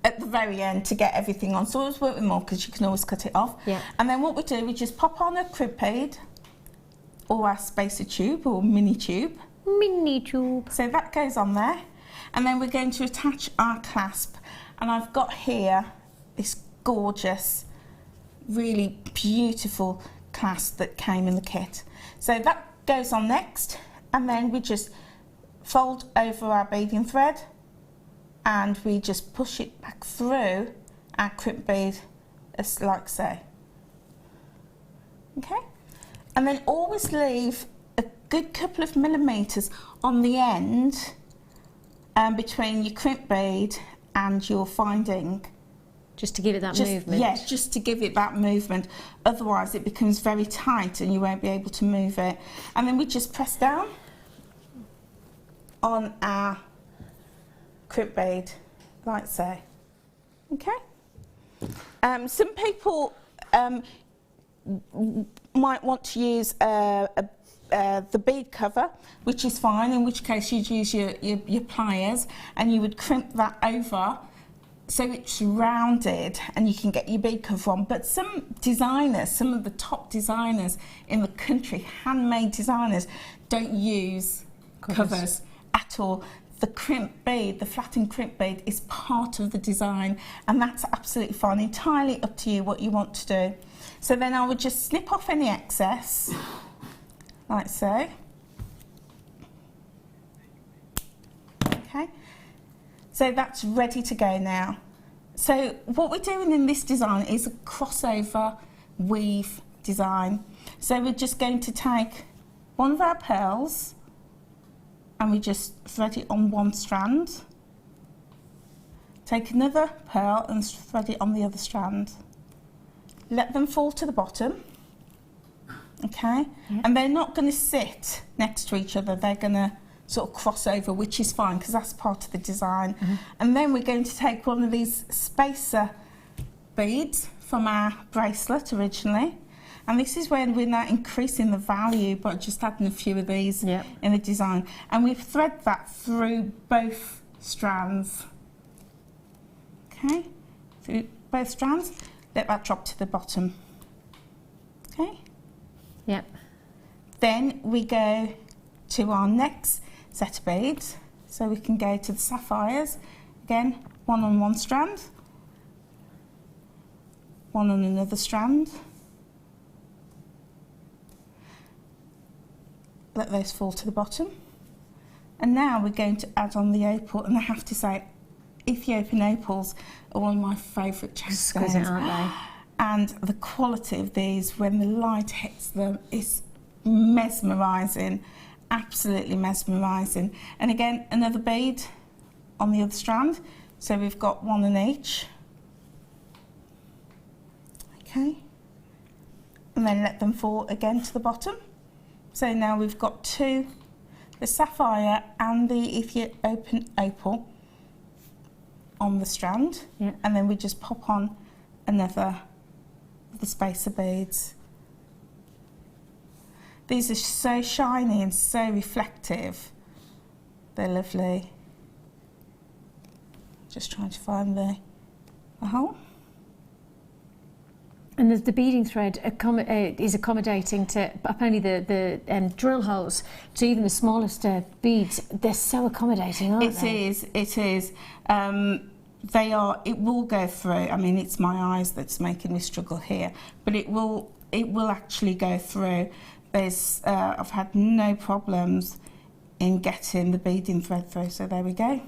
at the very end to get everything on. So always work with more, because you can always cut it off. Yeah. And then what we do, we just pop on a crib bead, or our spacer tube, or mini tube. Mini tube. So that goes on there. And then we're going to attach our clasp. And I've got here this gorgeous, really beautiful clasp that came in the kit. So that goes on next, and then we just fold over our beading thread, and we just push it back through our crib bead, as like so. Okay, and then always leave a good couple of millimetres on the end between your crib bead and your finding. Just to give it that movement? Yes, just to give it that movement. Otherwise it becomes very tight and you won't be able to move it. And then we just press down on our crib bead, like so. Okay? Some people might want to use the bead cover, which is fine, in which case you'd use your pliers and you would crimp that over so it's rounded and you can get your bead cover on. But some designers, some of the top designers in the country, handmade designers, don't use covers at all. The crimp bead, the flattened crimp bead, is part of the design, and that's absolutely fine, entirely up to you what you want to do. So then I would just snip off any excess, like so. Okay, so that's ready to go now. So what we're doing in this design is a crossover weave design. So we're just going to take one of our pearls and we just thread it on one strand. Take another pearl and thread it on the other strand. Let them fall to the bottom. Okay, and they're not going to sit next to each other, they're going to sort of cross over, which is fine because that's part of the design. And then we're going to take one of these spacer beads from our bracelet originally, and this is when we're now increasing the value by just adding a few of these in the design, and we thread that through both strands. Okay, through both strands, let that drop to the bottom. Okay. Yep. Then we go to our next set of beads. So we can go to the sapphires. Again, one on one strand, one on another strand. Let those fall to the bottom. And now we're going to add on the opal, and I have to say, Ethiopian opals are one of my favourite gemstones. Aren't they? And the quality of these, when the light hits them, is mesmerising, absolutely mesmerising. And again, another bead on the other strand. So we've got one in each. Okay. And then let them fall again to the bottom. So now we've got two, the sapphire and the Ethiopian opal on the strand. And then we just pop on another of the spacer beads. These are so shiny and so reflective. They're lovely. Just trying to find the hole. And the beading thread is accommodating to not only the drill holes, to even the smallest beads. They're so accommodating, aren't they? It is. They are. It will go through. I mean, it's my eyes that's making me struggle here, but it will actually go through. I've had no problems in getting the beading thread through. So there we go.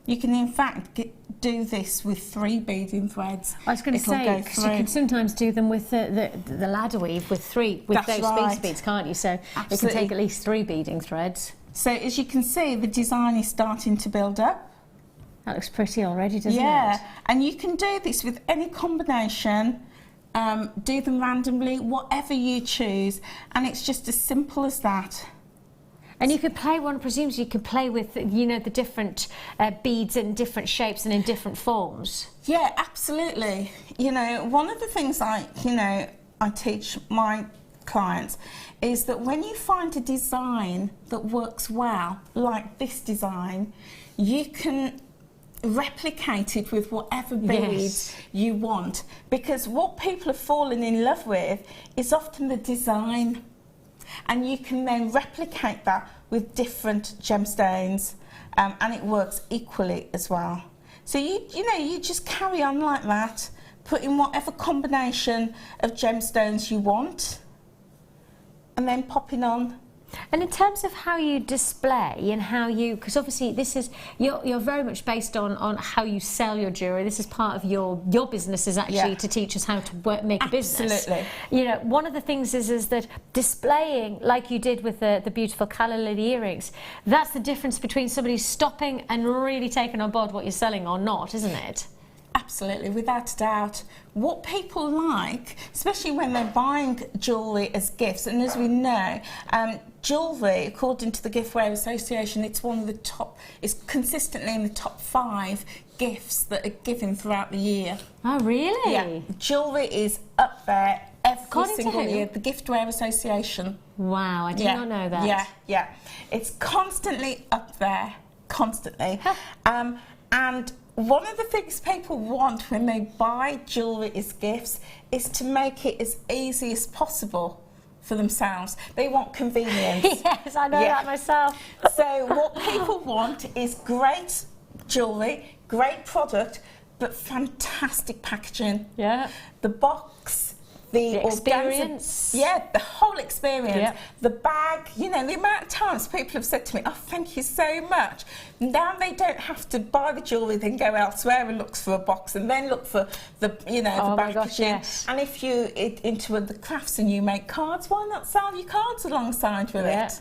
You can in fact do this with 3 beading threads. I was going to say, because you can sometimes do them with the ladder weave with those speed beads, can't you? So Absolutely. It can take at least 3 beading threads. So as you can see, the design is starting to build up. That looks pretty already, doesn't it? Yeah, and you can do this with any combination, do them randomly, whatever you choose, and it's just as simple as that. And you could play, one presumes you could play with, you know, the different beads in different shapes and in different forms. Yeah, absolutely. You know, one of the things I teach my clients is that when you find a design that works well, like this design, you can replicate it with whatever beads you want, because what people have fallen in love with is often the design. And you can then replicate that with different gemstones, and it works equally as well. So you just carry on like that, put in whatever combination of gemstones you want, and then popping on. And in terms of how you display and how you, because obviously this is, you're very much based on how you sell your jewellery. This is part of your business, is actually to teach us how to make a business. Absolutely. You know, one of the things is that displaying, like you did with the beautiful calla lily earrings, that's the difference between somebody stopping and really taking on board what you're selling or not, isn't it? Absolutely, without a doubt. What people like, especially when they're buying jewellery as gifts, and as we know, jewellery, according to the Giftware Association, it's one of the top, it's consistently in the top 5 gifts that are given throughout the year. Oh, really? Yeah, jewellery is up there every According single to who? year. The Giftware Association. Wow, I did not know that. Yeah. It's constantly up there, constantly. And one of the things people want when they buy jewellery as gifts is to make it as easy as possible for themselves. They want convenience. Yes, I know that myself. So what people want is great jewellery, great product, but fantastic packaging. Yeah. The box, the experience. The whole experience. Yeah. The bag, you know, the amount of times people have said to me, oh, thank you so much. Now they don't have to buy the jewellery, then go elsewhere and look for a box and then look for the, the packaging. Gosh, yes. And if you're into the crafts and you make cards, why not sell your cards alongside with it?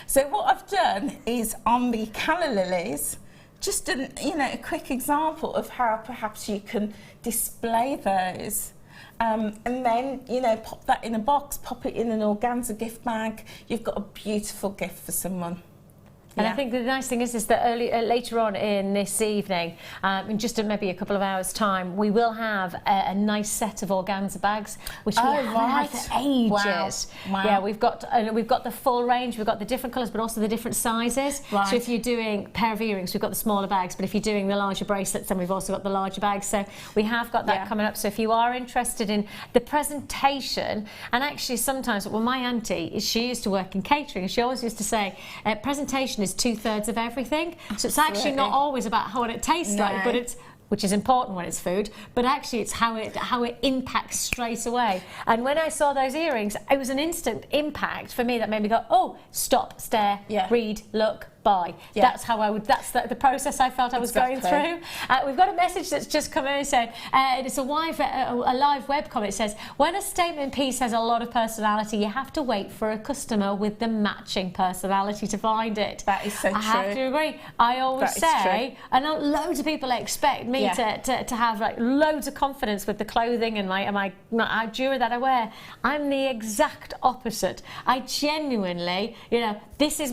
So what I've done is on the calla lilies, just a quick example of how perhaps you can display those. And then, pop that in a box, pop it in an organza gift bag. You've got a beautiful gift for someone. And I think the nice thing is that later on in this evening, in just maybe a couple of hours' time, we will have a nice set of organza bags, which we haven't had for ages. Wow. Yeah, we've got the full range. We've got the different colours, but also the different sizes. Right. So if you're doing a pair of earrings, we've got the smaller bags. But if you're doing the larger bracelets, then we've also got the larger bags. So we have got that coming up. So if you are interested in the presentation, and actually sometimes, well, my auntie, she used to work in catering, and she always used to say, presentation is 2/3 of everything. So it's actually not always about what it tastes like, but which is important when it's food, but actually it's how it impacts straight away. And when I saw those earrings, it was an instant impact for me that made me go, oh, stop, stare, read, look, buy. That's how I would. That's the process I felt I was going through. We've got a message that's just come in saying it's a live web comment. It says, when a statement piece has a lot of personality, you have to wait for a customer with the matching personality to find it. That is so true. I have to agree. I always say, and loads of people expect me to have like loads of confidence with the clothing and my jewelry that I wear. I'm the exact opposite. I genuinely, this is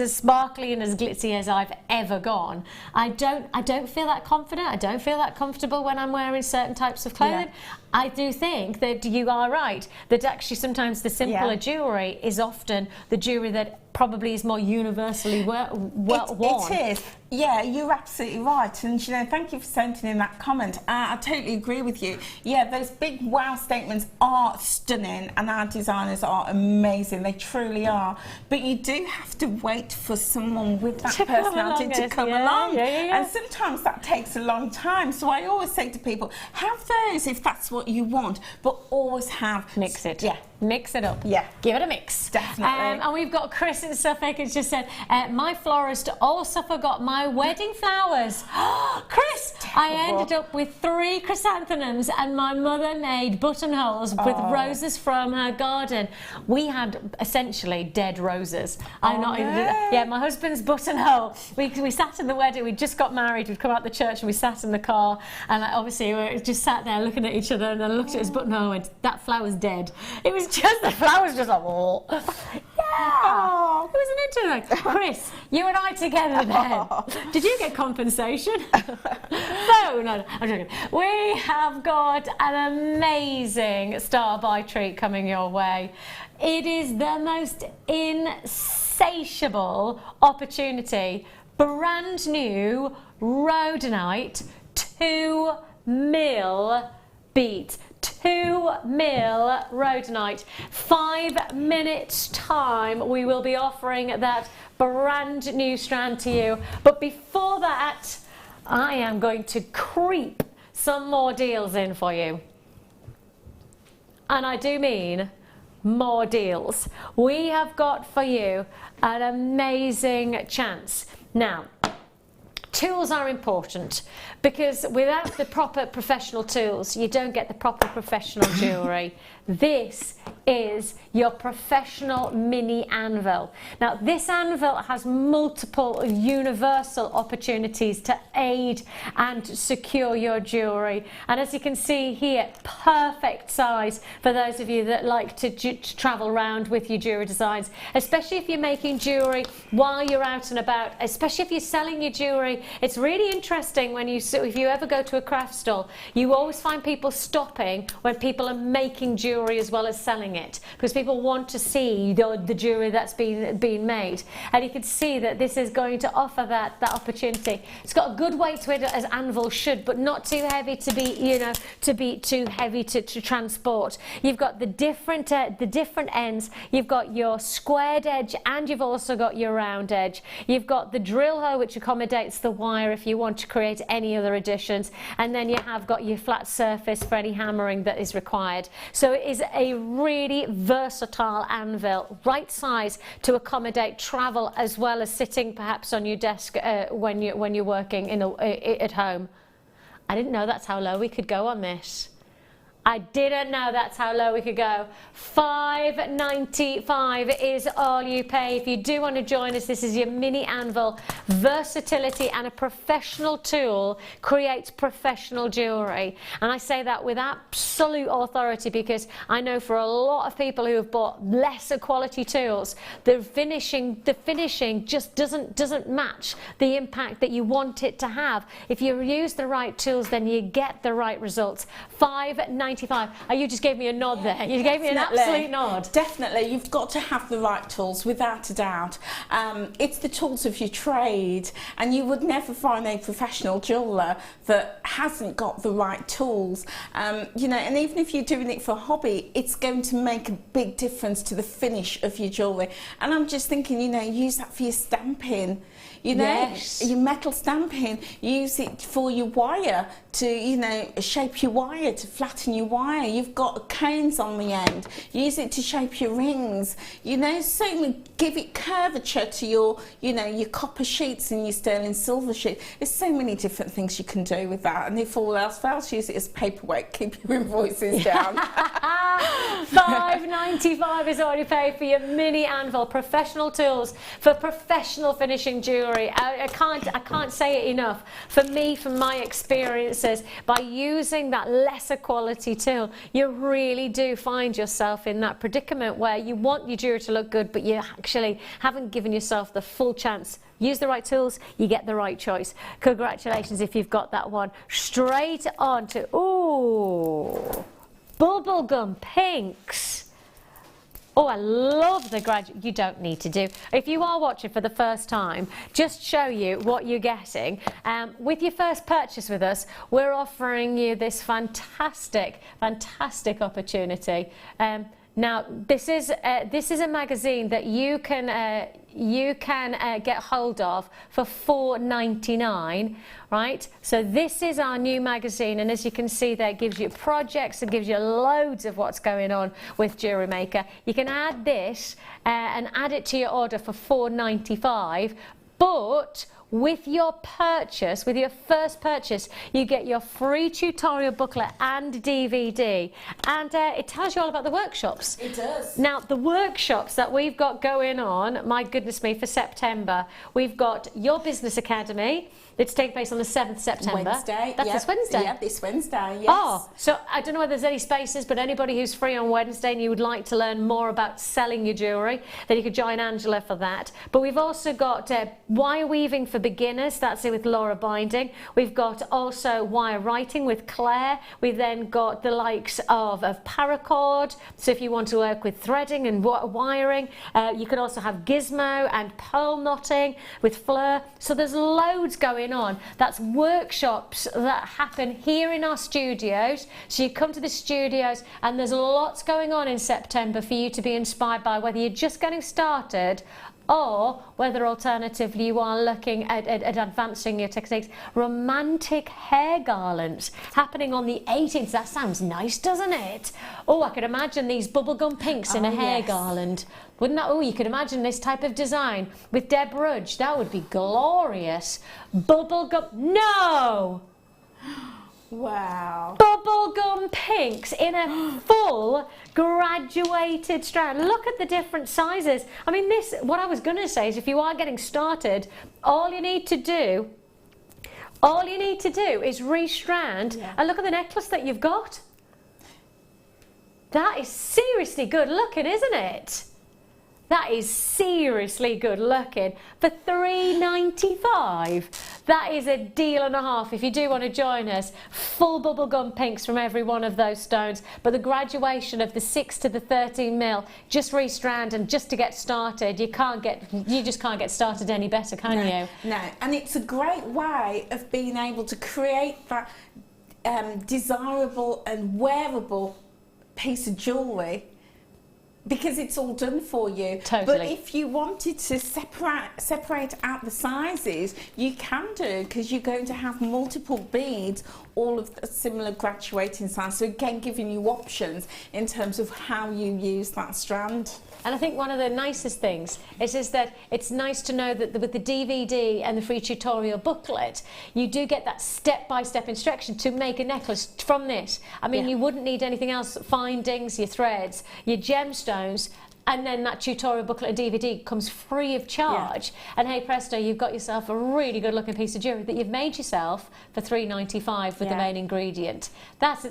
as sparkly and as glitzy as I've ever gone. I don't feel that confident. I don't feel that comfortable when I'm wearing certain types of clothing. I do think that you are right, that actually sometimes the simpler jewellery is often the jewellery that probably is more universally worn. It is. Yeah, you're absolutely right. And, thank you for sending in that comment. I totally agree with you. Yeah, those big wow statements are stunning and our designers are amazing. They truly are. But you do have to wait for someone with that personality to come along. And sometimes that takes a long time. So I always say to people, have those if that's what you want, but always have... Mix it. Yeah. Mix it up. Yeah. Give it a mix. Definitely. And we've got Chris in Suffolk who's just said, my florist also forgot my wedding flowers. Chris, I ended up with 3 chrysanthemums and my mother made buttonholes with roses from her garden. We had essentially dead roses. Yeah, my husband's buttonhole. We sat in the wedding, we just got married, we'd come out the church and we sat in the car and obviously we just sat there looking at each other and I looked at his buttonhole and went, that flower's dead. It was just, the flowers just like, oh. Yeah, it was an interesting. Chris, you and I together then. Did you get compensation? No, I'm joking. We have got an amazing star-buy treat coming your way. It is the most insatiable opportunity. Brand new rhodonite 2 mil bead. 2 mil rhodonite. 5 minutes time we will be offering that brand new strand to you. But before that, I am going to creep some more deals in for you. And I do mean more deals. We have got for you an amazing chance. Now, tools are important because without the proper professional tools, you don't get the proper professional jewellery. This is your professional mini anvil. Now, this anvil has multiple universal opportunities to aid and secure your jewellery. And as you can see here, perfect size for those of you that like to travel around with your jewellery designs, especially if you're making jewellery while you're out and about, especially if you're selling your jewellery. It's really interesting when if you ever go to a craft store, you always find people stopping when people are making jewellery as well as selling it, because people want to see the jewellery that's being made. And you can see that this is going to offer that opportunity. It's got a good weight to it, as anvil should, but not too heavy to be too heavy to transport. You've got the different ends. You've got your squared edge and you've also got your round edge. You've got the drill hole, which accommodates the wire if you want to create any other additions, and then you have got your flat surface for any hammering that is required. So it is a really versatile anvil, right size to accommodate travel as well as sitting perhaps on your desk when you're working at home. I didn't know that's how low we could go on this. I didn't know that's how low we could go. $5.95 is all you pay. If you do want to join us, this is your mini anvil. Versatility and a professional tool creates professional jewellery. And I say that with absolute authority because I know for a lot of people who have bought lesser quality tools, the finishing just doesn't match the impact that you want it to have. If you use the right tools, then you get the right results. $5.95. Oh, you just gave me a nod there. You gave me an absolute nod. Definitely, you've got to have the right tools, without a doubt. It's the tools of your trade, and you would never find a professional jeweller that hasn't got the right tools. And even if you're doing it for a hobby, it's going to make a big difference to the finish of your jewellery. And I'm just thinking, use that for your stamping. Yes. Your metal stamping, use it for your wire to, shape your wire, to flatten your wire. You've got cones on the end, use it to shape your rings. Certainly give it curvature to your, your copper sheets and your sterling silver sheet. There's so many different things you can do with that. And if all else fails, use it as paperwork, keep your invoices down. $5.95 is all you pay for your mini anvil. Professional tools for professional finishing jewellery. I can't say it enough. For me, from my experiences, by using that lesser quality tool, you really do find yourself in that predicament where you want your jewellery to look good, but you actually haven't given yourself the full chance. Use the right tools, you get the right choice. Congratulations if you've got that one. Straight on to, bubblegum pinks. Oh, I love the graduate. You don't need to do. If you are watching for the first time, just show you what you're getting. With your first purchase with us, we're offering you this fantastic opportunity. Now, this is a magazine that you can get hold of for £4.99, right? So this is our new magazine, and as you can see there, it gives you projects, it gives you loads of what's going on with Jewellery Maker. You can add this and add it to your order for £4.95, but with your purchase, with your first purchase, you get your free tutorial booklet and DVD, and it tells you all about the workshops. It does. Now, the workshops that we've got going on, my goodness me, for September, we've got your Business Academy. It's taking place on the 7th September. Wednesday. That's this Wednesday? Yeah, this Wednesday, yes. Oh, so I don't know whether there's any spaces, but anybody who's free on Wednesday and you would like to learn more about selling your jewellery, then you could join Angela for that. But we've also got wire weaving for beginners, that's it with Laura Binding. We've got also wire writing with Claire. We've then got the likes of paracord, so if you want to work with threading and wiring. You can also have gizmo and pearl knotting with Fleur. So there's loads going on. That's workshops that happen here in our studios. So you come to the studios and there's lots going on in September for you to be inspired by, whether you're just getting started or whether alternatively you are looking at advancing your techniques. Romantic hair garlands happening on the 18th. That sounds nice, doesn't it? Oh, I could imagine these bubblegum pinks in a hair garland. Wouldn't that? Oh, you could imagine this type of design with Deb Rudge. That would be glorious. Bubblegum. No! Wow. Bubblegum pinks in a full graduated strand. Look at the different sizes. I mean, this, what I was going to say is if you are getting started, all you need to do is restrand and look at the necklace that you've got. That is seriously good looking, isn't it? That is seriously good looking for £3.95. That is a deal and a half. If you do want to join us, full bubblegum pinks from every one of those stones. But the graduation of the 6 to the 13 mil, just restrand and just to get started, you just can't get started any better, can you? No, and it's a great way of being able to create that desirable and wearable piece of jewellery, because it's all done for you. Totally. But if you wanted to separate out the sizes, you can do, because you're going to have multiple beads, all of a similar graduating size. So again, giving you options in terms of how you use that strand. And I think one of the nicest things is that it's nice to know that with the DVD and the free tutorial booklet, you do get that step-by-step instruction to make a necklace from this. I mean, you wouldn't need anything else, findings, your threads, your gemstones, and then that tutorial booklet and DVD comes free of charge. And hey presto, you've got yourself a really good looking piece of jewellery that you've made yourself for £3.95 with the main ingredient. That's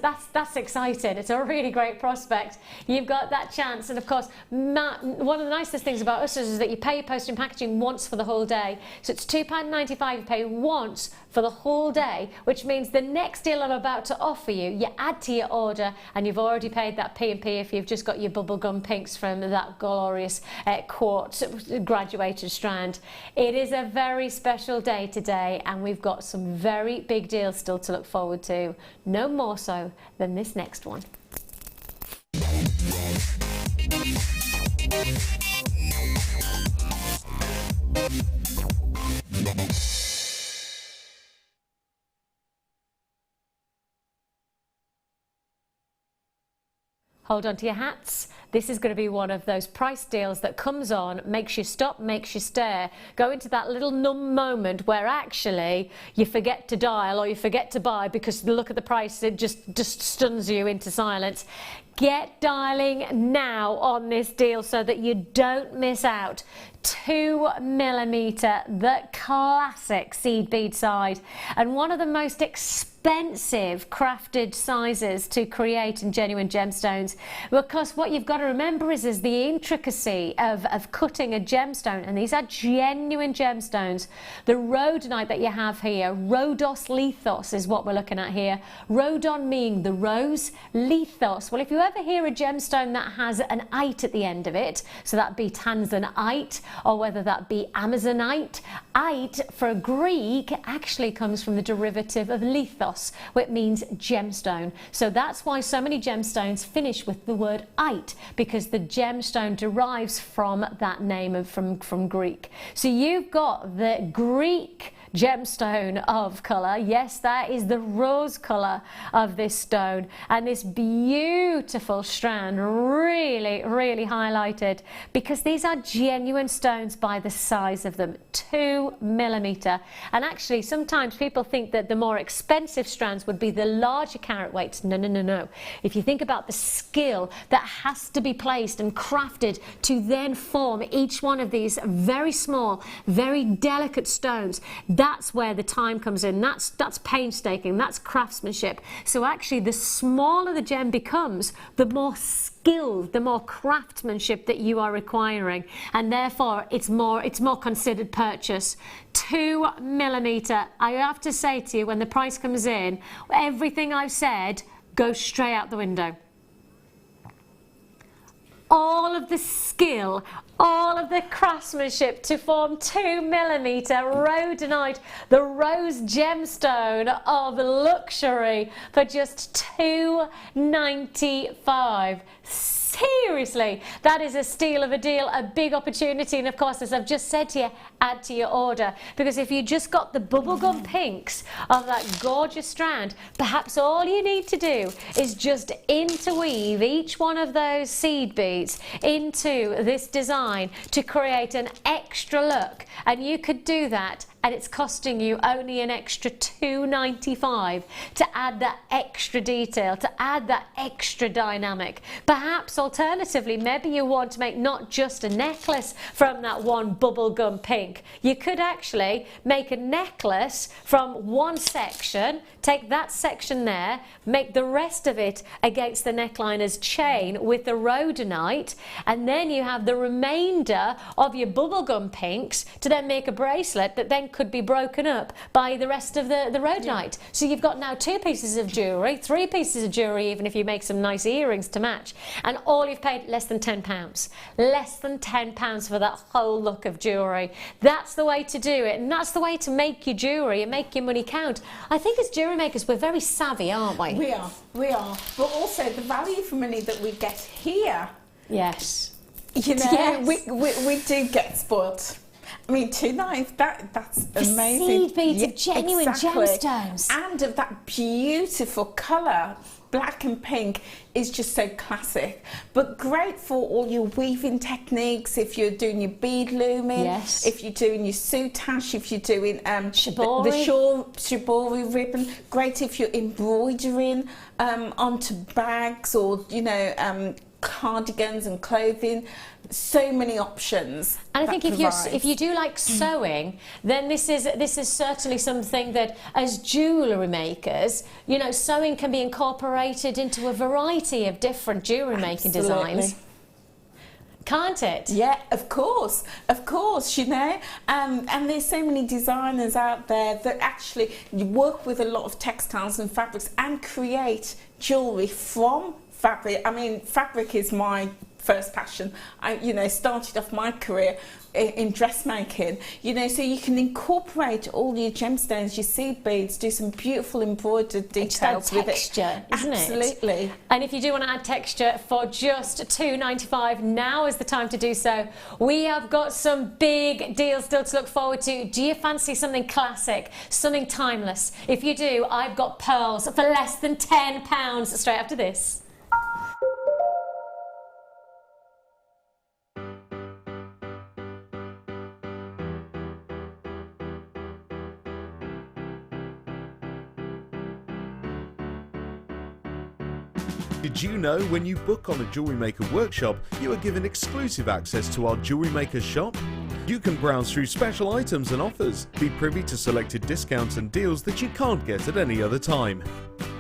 exciting. It's a really great prospect. You've got that chance. And of course, one of the nicest things about us is that you pay your postage and packaging once for the whole day. So it's £2.95 you pay once for the whole day, which means the next deal I'm about to offer you, you add to your order and you've already paid that P&P if you've just got your bubblegum pinks from that glorious quartz graduated strand. It is a very special day today, and we've got some very big deals still to look forward to, no more so than this next one. Hold on to your hats. This is going to be one of those price deals that comes on, makes you stop, makes you stare, go into that little numb moment where actually you forget to dial or you forget to buy because look at the price, it just stuns you into silence. Get dialing now on this deal so that you don't miss out. 2mm, the classic seed bead size, and one of the most expensive crafted sizes to create in genuine gemstones, because what you've got to remember is the intricacy of cutting a gemstone, and these are genuine gemstones. The rhodonite that you have here, rhodos lithos is what we're looking at here. Rhodon meaning the rose, lithos, well if you ever hear a gemstone that has an ite at the end of it, so that be tanzanite or whether that be amazonite, ite for Greek actually comes from the derivative of lithos, which means gemstone. So that's why so many gemstones finish with the word ite, because the gemstone derives from that name from Greek. So you've got the Greek gemstone of colour. Yes, that is the rose colour of this stone, and this beautiful strand really highlighted, because these are genuine stones by the size of them, 2mm. And actually sometimes people think that the more expensive strands would be the larger carat weights. No. If you think about the skill that has to be placed and crafted to then form each one of these very small, very delicate stones, that's where the time comes in. That's painstaking, that's craftsmanship. So actually the smaller the gem becomes, the more skilled, the more craftsmanship that you are requiring, and therefore it's more considered purchase. 2mm. I have to say to you, when the price comes in, everything I've said goes straight out the window. All of the skill, all of the craftsmanship to form 2mm rhodonite, the rose gemstone of luxury, for just $2.95. Seriously, that is a steal of a deal, a big opportunity. And of course, as I've just said to you, add to your order, because if you just got the bubblegum pinks of that gorgeous strand, perhaps all you need to do is just interweave each one of those seed beads into this design to create an extra look. And you could do that, and it's costing you only an extra $2.95 to add that extra detail, to add that extra dynamic. Perhaps alternatively, maybe you want to make not just a necklace from that one bubblegum pink. You could actually make a necklace from one section, take that section there, make the rest of it against the neckline as chain with the rhodonite, and then you have the remainder of your bubblegum pinks to then make a bracelet that then could be broken up by the rest of the rhodonite. Yeah. So you've got now 2 pieces of jewellery, 3 pieces of jewellery, even if you make some nice earrings to match, and all you've paid less than £10. Less than £10 for that whole look of jewellery. That's the way to do it, and that's the way to make your jewellery and make your money count. I think as jewellery makers, we're very savvy, aren't we? We are. But also the value for money that we get here. Yes. You know, yes. we do get spoilt. I mean, that's amazing. Seed beads of genuine gemstones. And of that beautiful colour. Black and pink is just so classic, but great for all your weaving techniques. If you're doing your bead looming, yes. If you're doing your soutache, if you're doing shibori. the shibori ribbon, great if you're embroidering onto bags or, you know, cardigans and clothing. So many options. And I think if you do like sewing, then this is certainly something that as jewellery makers, you know, sewing can be incorporated into a variety of different jewellery making designs. Can't it? Yeah, of course, you know, and there's so many designers out there that actually work with a lot of textiles and fabrics and create jewellery from fabric. I mean, fabric is my first passion. I, you know, started off my career in dressmaking, you know, so you can incorporate all your gemstones, your seed beads, do some beautiful embroidered details with texture, isn't it? Absolutely. And if you do want to add texture for just $2.95, now is the time to do so. We have got some big deals still to look forward to. Do you fancy something classic, something timeless? If you do, I've got pearls for less than £10 straight after this. Did you know when you book on a Jewellery Maker workshop, you are given exclusive access to our Jewellery Maker shop? You can browse through special items and offers, be privy to selected discounts and deals that you can't get at any other time.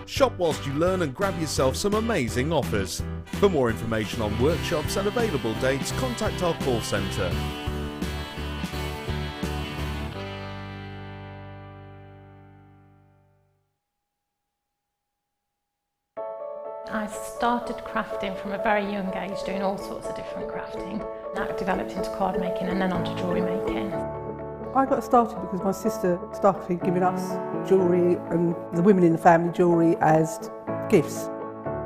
Shop whilst you learn and grab yourself some amazing offers. For more information on workshops and available dates, contact our call centre. I started crafting from a very young age, doing all sorts of different crafting. That developed into card making and then onto jewellery making. I got started because my sister started giving us jewellery and the women in the family jewellery as gifts.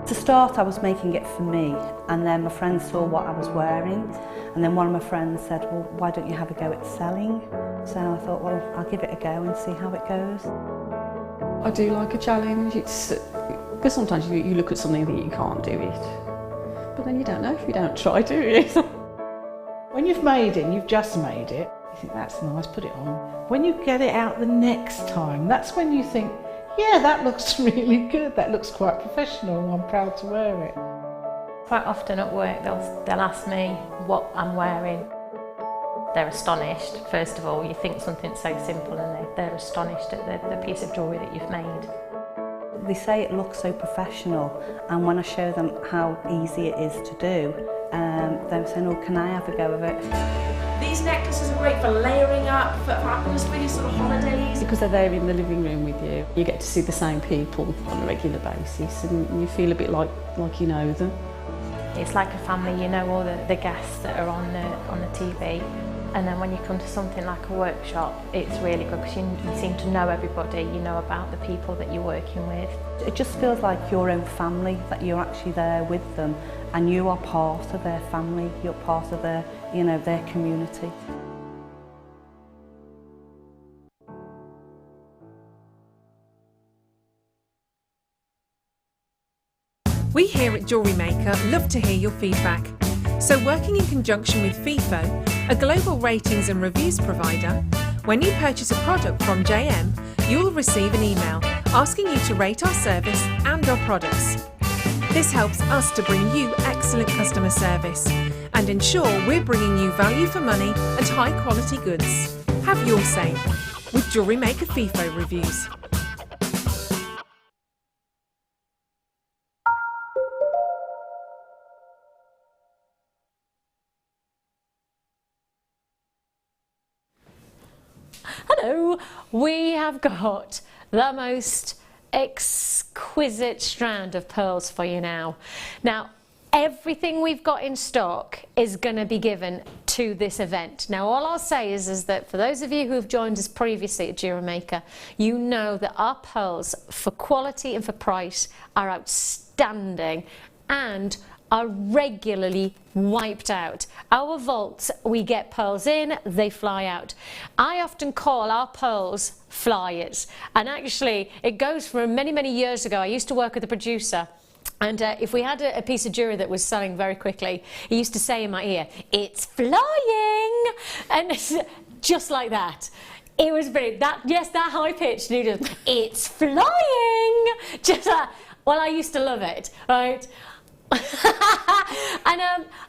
To start, I was making it for me, and then my friends saw what I was wearing, and then one of my friends said, well, why don't you have a go at selling? So I thought, well, I'll give it a go and see how it goes. I do like a challenge. Because sometimes you look at something that you can't do it, but then you don't know if you don't try, do you? When you've made it, you've just made it, you think that's nice, put it on. When you get it out the next time, that's when you think, yeah, that looks really good, that looks quite professional, I'm proud to wear it. Quite often at work they'll ask me what I'm wearing. They're astonished, first of all. You think something so simple and they're astonished at the piece of jewellery that you've made. They say it looks so professional, and when I show them how easy it is to do, they're saying, oh, can I have a go of it? These necklaces are great for layering up, for atmosphere, sort of holidays. Because they're there in the living room with you, you get to see the same people on a regular basis and you feel a bit like you know them. It's like a family, you know all the guests that are on the TV. And then when you come to something like a workshop, it's really good because you seem to know everybody, you know about the people that you're working with. It just feels like your own family, that you're actually there with them and you are part of their family, you're part of their, you know, their community. We here at Jewellery Maker love to hear your feedback. So working in conjunction with FIFO, a global ratings and reviews provider, when you purchase a product from JM, you'll receive an email asking you to rate our service and our products. This helps us to bring you excellent customer service and ensure we're bringing you value for money and high quality goods. Have your say with Jewellery Maker FIFO reviews. Hello, we have got the most exquisite strand of pearls for you now. Now, everything we've got in stock is going to be given to this event. Now, all I'll say is that for those of you who have joined us previously at Jewellery Maker, you know that our pearls for quality and for price are outstanding and are regularly wiped out. Our vaults, we get pearls in, they fly out. I often call our pearls flyers, and actually it goes from many, many years ago. I used to work with a producer, and if we had a piece of jewellery that was selling very quickly, he used to say in my ear, "It's flying," and just like that. It was brilliant. That high pitched, "It's flying," just that. Well, I used to love it, right?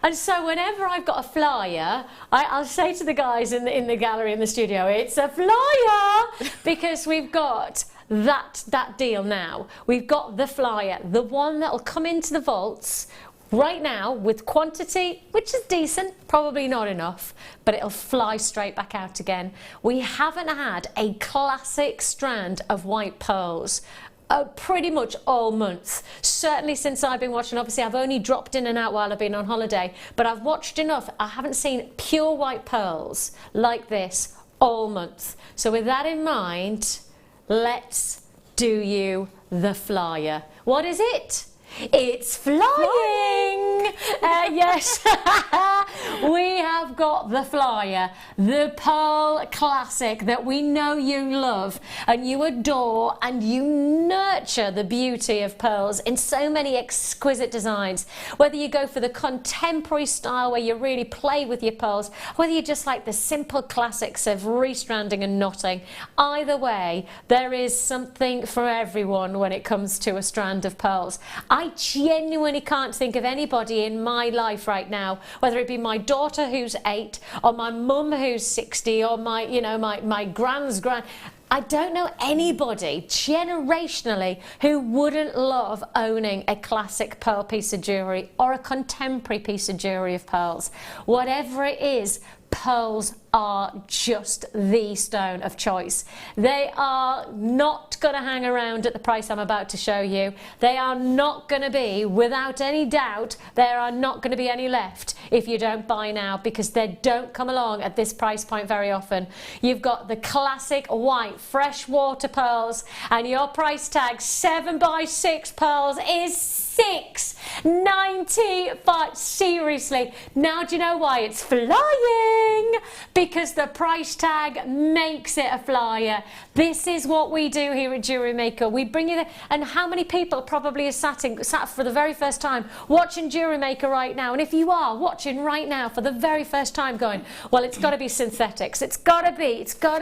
and so whenever I've got a flyer, I'll say to the guys in the gallery in the studio, "It's a flyer," because we've got that deal now. We've got the flyer, the one that'll come into the vaults right now with quantity which is decent, probably not enough, but it'll fly straight back out again. We haven't had a classic strand of white pearls pretty much all month, certainly since I've been watching. Obviously I've only dropped in and out while I've been on holiday, but I've watched enough. I haven't seen pure white pearls like this all month. So with that in mind, let's do you the flyer. What is it? It's flying! Yes, we have got the flyer, the pearl classic that we know you love and you adore, and you nurture the beauty of pearls in so many exquisite designs. Whether you go for the contemporary style where you really play with your pearls, whether you just like the simple classics of restranding and knotting, either way, there is something for everyone when it comes to a strand of pearls. I genuinely can't think of anybody in my life right now, whether it be my daughter who's 8 or my mum who's 60 or my grand's grand. I don't know anybody generationally who wouldn't love owning a classic pearl piece of jewellery or a contemporary piece of jewellery of pearls. Whatever it is, pearls are just the stone of choice. They are not going to hang around at the price I'm about to show you. They are not going to be, without any doubt, there are not going to be any left if you don't buy now, because they don't come along at this price point very often. You've got the classic white freshwater pearls, and your price tag 7x6 pearls is $6.95. Seriously. Now do you know why it's flying? Because the price tag makes it a flyer. This is what we do here at Jewellery Maker. We bring you the, and how many people probably are sat for the very first time watching Jewellery Maker right now? And if you are watching right now for the very first time going, well, it's got to be synthetics, it's got to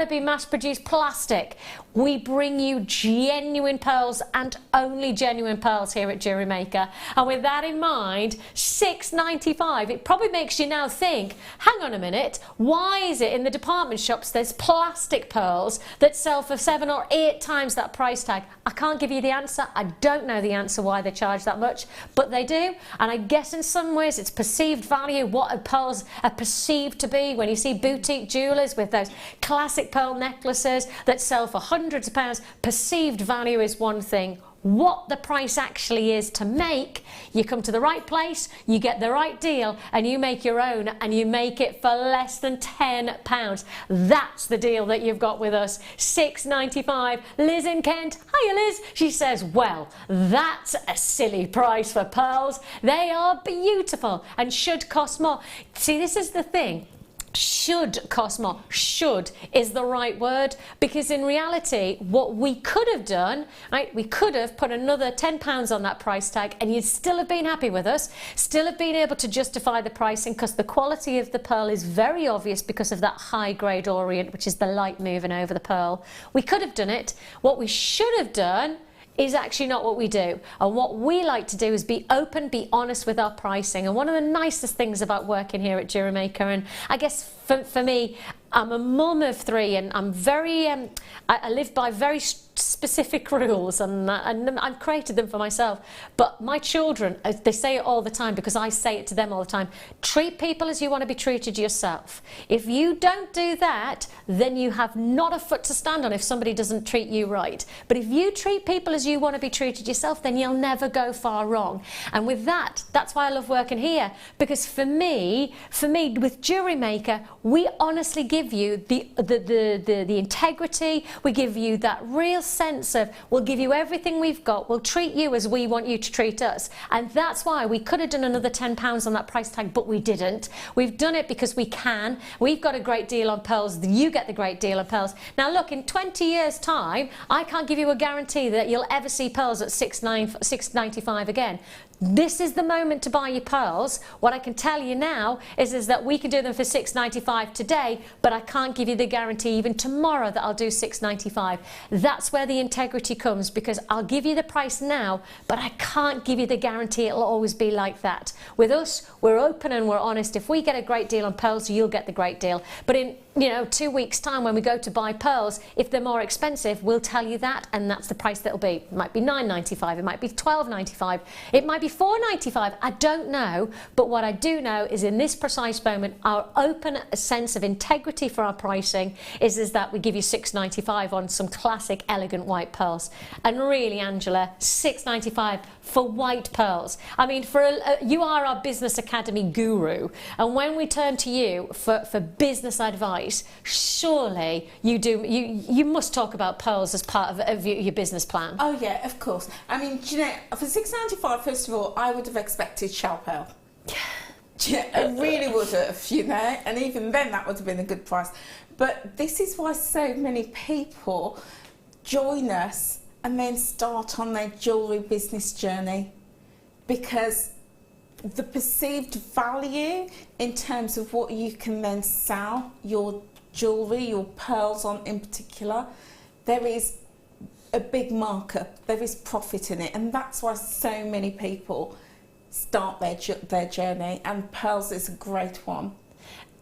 be mass-produced plastic. We bring you genuine pearls, and only genuine pearls here at Jewellery Maker. And with that in mind, $6.95, it probably makes you now think, hang on a minute, why is it in the department shops there's plastic pearls that sell for 7 or 8 times that price tag? I can't give you the answer. I don't know the answer why they charge that much, but they do. And I guess in some ways it's perceived value, what pearls are perceived to be. When you see boutique jewellers with those classic pearl necklaces that sell for hundreds of pounds, perceived value is one thing. What the price actually is to make, you come to the right place, you get the right deal, and you make your own, and you make it for less than £10. That's the deal that you've got with us. $6.95. Liz in Kent, hiya Liz, she says, well, that's a silly price for pearls. They are beautiful and should cost more. See, this is the thing. Should cost more. Should is the right word, because in reality what we could have done, right, we could have put another £10 on that price tag and you'd still have been happy with us, still have been able to justify the pricing, because the quality of the pearl is very obvious because of that high grade orient, which is the light moving over the pearl. We could have done it. What we should have done is actually not what we do. And what we like to do is be open, be honest with our pricing. And one of the nicest things about working here at Jewellery Maker, and I guess for me, I'm a mum of 3, and I'm very, I live by very specific rules, and I've created them for myself. But my children, they say it all the time, because I say it to them all the time: treat people as you want to be treated yourself. If you don't do that, then you have not a foot to stand on if somebody doesn't treat you right. But if you treat people as you want to be treated yourself, then you'll never go far wrong. And with that, that's why I love working here, because for me, with Jewellery Maker, we honestly give you the integrity, we give you that real sense of, we'll give you everything we've got, we'll treat you as we want you to treat us. And that's why we could have done another £10 on that price tag, but we didn't. We've done it because we can. We've got a great deal on pearls, you get the great deal on pearls. Now look, in 20 years time, I can't give you a guarantee that you'll ever see pearls at $6.95 again. This is the moment to buy your pearls. What I can tell you now is that we can do them for $6.95 today, but I can't give you the guarantee even tomorrow that I'll do $6.95. That's where the integrity comes, because I'll give you the price now, but I can't give you the guarantee it'll always be like that. With us, we're open and we're honest. If we get a great deal on pearls, you'll get the great deal. But in 2 weeks' time, when we go to buy pearls, if they're more expensive, we'll tell you that, and that's the price that'll be. It might be $9.95, it might be $12.95, it might be $4.95, I don't know. But what I do know is, in this precise moment, our open sense of integrity for our pricing is that we give you $6.95 on some classic elegant white pearls. And really, Angela, $6.95 for white pearls. I mean, you are our business academy guru, and when we turn to you for business advice, surely you must talk about pearls as part of your business plan. Oh yeah, of course. I mean, for $6.95, first of all, I would have expected shell pearl. Yeah, I really would have, and even then that would have been a good price. But this is why so many people join us and then start on their jewellery business journey, because the perceived value in terms of what you can then sell your jewellery, your pearls on in particular, there is a big markup, there is profit in it, and that's why so many people start their journey, and pearls is a great one.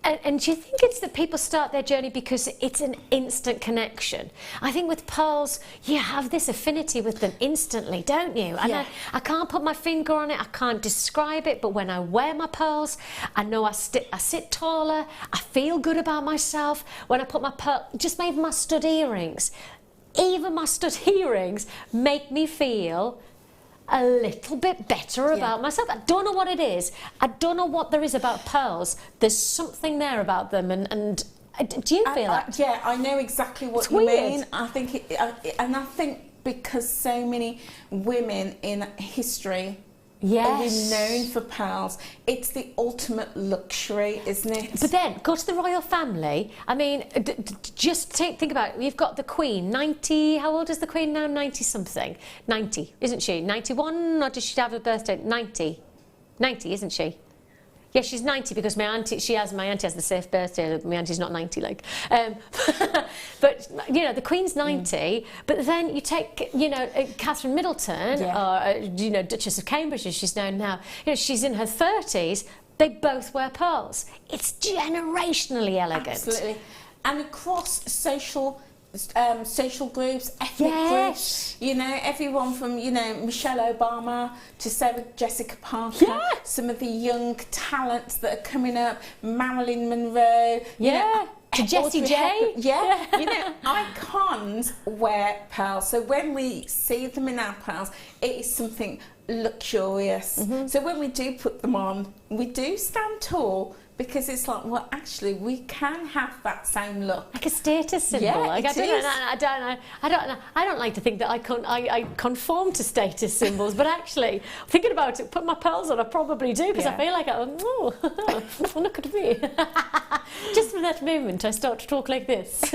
And do you think it's that people start their journey because it's an instant connection? I think with pearls, you have this affinity with them instantly, don't you? And I can't put my finger on it, I can't describe it, but when I wear my pearls, I know I sit taller, I feel good about myself. When I put my just maybe my stud earrings, even my stud earrings make me feel a little bit better about myself. I don't know what it is. I don't know what there is about pearls. There's something there about them, and do you feel that? Yeah, I know exactly what you mean. I think, and I think because so many women in history are renowned for pearls, it's the ultimate luxury, isn't it? But then, go to the royal family. I mean, just think about it. You've got the Queen, 90, how old is the Queen now? 90-something. 90, isn't she? 91, or does she have a birthday? 90. 90, isn't she? Yeah, she's 90 because my auntie has the safe birthday. My auntie's not 90, like. But you know, the Queen's 90. But then you take, you know, Catherine Middleton, or you know, Duchess of Cambridge, as she's known now. You know, she's in her 30s. They both wear pearls. It's generationally elegant. Absolutely, and across social groups, ethnic groups, you know, everyone from, you know, Michelle Obama to Sarah Jessica Parker, some of the young talents that are coming up, Marilyn Monroe, you know, to Jessie J. You know, icons wear pearls. So when we see them in our pearls, it is something luxurious. So when we do put them on, we do stand tall, because it's like, well, actually, we can have that same look, like a status symbol. Yeah, like, I don't like to think that I conform to status symbols, but actually, thinking about it, put my pearls on, I probably do, because I feel like, look at me. Just for that moment, I start to talk like this,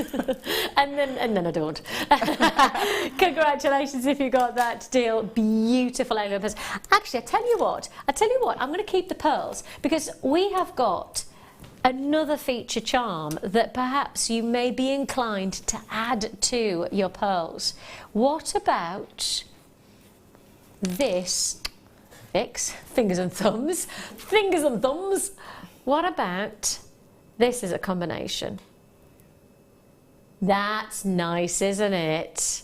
and then I don't. Congratulations if you got that deal. Beautiful elegant pearls. Actually, I tell you what, I'm going to keep the pearls, because we have got another feature charm that perhaps you may be inclined to add to your pearls. What about this? Fingers and thumbs. What about this as a combination? That's nice, isn't it?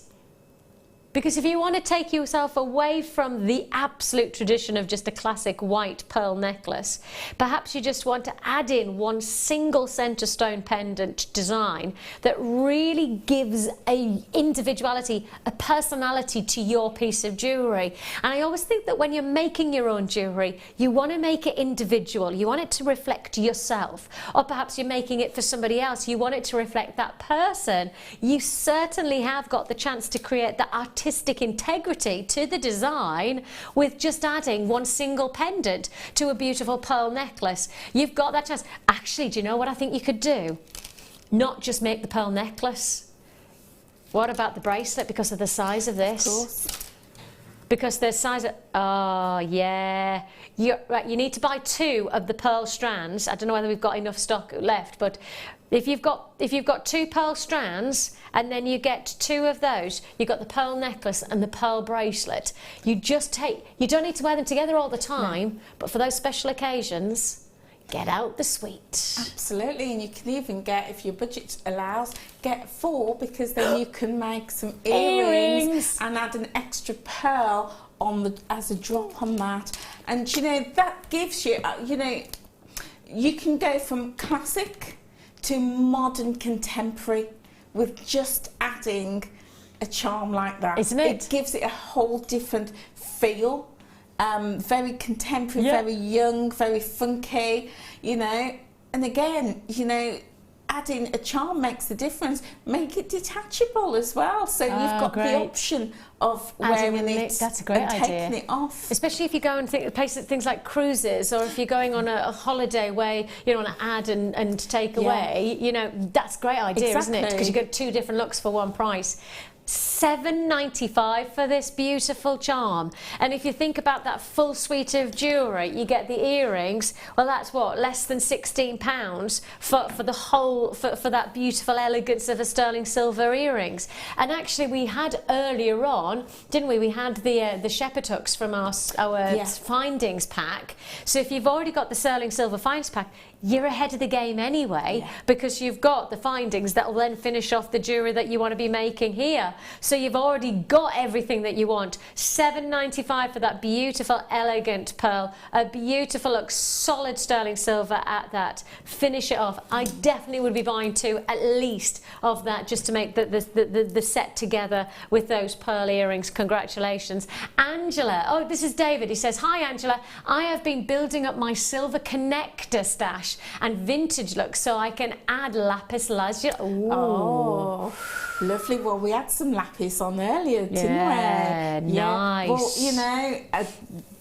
Because if you want to take yourself away from the absolute tradition of just a classic white pearl necklace, perhaps you just want to add in one single centre stone pendant design that really gives a individuality, a personality to your piece of jewellery. And I always think that when you're making your own jewellery, you want to make it individual. You want it to reflect yourself. Or perhaps you're making it for somebody else. You want it to reflect that person. You certainly have got the chance to create the artistic integrity to the design with just adding one single pendant to a beautiful pearl necklace. You've got that chance. Actually, do you know what I think you could do? Not just make the pearl necklace. What about the bracelet, because of the size of this? Of course. Because the size of, you need to buy 2 of the pearl strands. I don't know whether we've got enough stock left, but if you've got 2 pearl strands and then you get 2 of those, you've got the pearl necklace and the pearl bracelet. You don't need to wear them together all the time, but for those special occasions, get out the sweet. Absolutely, and you can even get, if your budget allows, get 4, because then you can make some earrings and add an extra pearl on as a drop on that. And you know, that gives you, you know, you can go from classic to modern contemporary with just adding a charm like that. Isn't it? It gives it a whole different feel. Very contemporary, very young, very funky, you know. And again, you know, adding a charm makes the difference. Make it detachable as well, so you've got the option of wearing it. That's a great idea. Taking it off. Especially if you go and places, things like cruises, or if you're going on a holiday where you don't want to add and take away. You know, that's a great idea, isn't it? Because you get 2 different looks for one price. $7.95 for this beautiful charm. And if you think about that full suite of jewellery, you get the earrings, well, that's what, less than £16 for the whole, for that beautiful elegance of a sterling silver earrings. And actually we had earlier on, didn't we, we had the shepherd hooks from our findings pack. So if you've already got the sterling silver finds pack, you're ahead of the game anyway, because you've got the findings that will then finish off the jewellery that you want to be making here. So you've already got everything that you want. £7.95 for that beautiful, elegant pearl. A beautiful, look, solid sterling silver at that. Finish it off. I definitely would be buying 2 at least of that, just to make the set together with those pearl earrings. Congratulations. Angela, oh, this is David. He says, hi Angela, I have been building up my silver connector stash and vintage look so I can add lapis lazuli. Ooh. Oh, lovely. Well, we had some lapis on earlier, didn't we? Yeah, nice. Well, you know, a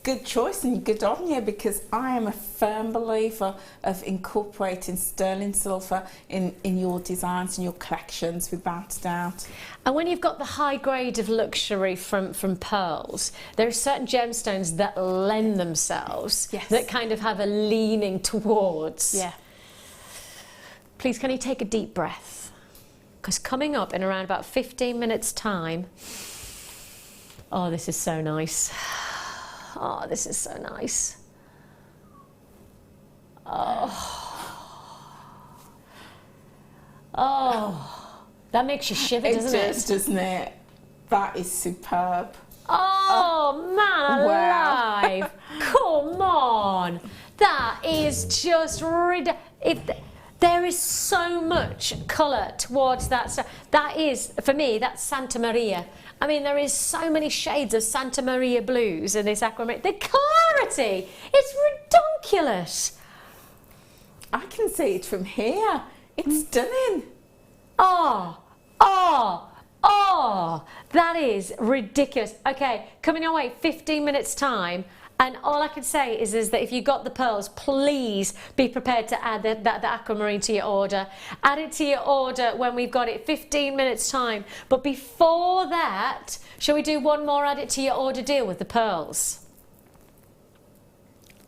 good choice and good on you, because I am a firm believer of incorporating sterling silver in your designs and your collections, without a doubt. And when you've got the high grade of luxury from pearls, there are certain gemstones that lend themselves, that kind of have a leaning towards. Yeah. Please, can you take a deep breath? Because coming up in around about 15 minutes time, oh, this is so nice. Oh, this is so nice. Oh. Oh. That makes you shiver, doesn't it? It does, doesn't it? That is superb. Oh, man alive. Come on. That is just ridiculous. There is so much colour towards that. That is, for me, that's Santa Maria. I mean, there is so many shades of Santa Maria blues in this aquamarine. The clarity, it's ridiculous. I can see it from here. It's stunning. Oh, oh, oh, that is ridiculous. Okay, coming our way, 15 minutes time. And all I can say is that if you got the pearls, please be prepared to add the aquamarine to your order. Add it to your order when we've got it, 15 minutes time. But before that, shall we do one more add it to your order deal with the pearls?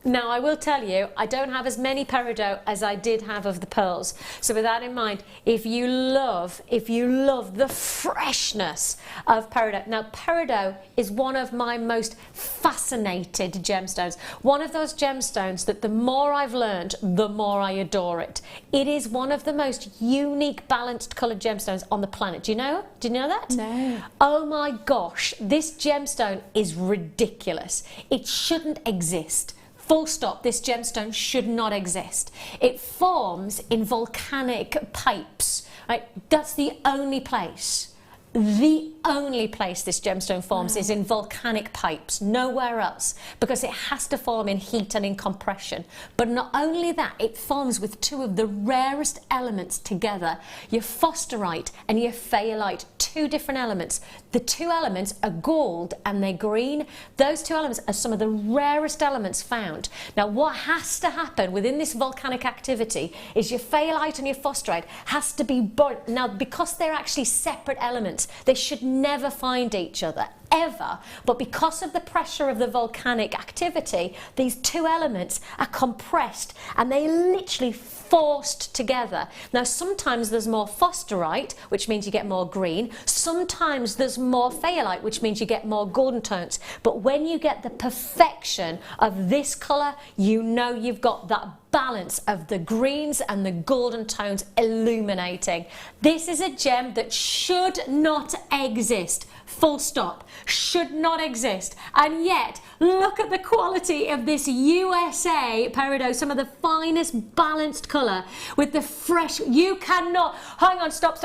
Now, I will tell you, I don't have as many peridot as I did have of the pearls. So with that in mind, if you love the freshness of peridot. Now, peridot is one of my most fascinated gemstones. One of those gemstones that the more I've learned, the more I adore it. It is one of the most unique, balanced coloured gemstones on the planet. Do you know? Do you know that? No. Oh my gosh, this gemstone is ridiculous. It shouldn't exist. Full stop, this gemstone should not exist. It forms in volcanic pipes, right? That's the only place. The only place this gemstone forms is in volcanic pipes, nowhere else, because it has to form in heat and in compression. But not only that, it forms with 2 of the rarest elements together, your fosterite and your phaelite, 2 different elements. The 2 elements are gold and they're green. Those 2 elements are some of the rarest elements found. Now, what has to happen within this volcanic activity is your phaelite and your fosterite has to be burnt. Now, because they're actually separate elements, they should never find each other, ever. But because of the pressure of the volcanic activity, these 2 elements are compressed and they literally forced together. Now, sometimes there's more fosterite, which means you get more green. Sometimes there's more phaelite, which means you get more golden tones. But when you get the perfection of this colour, you know you've got that balance of the greens and the golden tones illuminating. This is a gem that should not exist. Full stop. Should not exist. And yet, look at the quality of this USA peridot, some of the finest balanced colour with the fresh. You cannot, hang on, stop.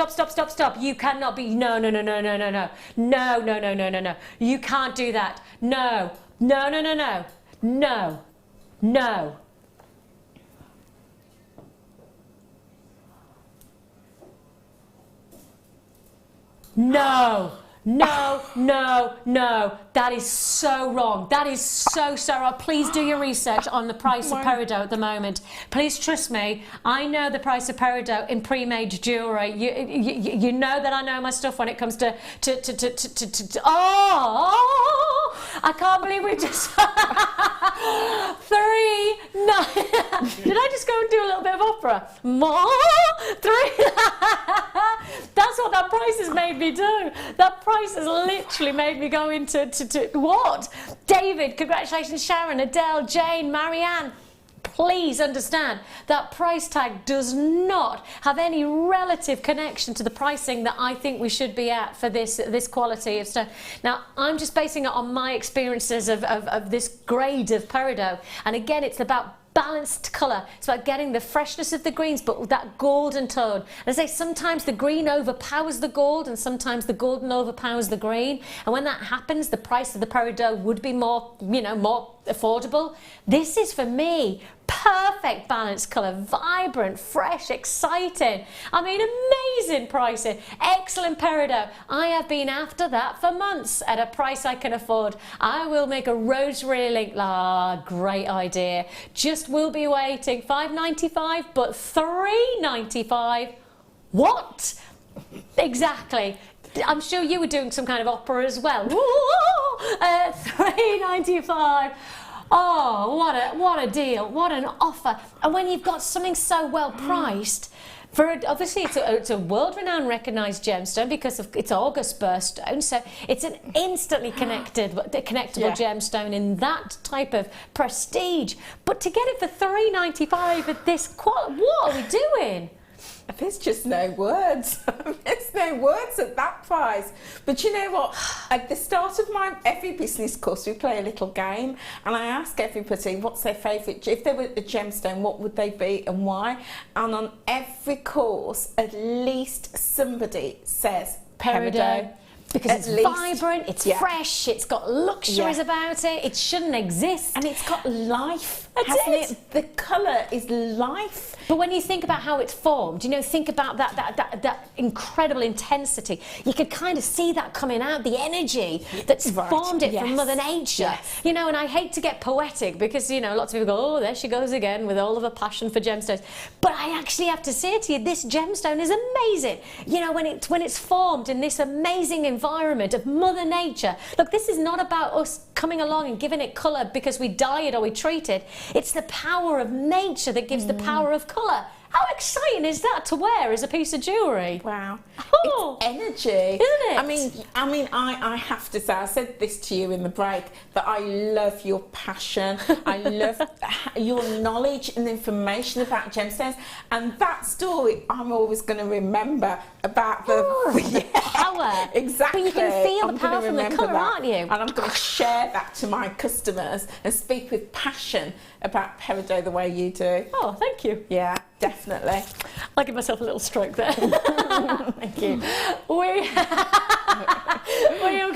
You cannot be, no. No. You can't do that. No. No, that is so wrong. That is so wrong. Please do your research on the price of peridot at the moment. Please trust me, I know the price of peridot in pre-made jewellery. You know that I know my stuff when it comes to oh, I can't believe we just 3 9. Did I just go and do a little bit of opera? More 3. That's what that price has made me do. That price has literally made me go into what? David, congratulations, Sharon, Adele, Jane, Marianne. please understand that price tag does not have any relative connection to the pricing that I think we should be at for this quality of stone. Now, I'm just basing it on my experiences of this grade of peridot, and again, it's about balanced colour. It's about getting the freshness of the greens, but with that golden tone. And I say sometimes the green overpowers the gold, and sometimes the golden overpowers the green. And when that happens, the price of the peridot would be more, you know, more affordable. This is, for me, perfect balanced colour, vibrant, fresh, exciting. I mean, amazing pricing, excellent peridot. I have been after that for months at a price I can afford. I will make a rosary link. Ah, great idea. Just will be waiting. $5.95, but $3.95. What? Exactly. I'm sure you were doing some kind of opera as well. $3.95. Oh, what a deal, what an offer. And when you've got something so well priced, obviously it's a world-renowned recognised gemstone because it's August birthstone, so it's an instantly connectable gemstone in that type of prestige. But to get it for $3.95 at this quality, what are we doing? There's just no words. There's no words at that price. But you know what? At the start of every business course, we play a little game, and I ask everybody what's their favourite. If they were a gemstone, what would they be and why? And on every course, at least somebody says peridot. Because it's vibrant, it's fresh, it's got luxuries about it, it shouldn't exist. And it's got life, hasn't it? The colour is life. But when you think about how it's formed, you know, think about that incredible intensity. You could kind of see that coming out, the energy that's formed it from Mother Nature. Yes. You know, and I hate to get poetic because, you know, lots of people go, oh, there she goes again with all of her passion for gemstones. But I actually have to say to you, this gemstone is amazing. You know, when it's formed in this amazing environment of Mother Nature. Look, this is not about us coming along and giving it colour because we dye it or we treat it. It's the power of nature that gives the power of colour. How exciting is that to wear as a piece of jewellery? Wow. Oh, it's energy. Isn't it? I mean, I have to say, I said this to you in the break, that I love your passion. I love your knowledge and information about gemstones. And that story I'm always going to remember about the power. Exactly. But you can feel the power from the colour, aren't you? And I'm going to share that to my customers and speak with passion about peridot the way you do. Oh, thank you. Yeah, definitely. I'll give myself a little stroke there. Thank you. We've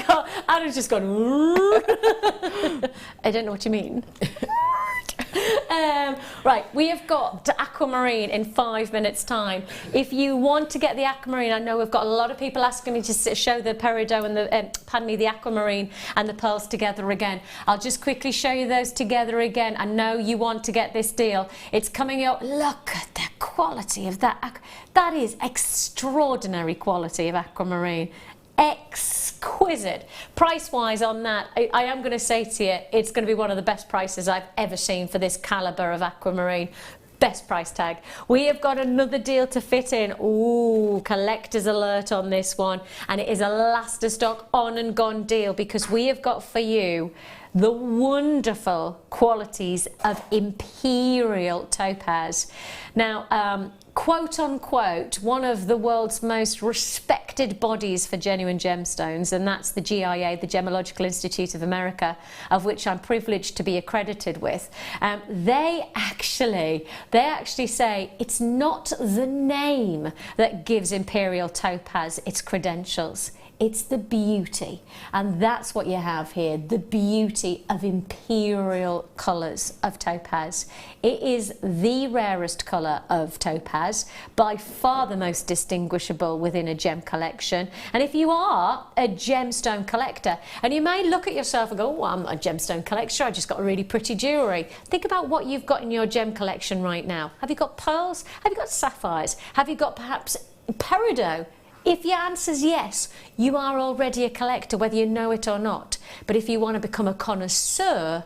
got, Anna's just gone, I don't know what you mean. Right, we have got aquamarine in 5 minutes time. If you want to get the aquamarine, I know we've got a lot of people asking me to show the peridot and the aquamarine and the pearls together again. I'll just quickly show you those together again. I know you want to get this deal. It's coming up. Look at the quality of that. That is extraordinary quality of aquamarine. Exquisite. Price-wise on that, I am going to say to you, it's going to be one of the best prices I've ever seen for this calibre of aquamarine. Best price tag. We have got another deal to fit in. Ooh, collector's alert on this one. And it is a last of stock, on and gone deal, because we have got for you the wonderful qualities of imperial topaz. Now, quote unquote, one of the world's most respected bodies for genuine gemstones, and that's the GIA, the Gemological Institute of America, of which I'm privileged to be accredited with. They actually say it's not the name that gives imperial topaz its credentials. It's the beauty, and that's what you have here, the beauty of imperial colours of topaz. It is the rarest colour of topaz, by far the most distinguishable within a gem collection. And if you are a gemstone collector, and you may look at yourself and go, oh, I'm not a gemstone collector, I just got really pretty jewellery. Think about what you've got in your gem collection right now. Have you got pearls? Have you got sapphires? Have you got perhaps peridot? If your answer is yes, you are already a collector, whether you know it or not. But if you want to become a connoisseur,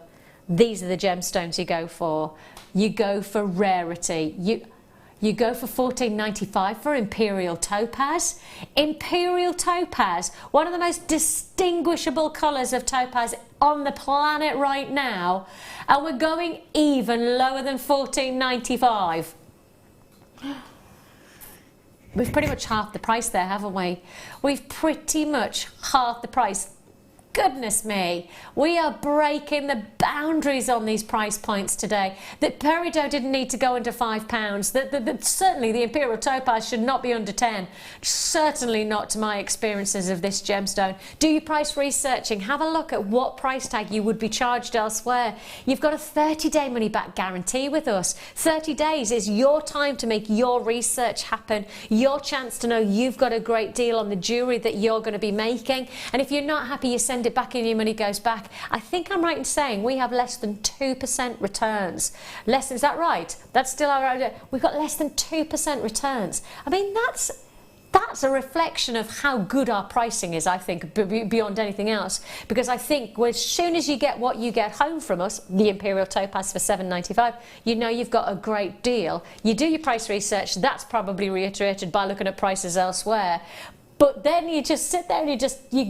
these are the gemstones you go for. You go for rarity. You go for $14.95 for Imperial Topaz. Imperial Topaz, one of the most distinguishable colours of topaz on the planet right now, and we're going even lower than $14.95. We've pretty much halved the price there, haven't we? We've pretty much halved the price. Goodness me, we are breaking the boundaries on these price points today. That peridot didn't need to go under £5. That certainly the Imperial Topaz should not be under 10. Certainly not to my experiences of this gemstone. Do your price researching. Have a look at what price tag you would be charged elsewhere. You've got a 30-day money-back guarantee with us. 30 days is your time to make your research happen. Your chance to know you've got a great deal on the jewellery that you're going to be making. And if you're not happy, you send it back and your money goes back. I think I'm right in saying we have less than 2% returns. Is that right? That's still our idea. We've got less than 2% returns. I mean, that's a reflection of how good our pricing is, I think, beyond anything else. Because I think as soon as you get what you get home from us, the Imperial Topaz for $7.95, you know you've got a great deal. You do your price research, that's probably reiterated by looking at prices elsewhere. But then you just sit there and you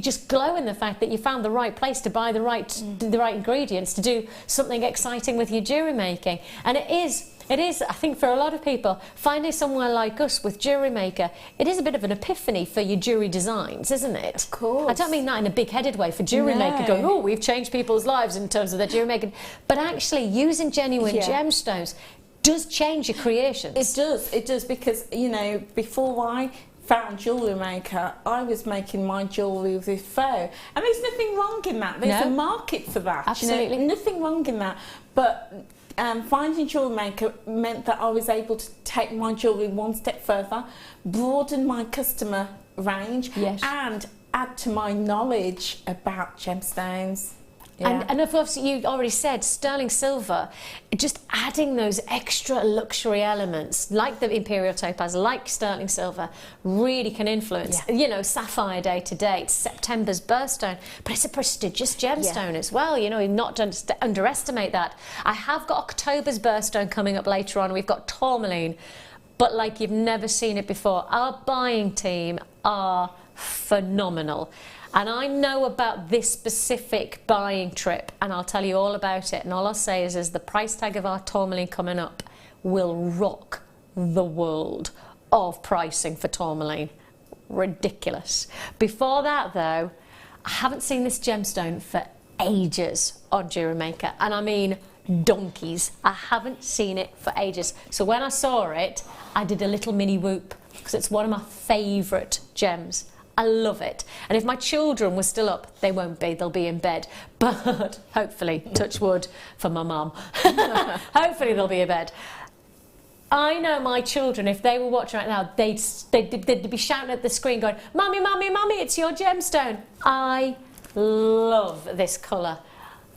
just glow in the fact that you found the right place to buy the right ingredients to do something exciting with your jewellery making. And it is, I think, for a lot of people, finding somewhere like us with Jewellery Maker, it is a bit of an epiphany for your jewellery designs, isn't it? Of course. I don't mean that in a big-headed way for Jewellery Maker, going, oh, we've changed people's lives in terms of their jewellery making, but actually using genuine gemstones does change your creations. It does, because, you know, before I found Jewellery Maker, I was making my jewellery with faux, and there's nothing wrong in that. There's a market for that. Absolutely. You know, nothing wrong in that. But finding Jewellery Maker meant that I was able to take my jewellery one step further, broaden my customer range, and add to my knowledge about gemstones. Yeah. And of course, you already said sterling silver, just adding those extra luxury elements like the Imperial Topaz, like sterling silver, really can influence. You know, Sapphire Day today, it's September's birthstone, but it's a prestigious gemstone as well. You know, not to underestimate that. I have got October's birthstone coming up later on. We've got tourmaline, but like you've never seen it before. Our buying team are phenomenal. And I know about this specific buying trip, and I'll tell you all about it. And all I'll say is the price tag of our tourmaline coming up will rock the world of pricing for tourmaline. Ridiculous. Before that, though, I haven't seen this gemstone for ages on Jewellery Maker. And I mean donkeys. I haven't seen it for ages. So when I saw it, I did a little mini whoop, because it's one of my favourite gems. I love it. And if my children were still up, they won't be, they'll be in bed. But hopefully, touch wood for my mum, hopefully they'll be in bed. I know my children, if they were watching right now, they'd be shouting at the screen going, "Mummy, mummy, mummy, it's your gemstone." I love this colour.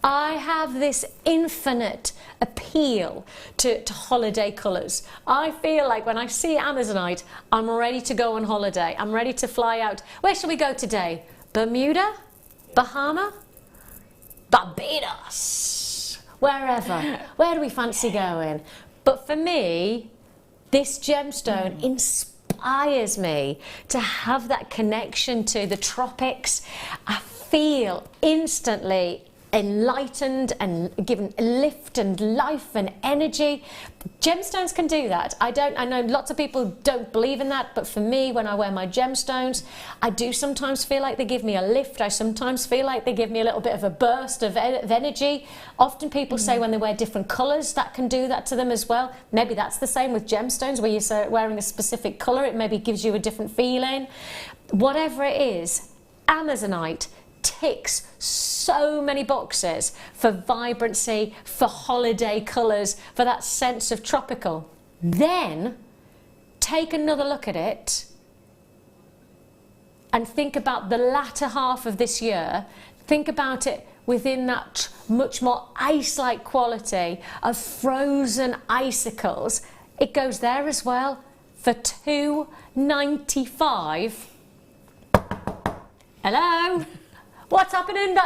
I have this infinite appeal to holiday colours. I feel like when I see Amazonite, I'm ready to go on holiday. I'm ready to fly out. Where shall we go today? Bermuda? Bahama? Barbados? Wherever. Where do we fancy going? But for me, this gemstone inspires me to have that connection to the tropics. I feel instantly enlightened and given lift and life and energy. Gemstones can do that. I know lots of people don't believe in that, but for me, when I wear my gemstones, I do sometimes feel like they give me a lift. I sometimes feel like they give me a little bit of a burst of energy. Often people say when they wear different colours, that can do that to them as well. Maybe that's the same with gemstones, where you're wearing a specific colour, it maybe gives you a different feeling. Whatever it is, Amazonite ticks so many boxes for vibrancy, for holiday colours, for that sense of tropical. Then take another look at it and think about the latter half of this year. Think about it within that much more ice-like quality of frozen icicles. It goes there as well for $2.95. Hello? What's happening?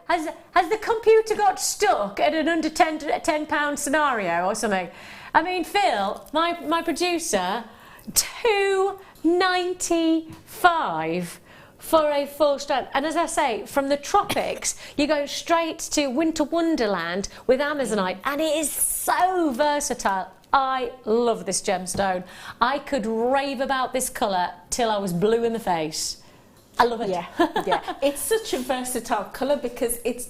Has the computer got stuck at an under £10 scenario or something? I mean, Phil, my producer, $2.95 for a full strand. And as I say, from the tropics, you go straight to winter wonderland with Amazonite, and it is so versatile. I love this gemstone. I could rave about this colour till I was blue in the face. I love it. Yeah, yeah. It's such a versatile colour because it's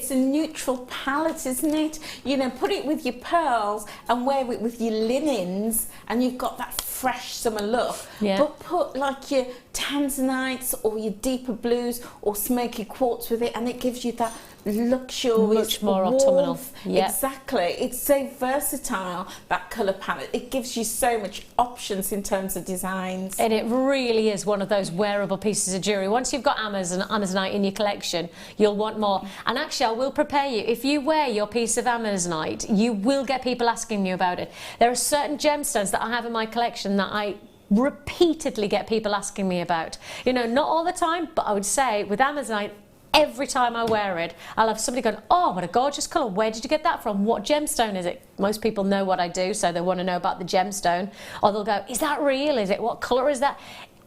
a neutral palette, isn't it? You know, put it with your pearls and wear it with your linens and you've got that fresh summer look. Yeah. But put like your tanzanites or your deeper blues or smoky quartz with it and it gives you that luxurious, much more autumnal. Yep. Exactly. It's so versatile, that colour palette. It gives you so much options in terms of designs. And it really is one of those wearable pieces of jewellery. Once you've got Amazonite in your collection, you'll want more. And actually, I will prepare you. If you wear your piece of Amazonite, you will get people asking you about it. There are certain gemstones that I have in my collection that I repeatedly get people asking me about. You know, not all the time, but I would say with Amazonite, every time I wear it, I'll have somebody going, oh, what a gorgeous colour. Where did you get that from? What gemstone is it? Most people know what I do, so they want to know about the gemstone. Or they'll go, is that real? Is it? What colour is that?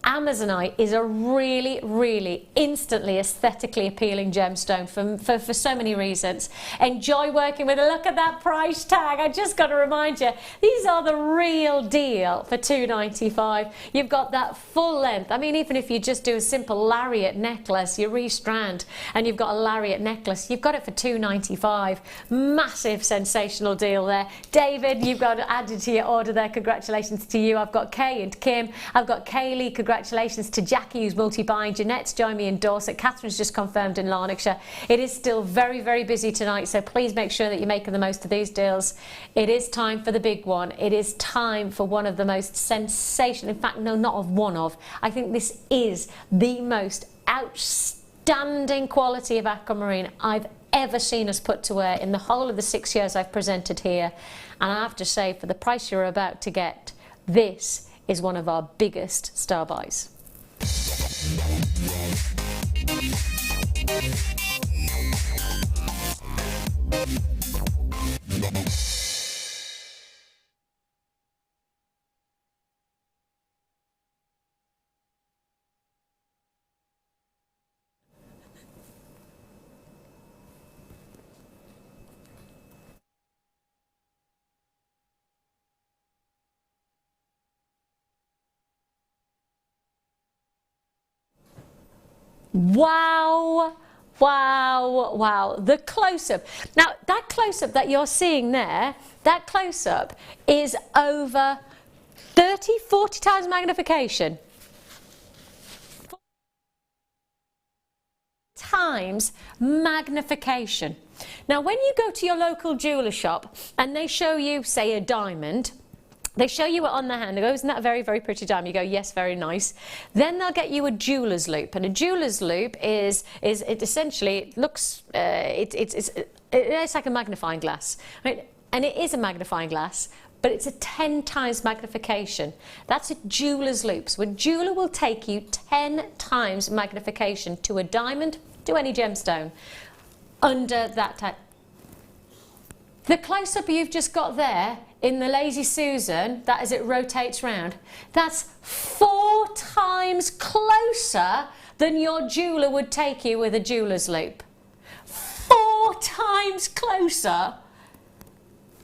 Amazonite is a really, really instantly aesthetically appealing gemstone for so many reasons. Enjoy working with it. Look at that price tag. I just got to remind you, these are the real deal for $2.95. You've got that full length. I mean, even if you just do a simple lariat necklace, you restrand, and you've got a lariat necklace, you've got it for $2.95. Massive, sensational deal there. David, you've got added to your order there. Congratulations to you. I've got Kay and Kim. I've got Kaylee. Congratulations to Jackie, who's multi-buying. Jeanette's joined me in Dorset. Catherine's just confirmed in Lanarkshire. It is still very, very busy tonight, so please make sure that you're making the most of these deals. It is time for the big one. It is time for one of the most sensational, in fact, no, not of one of. I think this is the most outstanding quality of aquamarine I've ever seen us put to wear in the whole of the 6 years I've presented here. And I have to say, for the price you're about to get, this is one of our biggest star buys. Wow, wow, wow. The close-up. Now, that close-up that you're seeing there, that close-up is over 30, 40 times magnification. Times magnification. Now, when you go to your local jeweller shop and they show you, say, a diamond, they show you it on the hand. They go, isn't that a very, very pretty diamond? You go, yes, very nice. Then they'll get you a jeweller's loop, and a jeweller's loop is it essentially, it looks, it's like a magnifying glass, right? And it is a magnifying glass, but it's a 10 times magnification. That's a jeweller's loop. So a jeweller will take you 10 times magnification to a diamond, to any gemstone, under that type. The close-up you've just got there in the Lazy Susan, that as it rotates round, that's 4 times closer than your jeweller would take you with a jeweller's loop. 4 times closer.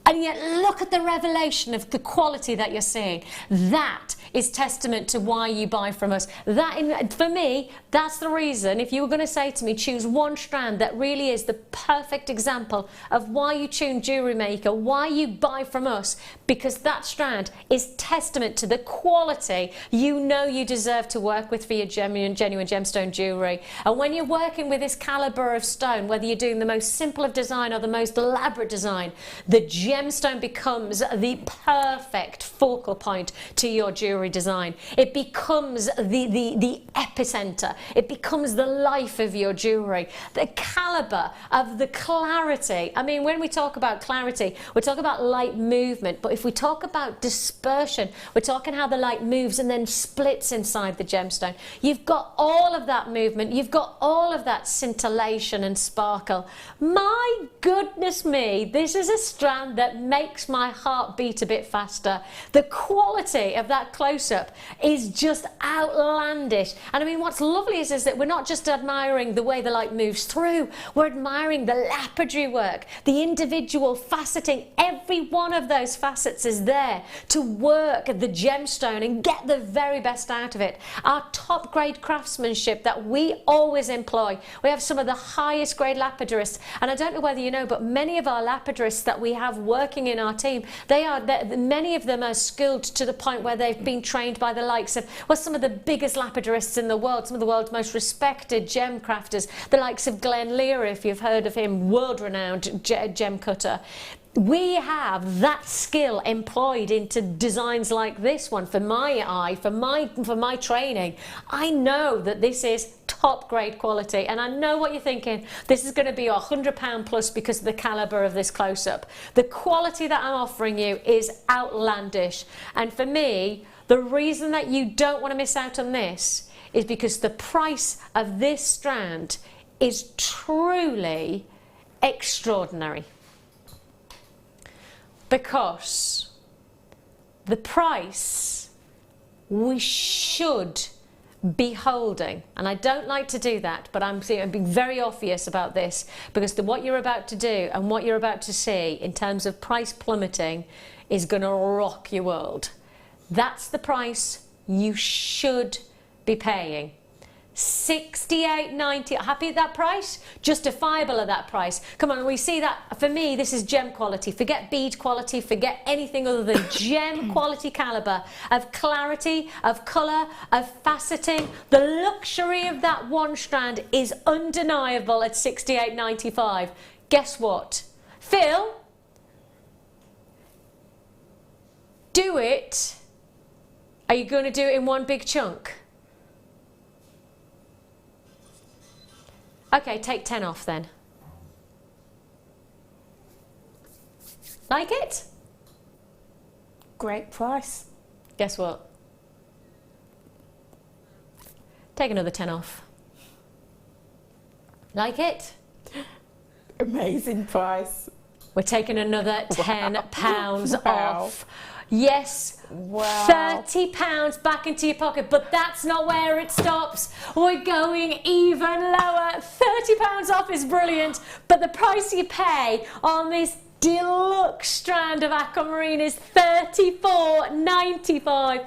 And yet look at the revelation of the quality that you're seeing. That is testament to why you buy from us. That, for me, that's the reason. If you were going to say to me, choose one strand that really is the perfect example of why you tune Jewellery Maker, why you buy from us, because that strand is testament to the quality you know you deserve to work with for your genuine gemstone jewellery. And when you're working with this calibre of stone, whether you're doing the most simple of design or the most elaborate design, the gemstone becomes the perfect focal point to your jewellery jewellery design. It becomes the epicenter. It becomes the life of your jewellery. The calibre of the clarity. I mean, when we talk about clarity, we're talking about light movement, but if we talk about dispersion, we're talking how the light moves and then splits inside the gemstone. You've got all of that movement, you've got all of that scintillation and sparkle. My goodness me, this is a strand that makes my heart beat a bit faster. The quality of that close-up is just outlandish. And I mean, what's lovely is that we're not just admiring the way the light moves through, we're admiring the lapidary work, the individual faceting. Every one of those facets is there to work the gemstone and get the very best out of it. Our top grade craftsmanship that we always employ. We have some of the highest grade lapidarists, and I don't know whether you know, but many of our lapidarists that we have working in our team, many of them are skilled to the point where they've been trained by the likes of, well, some of the biggest lapidarists in the world, some of the world's most respected gem crafters, the likes of Glenn Lear, if you've heard of him, world-renowned gem cutter. We have that skill employed into designs like this one. For my eye, for my training, I know that this is top grade quality, and I know what you're thinking. This is going to be £100 plus because of the calibre of this close-up. The quality that I'm offering you is outlandish, and for me, the reason that you don't want to miss out on this is because the price of this strand is truly extraordinary. Because the price we should be holding, and I don't like to do that, but I'm being very obvious about this, because what you're about to do and what you're about to see in terms of price plummeting is going to rock your world. That's the price you should be paying. $68.90. Happy at that price? Justifiable at that price. Come on, we see that. For me, this is gem quality. Forget bead quality, forget anything other than gem quality calibre of clarity, of colour, of faceting. The luxury of that one strand is undeniable at $68.95. Guess what? Phil, do it. Are you going to do it in one big chunk? Okay, take 10 off then. Like it? Great price. Guess what? Take another 10 off. Like it? Amazing price. We're taking another £10 Wow. off. Yes, wow. £30 back into your pocket, but that's not where it stops. We're going even lower. £30 off is brilliant, but the price you pay on this deluxe strand of aquamarine is $34.95.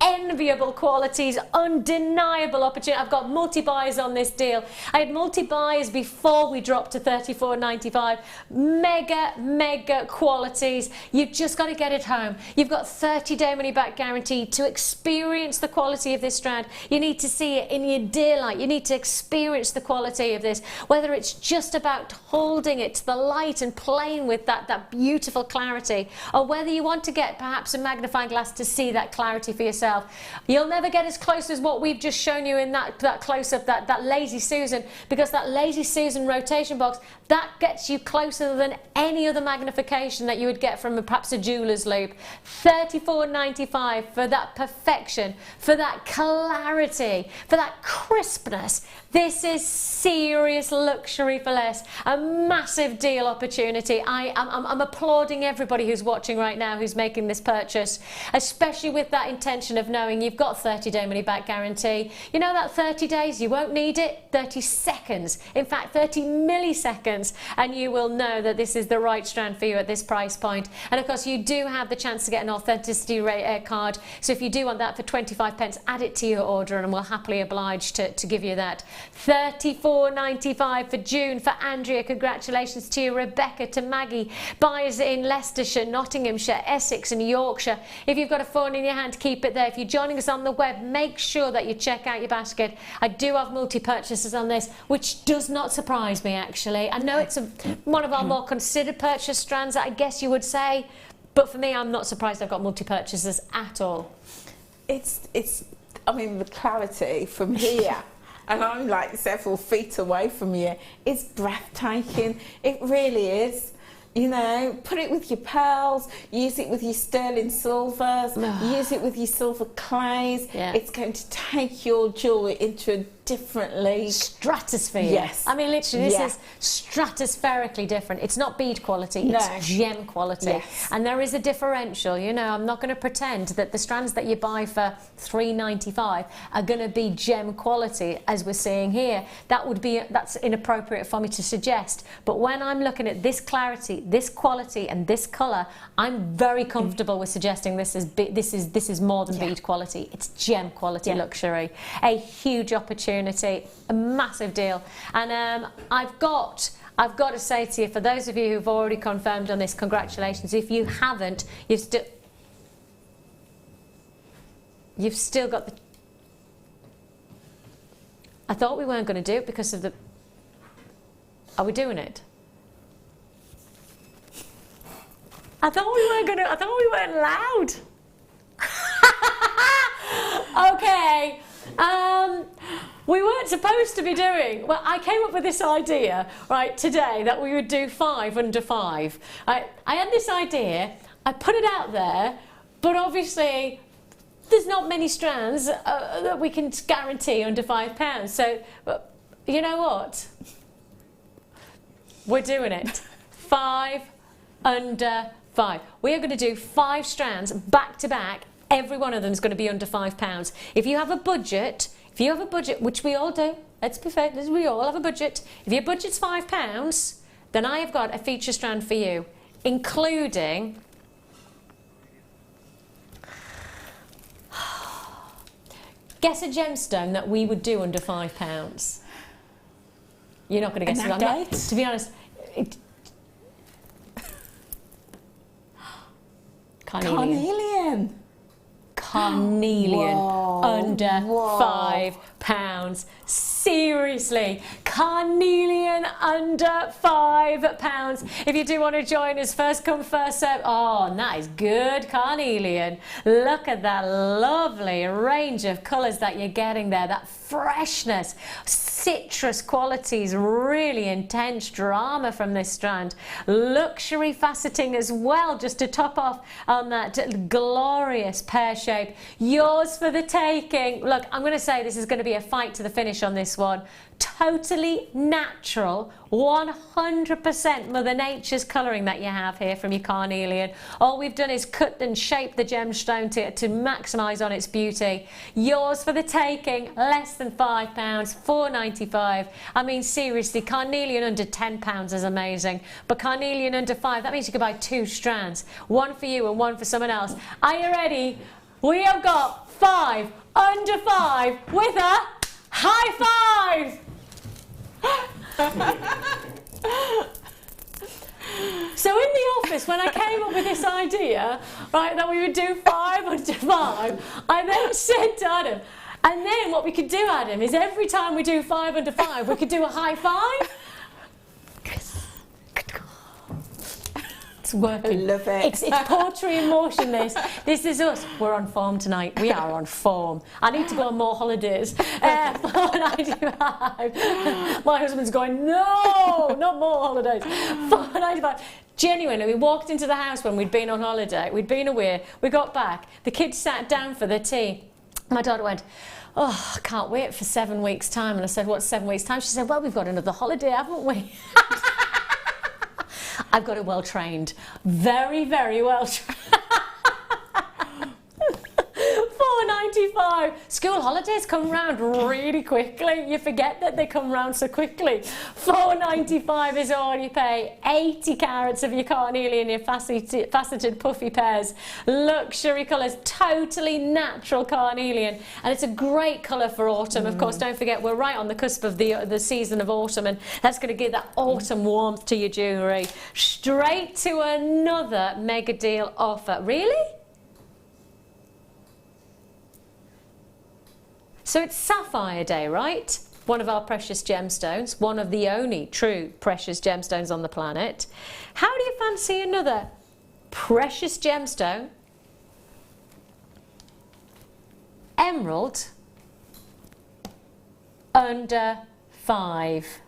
Enviable qualities, undeniable opportunity. I've got multi-buyers on this deal. I had multi-buyers before we dropped to $34.95. Mega qualities. You've just got to get it home. You've got 30-day money-back guarantee to experience the quality of this strand. You need to see it in your dear light. You need to experience the quality of this, whether it's just about holding it to the light and playing with that beautiful clarity, or whether you want to get perhaps a magnifying glass to see that clarity for yourself. You'll never get as close as what we've just shown you in that close-up, that Lazy Susan, because that Lazy Susan rotation box, that gets you closer than any other magnification that you would get from perhaps a jeweller's loop. $34.95 for that perfection, for that clarity, for that crispness. This is serious luxury for less. A massive deal opportunity. I'm applauding everybody who's watching right now who's making this purchase, especially with that intention of knowing you've got 30-day money-back guarantee. You know that 30 days, you won't need it. 30 seconds, in fact 30 milliseconds, and you will know that this is the right strand for you at this price point. And of course, you do have the chance to get an authenticity card. So if you do want that for 25 pence, add it to your order and we'll happily oblige to give you that. $34.95 for June. For Andrea, congratulations to you. Rebecca, to Maggie, buyers in Leicestershire, Nottinghamshire, Essex and Yorkshire. If you've got a phone in your hand, keep it there. If you're joining us on the web, make sure that you check out your basket. I do have multi-purchases on this, which does not surprise me actually. I know it's one of our more considered purchase strands, I guess you would say, but for me, I'm not surprised I've got multi-purchases at all. I mean, the clarity from here, and I'm like several feet away from you, is breathtaking. It really is. You know, put it with your pearls, use it with your sterling silvers, use it with your silver clays. Yeah. It's going to take your jewellery into a different league. Stratosphere. Yes. I mean, literally, this is stratospherically different. It's not bead quality, it's gem quality. Yes. And there is a differential. You know, I'm not going to pretend that the strands that you buy for $3.95 are going to be gem quality, as we're seeing here. That's inappropriate for me to suggest. But when I'm looking at this clarity, this quality, and this colour, I'm very comfortable with suggesting this is more than bead quality. It's gem quality luxury. A huge opportunity, a massive deal. And I've got to say to you, for those of you who've already confirmed on this, congratulations. If you haven't, you've still got the... I thought we weren't going to do it because of the... Are we doing it? I thought we weren't allowed. Okay. We weren't supposed to be doing... Well, I came up with this idea, right, today, that we would do 5 under 5. I had this idea, I put it out there, but obviously there's not many strands that we can guarantee under £5. So, you know what? We're doing it. 5 under 5. We are going to do 5 strands back to back. Every one of them is going to be under £5. If you have a budget, which we all do, let's be fair, we all have a budget. If your budget's £5, then I have got a feature strand for you, including guess a gemstone that we would do under £5. You're not going to guess it. I'm not, to be honest. Carnelian. Carnelian. Whoa. Under £5. Seriously, carnelian under £5. If you do want to join us, first come, first serve. Oh, and that is good carnelian. Look at that lovely range of colours that you're getting there. That freshness, citrus qualities, really intense drama from this strand. Luxury faceting as well, just to top off on that glorious pear shape. Yours for the taking. Look, I'm going to say this is going to be a fight to the finish on this one. Totally natural, 100% Mother Nature's colouring that you have here from your carnelian. All we've done is cut and shape the gemstone to maximise on its beauty. Yours for the taking, less than £5, $4.95. I mean, seriously, carnelian under £10 is amazing, but carnelian under 5, that means you could buy 2 strands, one for you and one for someone else. Are you ready? We have got 5 under 5 with a high 5! So in the office, when I came up with this idea, right, that we would do 5 under 5, I then said to Adam, and then what we could do, Adam, is every time we do 5 under 5, we could do a high 5. It's working. I love it. It's poetry in motion, this. This is us. We're on form tonight. We are on form. I need to go on more holidays. $4.95. My husband's going, no, not more holidays. $4.95. Genuinely, we walked into the house when we'd been on holiday. We'd been away. We got back. The kids sat down for their tea. My daughter went, oh, I can't wait for 7 weeks' time. And I said, what's 7 weeks' time? She said, well, we've got another holiday, haven't we? I've got it well trained. Very, very well trained. $4.95. School holidays come round really quickly. You forget that they come round so quickly. $4.95 is all you pay. 80 carats of your carnelian, your faceted puffy pears. Luxury colours, totally natural carnelian. And it's a great colour for autumn. Of course, don't forget, we're right on the cusp of the season of autumn, and that's going to give that autumn warmth to your jewellery. Straight to another mega deal offer. Really? So it's Sapphire Day, right? One of our precious gemstones, one of the only true precious gemstones on the planet. How do you fancy another precious gemstone emerald under 5.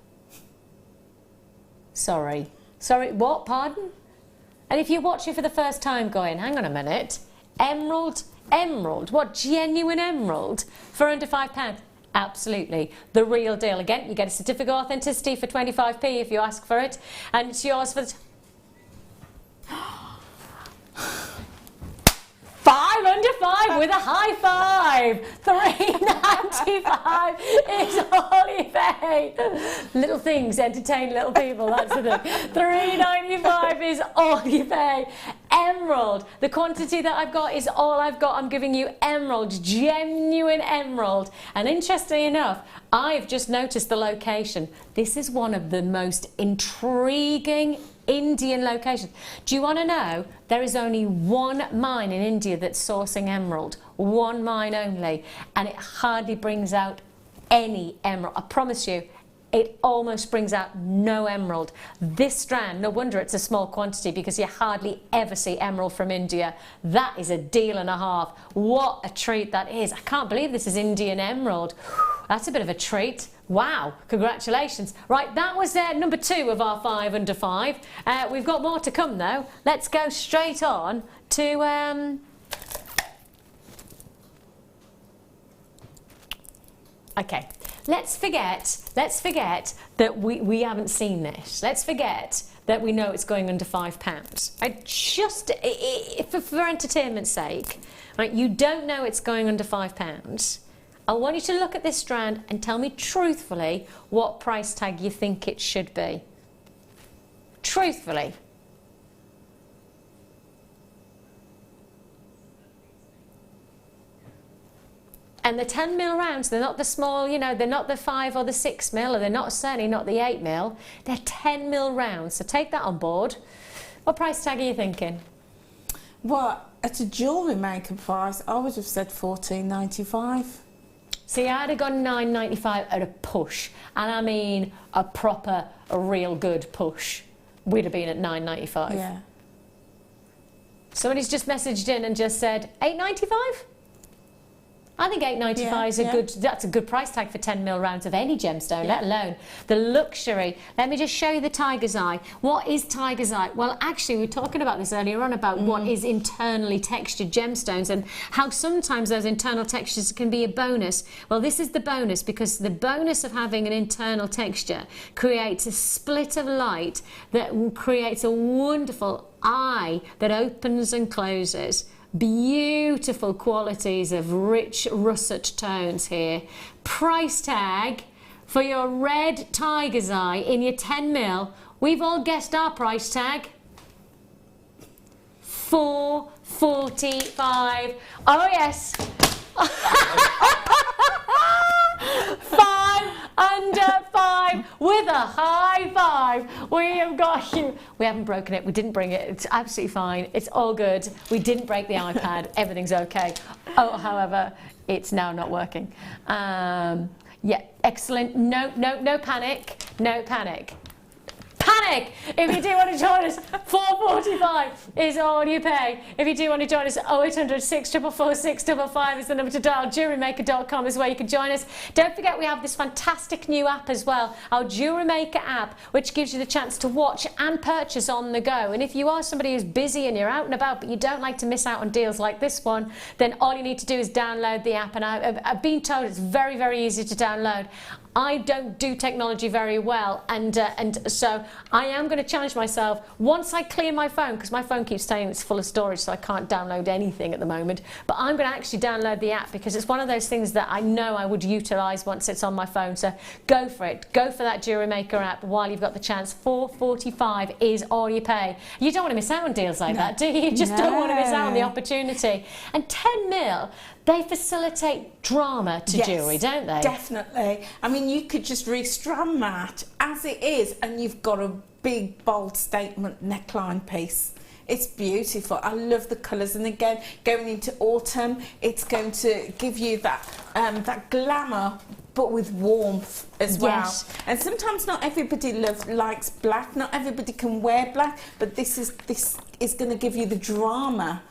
Sorry, what, pardon? And if you're watching for the first time going, hang on a minute, emerald, what, genuine emerald for under £5? Absolutely, the real deal. Again, you get a certificate of authenticity for 25p if you ask for it, and it's yours for the 5 under 5 with a high five. £3.95 is all you pay. Little things entertain little people, that's the thing. £3.95 is all you pay. Emerald, the quantity that I've got is all I've got. I'm giving you emerald, genuine emerald. And interestingly enough, I've just noticed the location. This is one of the most intriguing Indian locations. Do you want to know? There is only one mine in India that's sourcing emerald. One mine only. And it hardly brings out any emerald. I promise you, it almost brings out no emerald. This strand, no wonder it's a small quantity, because you hardly ever see emerald from India. That is a deal and a half. What a treat that is. I can't believe this is Indian emerald. That's a bit of a treat. Wow, congratulations. Right, that was number 2 of our 5 under 5. We've got more to come though. Let's go straight on to... Okay, let's forget that we haven't seen this. Let's forget that we know it's going under £5. For entertainment's sake, right, you don't know it's going under £5. I want you to look at this strand and tell me truthfully what price tag you think it should be. Truthfully. And the 10mm rounds, they're not the small, you know, they're not the 5 or the 6mm, or they're not, certainly not the 8mm. They're 10mm rounds, so take that on board. What price tag are you thinking? Well, at a Jewellery Maker price, I would have said £14.95. See, I'd have gone £9.95 at a push, and I mean a real good push. We'd have been at £9.95. Yeah. Somebody's just messaged in and just said £8.95. I think £8.95 is that's a good price tag for 10mm rounds of any gemstone, let alone the luxury. Let me just show you the tiger's eye. What is tiger's eye? Well, actually, we were talking about this earlier on about what is internally textured gemstones and how sometimes those internal textures can be a bonus. Well, this is the bonus, because the bonus of having an internal texture creates a split of light that creates a wonderful eye that opens and closes. Beautiful qualities of rich russet tones here. Price tag for your red tiger's eye in your 10mm. We've all guessed our price tag. £4.45. Oh yes. 5 under 5 with a high five. We have got you. We haven't broken it. We didn't bring it. It's absolutely fine. It's all good. We didn't break the iPad. Everything's okay. Oh, however, it's now not working. Yeah, excellent. No panic. No panic. Panic! If you do want to join us, £4.45 is all you pay. If you do want to join us, 0800 644 655 is the number to dial. JewelleryMaker.com is where you can join us. Don't forget, we have this fantastic new app as well, our Jewellery Maker app, which gives you the chance to watch and purchase on the go. And if you are somebody who's busy and you're out and about, but you don't like to miss out on deals like this one, then all you need to do is download the app. And I've been told it's very, very easy to download. I don't do technology very well, and so I am going to challenge myself once I clear my phone, because my phone keeps saying it's full of storage, so I can't download anything at the moment. But I'm going to actually download the app, because it's one of those things that I know I would utilise once it's on my phone. So go for it. Go for that Jewellery Maker app while you've got the chance. £4.45 is all you pay. You don't want to miss out on deals like that, do you? You just don't want to miss out on the opportunity. And 10mm, they facilitate drama to jewellery, don't they? Definitely. I mean, you could just restrand that as it is, and you've got a big, bold statement neckline piece. It's beautiful. I love the colours, and again, going into autumn, it's going to give you that that glamour, but with warmth as well. And sometimes not everybody likes black. Not everybody can wear black, but this is going to give you the drama.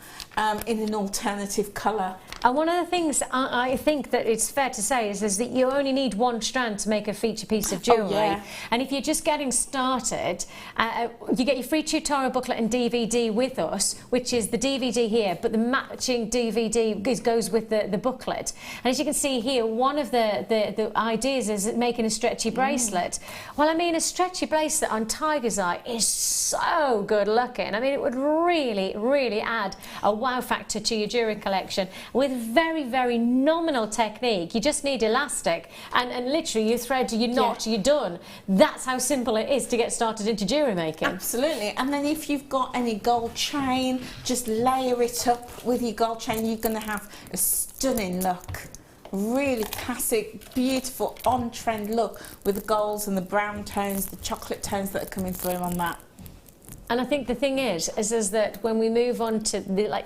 in an alternative colour. And one of the things I think that it's fair to say is that you only need one strand to make a feature piece of jewellery. Oh, yeah. And if you're just getting started, you get your free tutorial booklet and DVD with us, which is the DVD here, but the matching DVD goes with the booklet. And as you can see here, one of the ideas is making a stretchy bracelet. Well, I mean, a stretchy bracelet on Tiger's Eye is so good looking. I mean, it would really, really add a wow factor to your jewellery collection with very, very nominal technique. You just need elastic and literally you thread, you knot, you're done. That's how simple it is to get started into jewellery making. Absolutely. And then if you've got any gold chain, just layer it up with your gold chain. You're going to have a stunning look. Really classic, beautiful, on-trend look with the golds and the brown tones, the chocolate tones that are coming through on that. And I think the thing is that when we move on to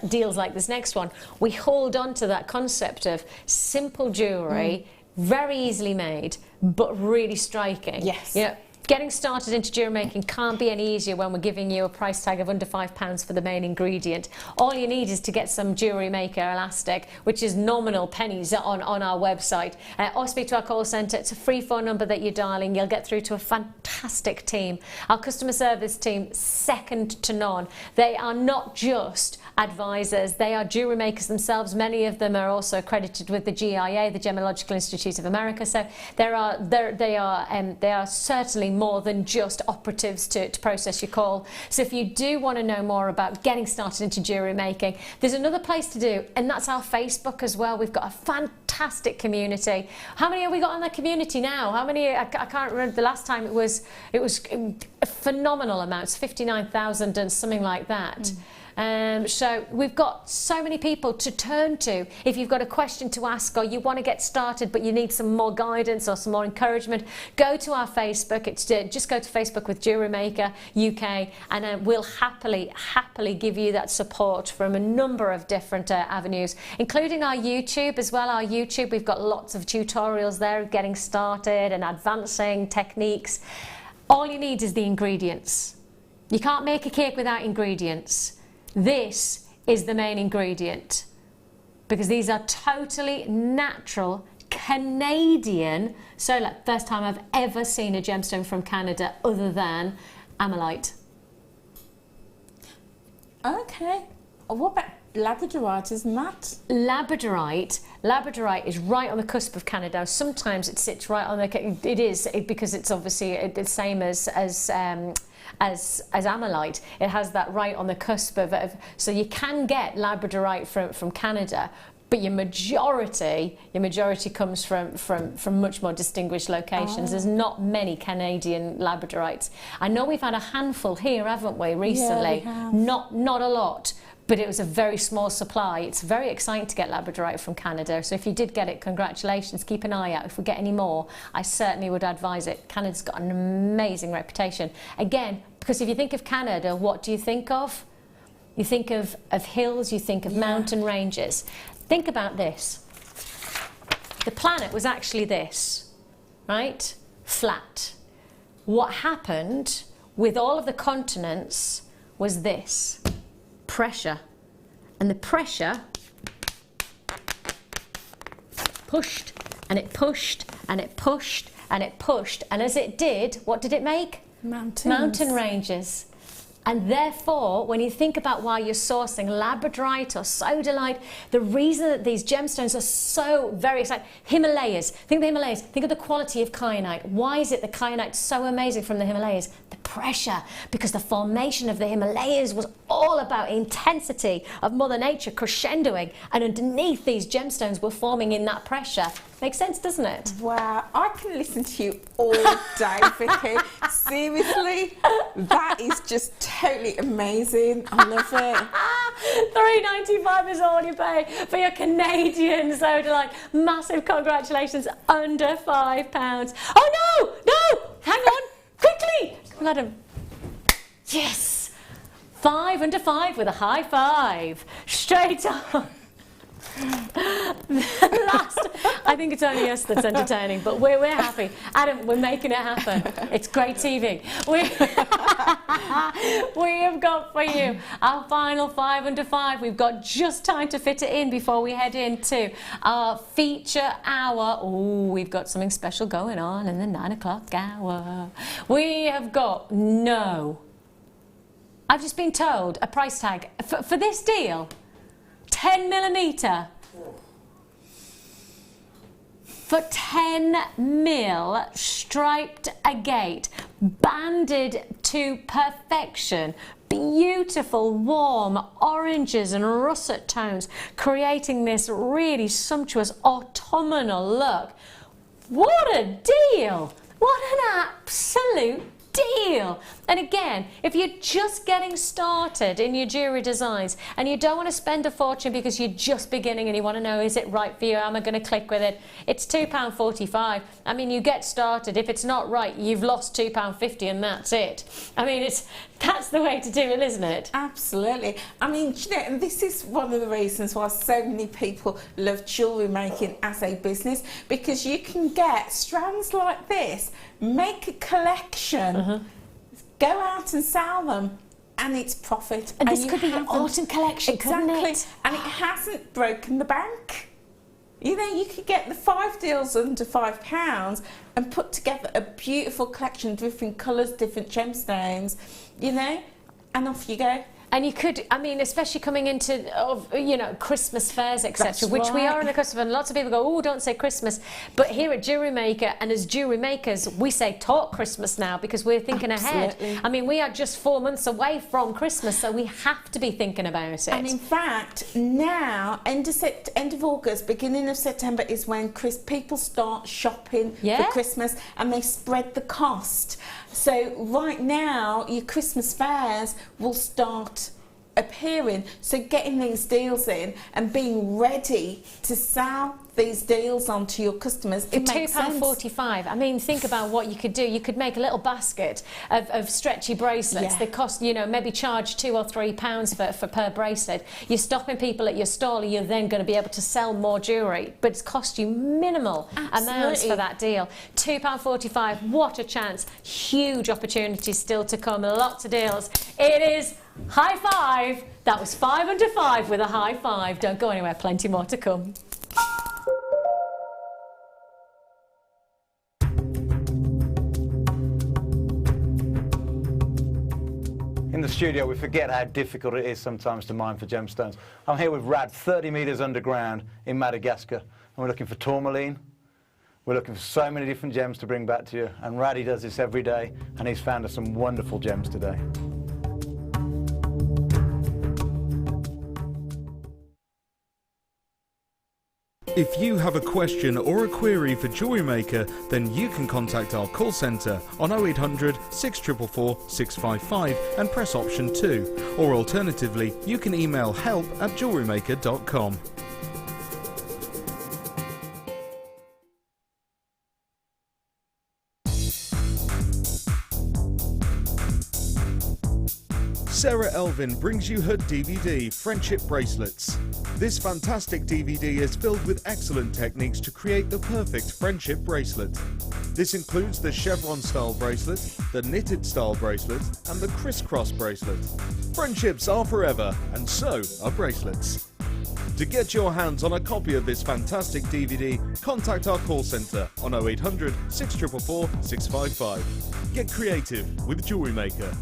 deals like this next one, we hold on to that concept of simple jewellery, very easily made, but really striking. Yes. You know, getting started into jewellery making can't be any easier when we're giving you a price tag of under £5 for the main ingredient. All you need is to get some Jewellery Maker elastic, which is nominal pennies on our website, or speak to our call centre. It's a free phone number that you're dialing. You'll get through to a fantastic team. Our customer service team, second to none. They are not just advisors, they are jewellery makers themselves. Many of them are also accredited with the GIA, the Gemological Institute of America. So they are certainly more than just operatives to process your call. So if you do want to know more about getting started into jewellery making, there's another place to do, and that's our Facebook as well. We've got a fantastic community. How many have we got on the community now? How many? I can't remember the last time. It was phenomenal amounts, 59,000 and something like that. So we've got so many people to turn to. If you've got a question to ask or you want to get started but you need some more guidance or some more encouragement, go to our Facebook. It's just go to Facebook with Jewellery Maker UK, and we'll happily give you that support from a number of different avenues, including our YouTube as well. Our YouTube, we've got lots of tutorials there, getting started and advancing techniques. All you need is the ingredients. You can't make a cake without ingredients. This is the main ingredient, because these are totally natural Canadian. So like, first time I've ever seen a gemstone from Canada other than Amalite. Okay, what about labradorite, isn't that? Labradorite is right on the cusp of Canada. Sometimes it sits right on the, because it's obviously the same as Amalite. It has that right on the cusp of so you can get labradorite from Canada, but your majority comes from much more distinguished locations. There's not many Canadian labradorites. I know we've had a handful here, haven't we, recently? Yeah, we have. Not a lot, but it was a very small supply. It's very exciting to get labradorite from Canada. So if you did get it, congratulations. Keep an eye out. If we get any more, I certainly would advise it. Canada's got an amazing reputation. Again, because if you think of Canada, what do you think of? You think of hills, you think of mountain ranges. Think about this. The planet was actually this, right? Flat. What happened with all of the continents was this. Pressure, and the pressure pushed and it pushed and it pushed and it pushed, and as it did, what did it make? Mountain ranges. And therefore, when you think about why you're sourcing labradorite or sodalite, the reason that these gemstones are so very exciting, Himalayas, think of the Himalayas, think of the quality of kyanite. Why is it the kyanite's so amazing from the Himalayas? The pressure, because the formation of the Himalayas was all about intensity of Mother Nature crescendoing, and underneath these gemstones were forming in that pressure. Makes sense, doesn't it? Wow, I can listen to you all day, Vicky. Seriously, that is just totally amazing. I love it. $3.95 is all you pay for your Canadian sodalite. Massive congratulations, under £5. Oh no, hang on, quickly, madam. Yes, under 5 with a high five. Straight on. I think it's only us that's entertaining, but we're happy. Adam, we're making it happen. It's great TV. We have got for you our final 5 under 5. We've got just time to fit it in before we head into our feature hour. Oh, we've got something special going on in the 9 o'clock hour. We have got I've just been told a price tag for this deal, 10mm. For 10 mil, striped agate, banded to perfection, beautiful warm oranges and russet tones, creating this really sumptuous autumnal look. What a deal! What an absolute deal! And again, if you're just getting started in your jewellery designs and you don't want to spend a fortune because you're just beginning and you want to know, is it right for you, am I going to click with it, it's £2.45. I mean, you get started. If it's not right, you've lost £2.50 and that's it. I mean, that's the way to do it, isn't it? Absolutely. I mean, you know, and this is one of the reasons why so many people love jewellery making as a business, because you can get strands like this, make a collection, go out and sell them, and it's profit. And this could be your autumn collection, couldn't it? And it hasn't broken the bank. You know, you could get the 5 deals under £5 and put together a beautiful collection, different colours, different gemstones, you know, and off you go. And you could, I mean, especially coming into, you know, Christmas fairs, etc., which we are on the cusp of, and lots of people go, oh, don't say Christmas. But here at Jewellery Maker, and as jewellery makers, we say talk Christmas now because we're thinking ahead. I mean, we are just 4 months away from Christmas, so we have to be thinking about it. And in fact, now, end of August, beginning of September is when people start shopping for Christmas, and they spread the cost. So right now, your Christmas fairs will start appearing. So getting these deals in and being ready to sell these deals on to your customers, it makes sense. £2.45. I mean, think about what you could do. You could make a little basket of stretchy bracelets. They cost, you know, maybe charge £2 or £3 for per bracelet. You're stopping people at your stall, you're then going to be able to sell more jewellery, but it's cost you minimal amounts for that deal. £2.45, what a chance. Huge opportunities still to come, lots of deals. It is high five. That was 5 under 5 with a high five. Don't go anywhere, plenty more to come. In the studio, we forget how difficult it is sometimes to mine for gemstones. I'm here with Rad, 30 metres underground in Madagascar, and we're looking for tourmaline. We're looking for so many different gems to bring back to you, and Raddy does this every day, and he's found us some wonderful gems today. If you have a question or a query for Jewellery Maker, then you can contact our call centre on 0800 644 655 and press option 2, or alternatively you can email help@jewellerymaker.com. Sarah Elvin brings you her DVD, Friendship Bracelets. This fantastic DVD is filled with excellent techniques to create the perfect friendship bracelet. This includes the chevron style bracelet, the knitted style bracelet, and the crisscross bracelet. Friendships are forever, and so are bracelets. To get your hands on a copy of this fantastic DVD, contact our call centre on 0800 644 655. Get creative with Jewellery Maker.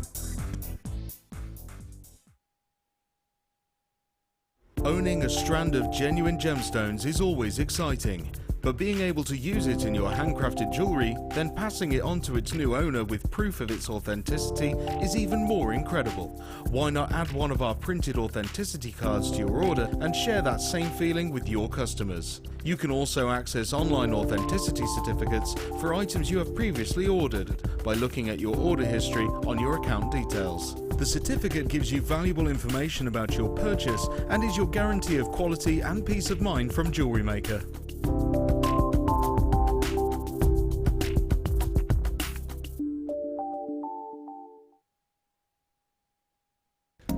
Owning a strand of genuine gemstones is always exciting, but being able to use it in your handcrafted jewellery, then passing it on to its new owner with proof of its authenticity is even more incredible. Why not add one of our printed authenticity cards to your order and share that same feeling with your customers? You can also access online authenticity certificates for items you have previously ordered by looking at your order history on your account details. The certificate gives you valuable information about your purchase and is your guarantee of quality and peace of mind from Jewellery Maker.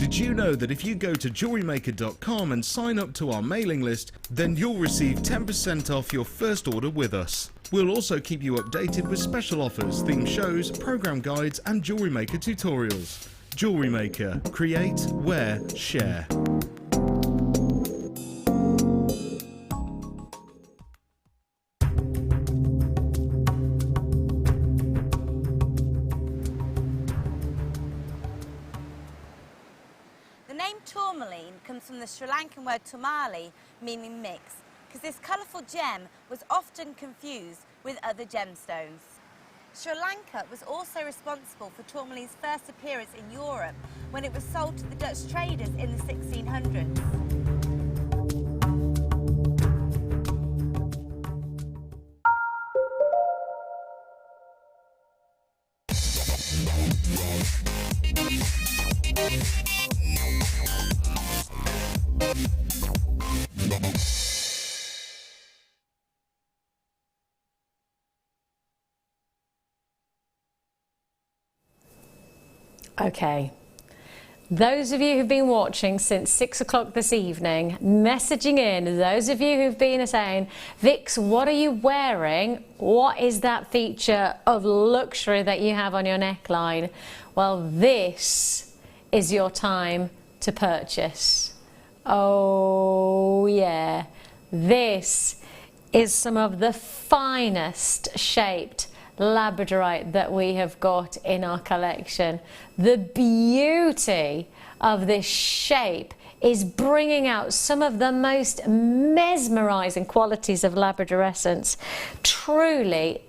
Did you know that if you go to JewelleryMaker.com and sign up to our mailing list, then you'll receive 10% off your first order with us. We'll also keep you updated with special offers, theme shows, program guides and Jewellery Maker tutorials. Jewellery Maker. Create, wear, share. The name tourmaline comes from the Sri Lankan word tomali, meaning mix, because this colourful gem was often confused with other gemstones. Sri Lanka was also responsible for tourmaline's first appearance in Europe when it was sold to the Dutch traders in the 1600s. Okay, those of you who've been watching since 6 o'clock this evening, messaging in, those of you who've been saying, Vix, what are you wearing? What is that feature of luxury that you have on your neckline? Well, this is your time to purchase. Oh yeah, this is some of the finest shaped labradorite that we have got in our collection. The beauty of this shape is bringing out some of the most mesmerizing qualities of labradorescence. Truly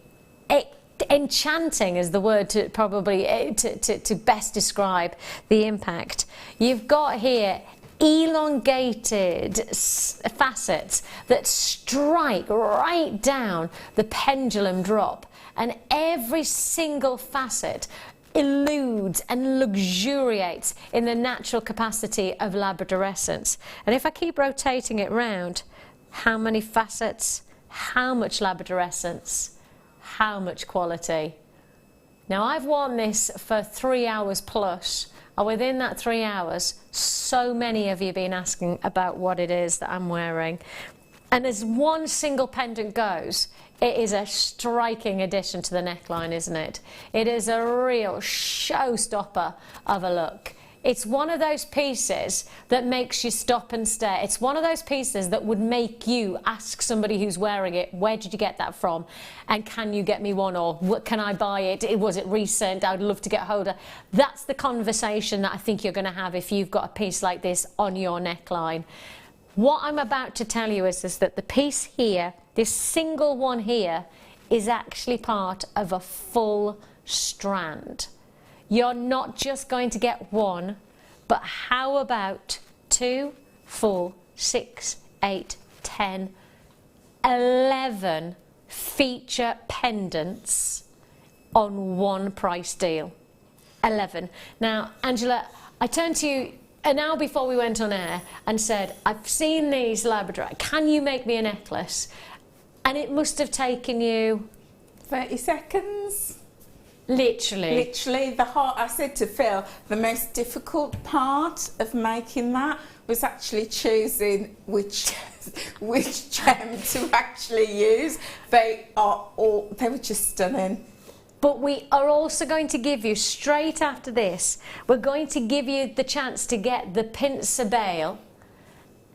enchanting is the word to probably to best describe the impact. You've got here elongated facets that strike right down the pendulum drop, and every single facet eludes and luxuriates in the natural capacity of labradorescence. And if I keep rotating it round, how many facets, how much labradorescence, how much quality. Now I've worn this for 3 hours plus, and within that 3 hours, so many of you have been asking about what it is that I'm wearing. And as one single pendant goes, it is a striking addition to the neckline, isn't it? It is a real showstopper of a look. It's one of those pieces that makes you stop and stare. It's one of those pieces that would make you ask somebody who's wearing it, where did you get that from? And can you get me one? Or what, can I buy it? Was it recent? I'd love to get hold of. That's the conversation that I think you're going to have if you've got a piece like this on your neckline. What I'm about to tell you is that the piece here, this single one here, is actually part of a full strand. You're not just going to get one, but how about 2, 4, 6, 8, 10, 11 feature pendants on one price deal? 11. Now, Angela, I turned to you an hour before we went on air and said, I've seen these labradorite, can you make me a necklace? And it must have taken you 30 seconds. Literally. I said to Phil, the most difficult part of making that was actually choosing which gem to actually use. They were just stunning. But we are also going to give you, straight after this, we're going to give you the chance to get the pincer bail,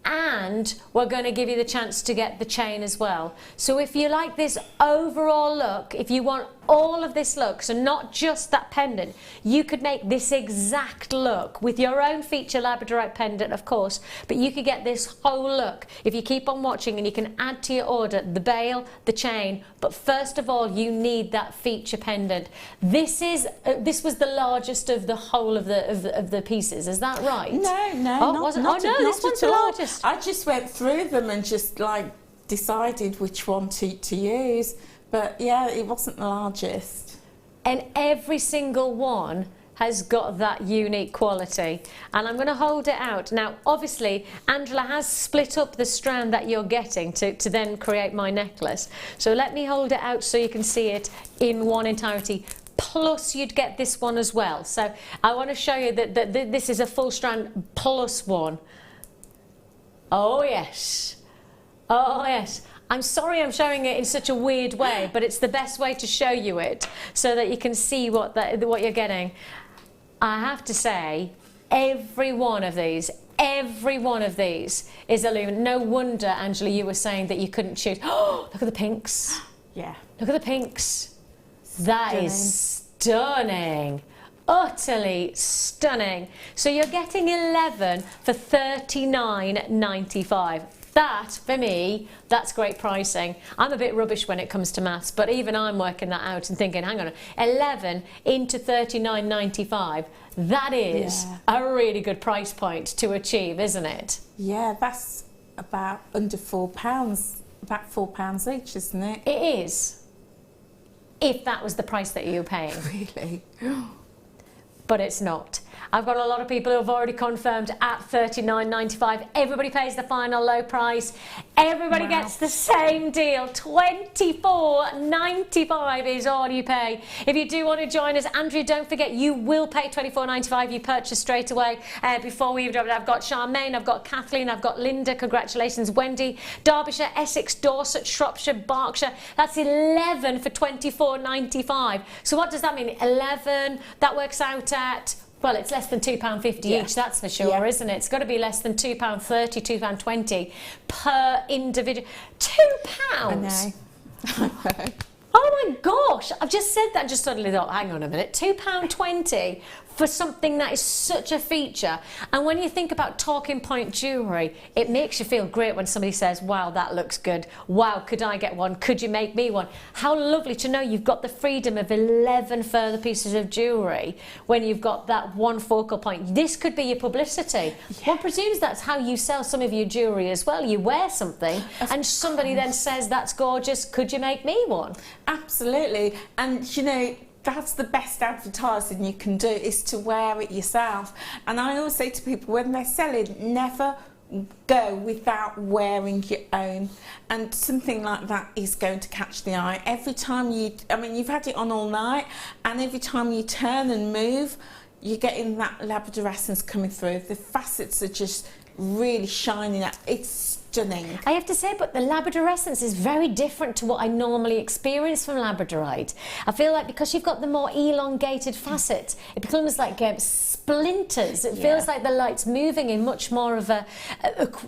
and we're going to give you the chance to get the chain as well. So if you like this overall look, if you want all of this look, so not just that pendant, you could make this exact look with your own feature labradorite pendant, of course, but you could get this whole look if you keep on watching, and you can add to your order the bail, the chain, but first of all you need that feature pendant. This was the largest of the whole of the pieces, is that right? No, this one's the largest. I just went through them and just like decided which one to use, but yeah, it wasn't the largest. And every single one has got that unique quality, and I'm going to hold it out. Now obviously Angela has split up the strand that you're getting to then create my necklace, so let me hold it out so you can see it in one entirety. plus you'd get this one as well. So I want to show you that this is a full strand plus one. Oh yes, oh yes. I'm sorry I'm showing it in such a weird way, but it's the best way to show you it so that you can see what you're getting. I have to say, every one of these is illuminated. No wonder, Angela, you were saying that you couldn't choose. Oh, look at the pinks. Yeah. Look at the pinks. That is stunning. Utterly stunning. So you're getting 11 for $39.95. That, for me, that's great pricing. I'm a bit rubbish when it comes to maths, but even I'm working that out and thinking, hang on, 11 into $39.95, that is a really good price point to achieve, isn't it? Yeah, that's about under £4, about £4 each, isn't it? It is. If that was the price that you were paying. Really? But it's not. I've got a lot of people who have already confirmed at $39.95. Everybody pays the final low price. Everybody gets the same deal. $24.95 is all you pay. If you do want to join us, Andrea, don't forget you will pay $24.95. You purchase straight away. Before we even, I've got Charmaine, I've got Kathleen, I've got Linda. Congratulations, Wendy. Derbyshire, Essex, Dorset, Shropshire, Berkshire. That's 11 for $24.95. So what does that mean? 11. That works out at, well, it's less than £2.50 each, that's for sure, isn't it? It's got to be less than £2.30, £2.20 per individual. £2? I know. Oh my gosh, I've just said that and just suddenly thought, hang on a minute, £2.20 for something that is such a feature. And when you think about talking point jewellery, it makes you feel great when somebody says, wow, that looks good. Wow, could I get one? Could you make me one? How lovely to know you've got the freedom of 11 further pieces of jewellery when you've got that one focal point. This could be your publicity. One presumes that's how you sell some of your jewellery as well. You wear something and somebody then says, that's gorgeous, could you make me one? Absolutely. And you know, that's the best advertising you can do, is to wear it yourself. And I always say to people when they're selling, never go without wearing your own. And something like that is going to catch the eye. Every time you, I mean, you've had it on all night, and every time you turn and move, you're getting that labradorescence coming through. The facets are just really shining out. It's stunning. I have to say, but the labradorescence is very different to what I normally experience from labradorite. I feel like because you've got the more elongated facet, it becomes like splinters. It feels like the light's moving in much more of a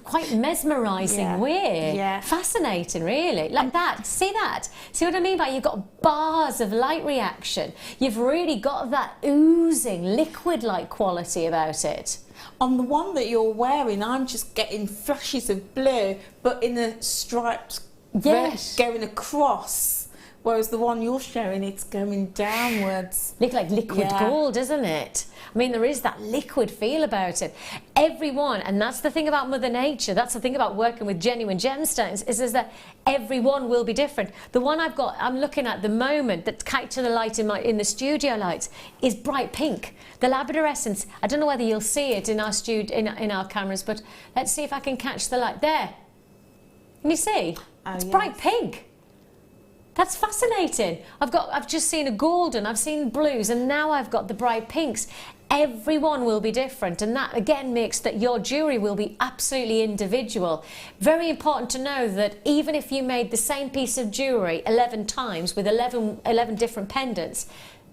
quite mesmerising way. Fascinating, really. Like that. See that? See what I mean by you've got bars of light reaction. You've really got that oozing, liquid-like quality about it. On the one that you're wearing, I'm just getting flashes of blue, but in a striped going across. Whereas the one you're showing, it's going downwards. Look like liquid gold, isn't it? I mean, there is that liquid feel about it. Everyone, and that's the thing about Mother Nature, that's the thing about working with genuine gemstones, is that everyone will be different. The one I'm looking at the moment that catches the light in the studio lights is bright pink. The labradorescence, I don't know whether you'll see it in our in our cameras, but let's see if I can catch the light. There. Can you see? It's bright pink. That's fascinating. I've just seen a golden, I've seen blues, and now I've got the bright pinks. Everyone will be different, and that again makes that your jewellery will be absolutely individual. Very important to know that even if you made the same piece of jewellery 11 times with 11 different pendants,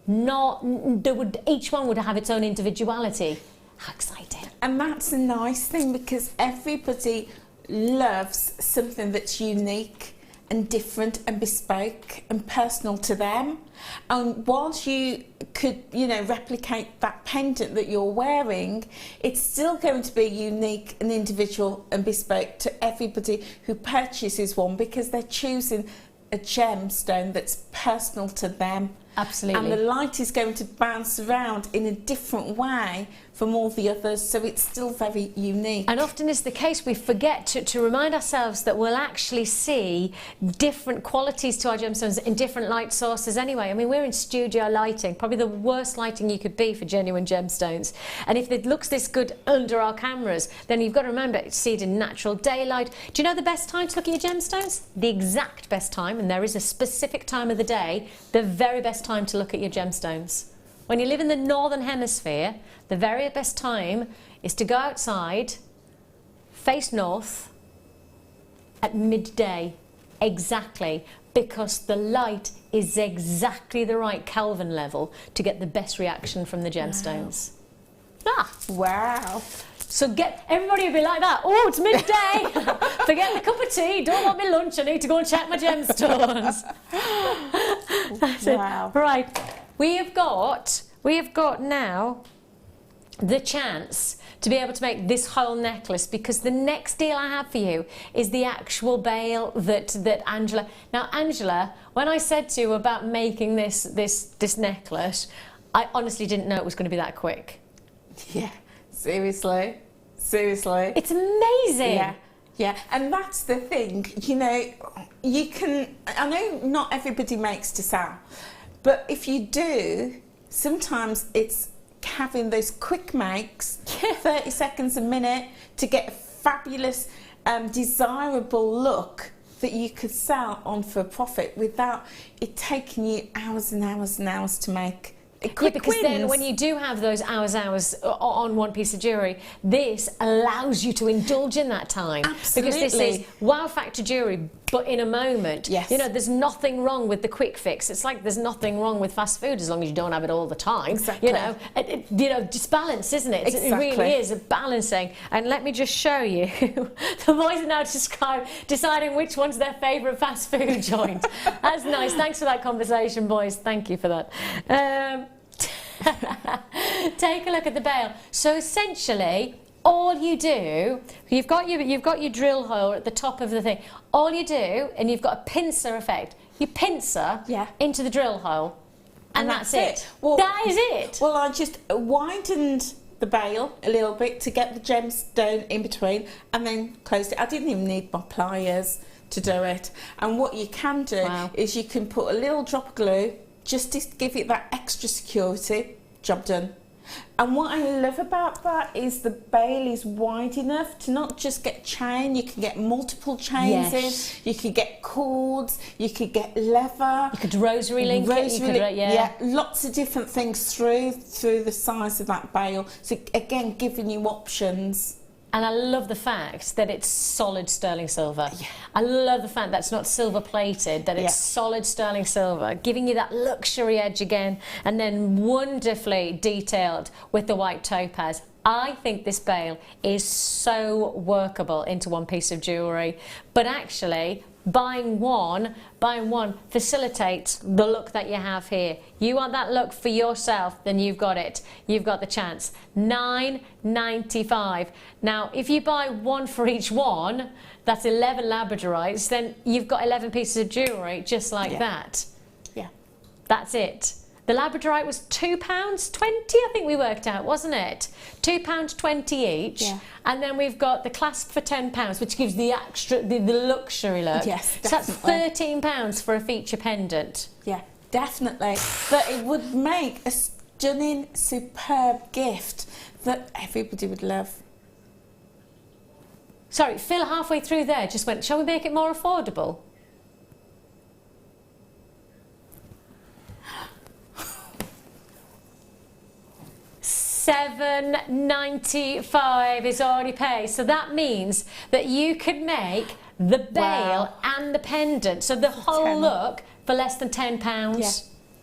each one would have its own individuality. How exciting. And that's a nice thing, because everybody loves something that's unique and different and bespoke and personal to them. And whilst you could, you know, replicate that pendant that you're wearing, it's still going to be unique and individual and bespoke to everybody who purchases one, because they're choosing a gemstone that's personal to them. Absolutely. And the light is going to bounce around in a different way from all the others, so it's still very unique. And often is the case, we forget to remind ourselves that we'll actually see different qualities to our gemstones in different light sources anyway. I mean, we're in studio lighting, probably the worst lighting you could be for genuine gemstones. And if it looks this good under our cameras, then you've got to remember to see it in natural daylight. Do you know the best time to look at your gemstones? The exact best time, and there is a specific time of the day, the very best time time to look at your gemstones. When you live in the northern hemisphere, the very best time is to go outside, face north at midday, exactly, because the light is exactly the right Kelvin level to get the best reaction from the gemstones. Wow. So everybody will be like that. Oh, it's midday. Forget the cup of tea. Don't want me lunch. I need to go and check my gemstones. That's Wow. it. Right. We have got now the chance to be able to make this whole necklace, because the next deal I have for you is the actual bail that Angela. Now, Angela, when I said to you about making this necklace, I honestly didn't know it was going to be that quick. Yeah, seriously. It's amazing. Yeah. Yeah, and that's the thing, you know, I know not everybody makes to sell, but if you do, sometimes it's having those quick makes, 30 seconds a minute, to get a fabulous, desirable look that you could sell on for a profit without it taking you hours and hours and hours to make. Because then when you do have those hours on one piece of jewellery, this allows you to indulge in that time. Absolutely. Because this is wow factor jewellery, but in a moment. Yes. You know, there's nothing wrong with the quick fix. It's like there's nothing wrong with fast food as long as you don't have it all the time. Exactly. You know, just balance, isn't it? Exactly. It really is a balancing. And let me just show you. The boys are now deciding which one's their favourite fast food joint. That's nice. Thanks for that conversation, boys. Thank you for that. Take a look at the bail. So essentially, all you do, you've got your drill hole at the top of the thing. All you do, and you've got a pincer effect. You pincer into the drill hole, and that's it. Well, that is it. Well, I just widened the bail a little bit to get the gemstone in between, and then closed it. I didn't even need my pliers to do it. And what you can do is you can put a little drop of glue just to give it that extra security. Job done. And what I love about that is the bail is wide enough to not just get chain, you can get multiple chains in, you could get cords, you could get leather. You could rosary link it, yeah, lots of different things through the size of that bail. So again, giving you options. And I love the fact that it's solid sterling silver. Yeah. I love the fact that it's not silver plated, that it's solid sterling silver, giving you that luxury edge again, and then wonderfully detailed with the white topaz. I think this bail is so workable into one piece of jewellery, but actually buying one facilitates the look that you have here. You want that look for yourself, then you've got it. You've got the chance. $9.95. Now, if you buy one for each one, that's 11 labradorites, then you've got 11 pieces of jewellery just like that. Yeah. That's it. The labradorite was £2.20, I think we worked out, wasn't it? £2.20 each. Yeah. And then we've got the clasp for £10, which gives the extra, the luxury look. Yes, so that's £13 for a feature pendant. Yeah, definitely. But it would make a stunning, superb gift that everybody would love. Sorry, Phil halfway through there just went, shall we make it more affordable? $7.95 is already paid, so that means that you could make the bail and the pendant, so the whole look for less than £10. Yeah,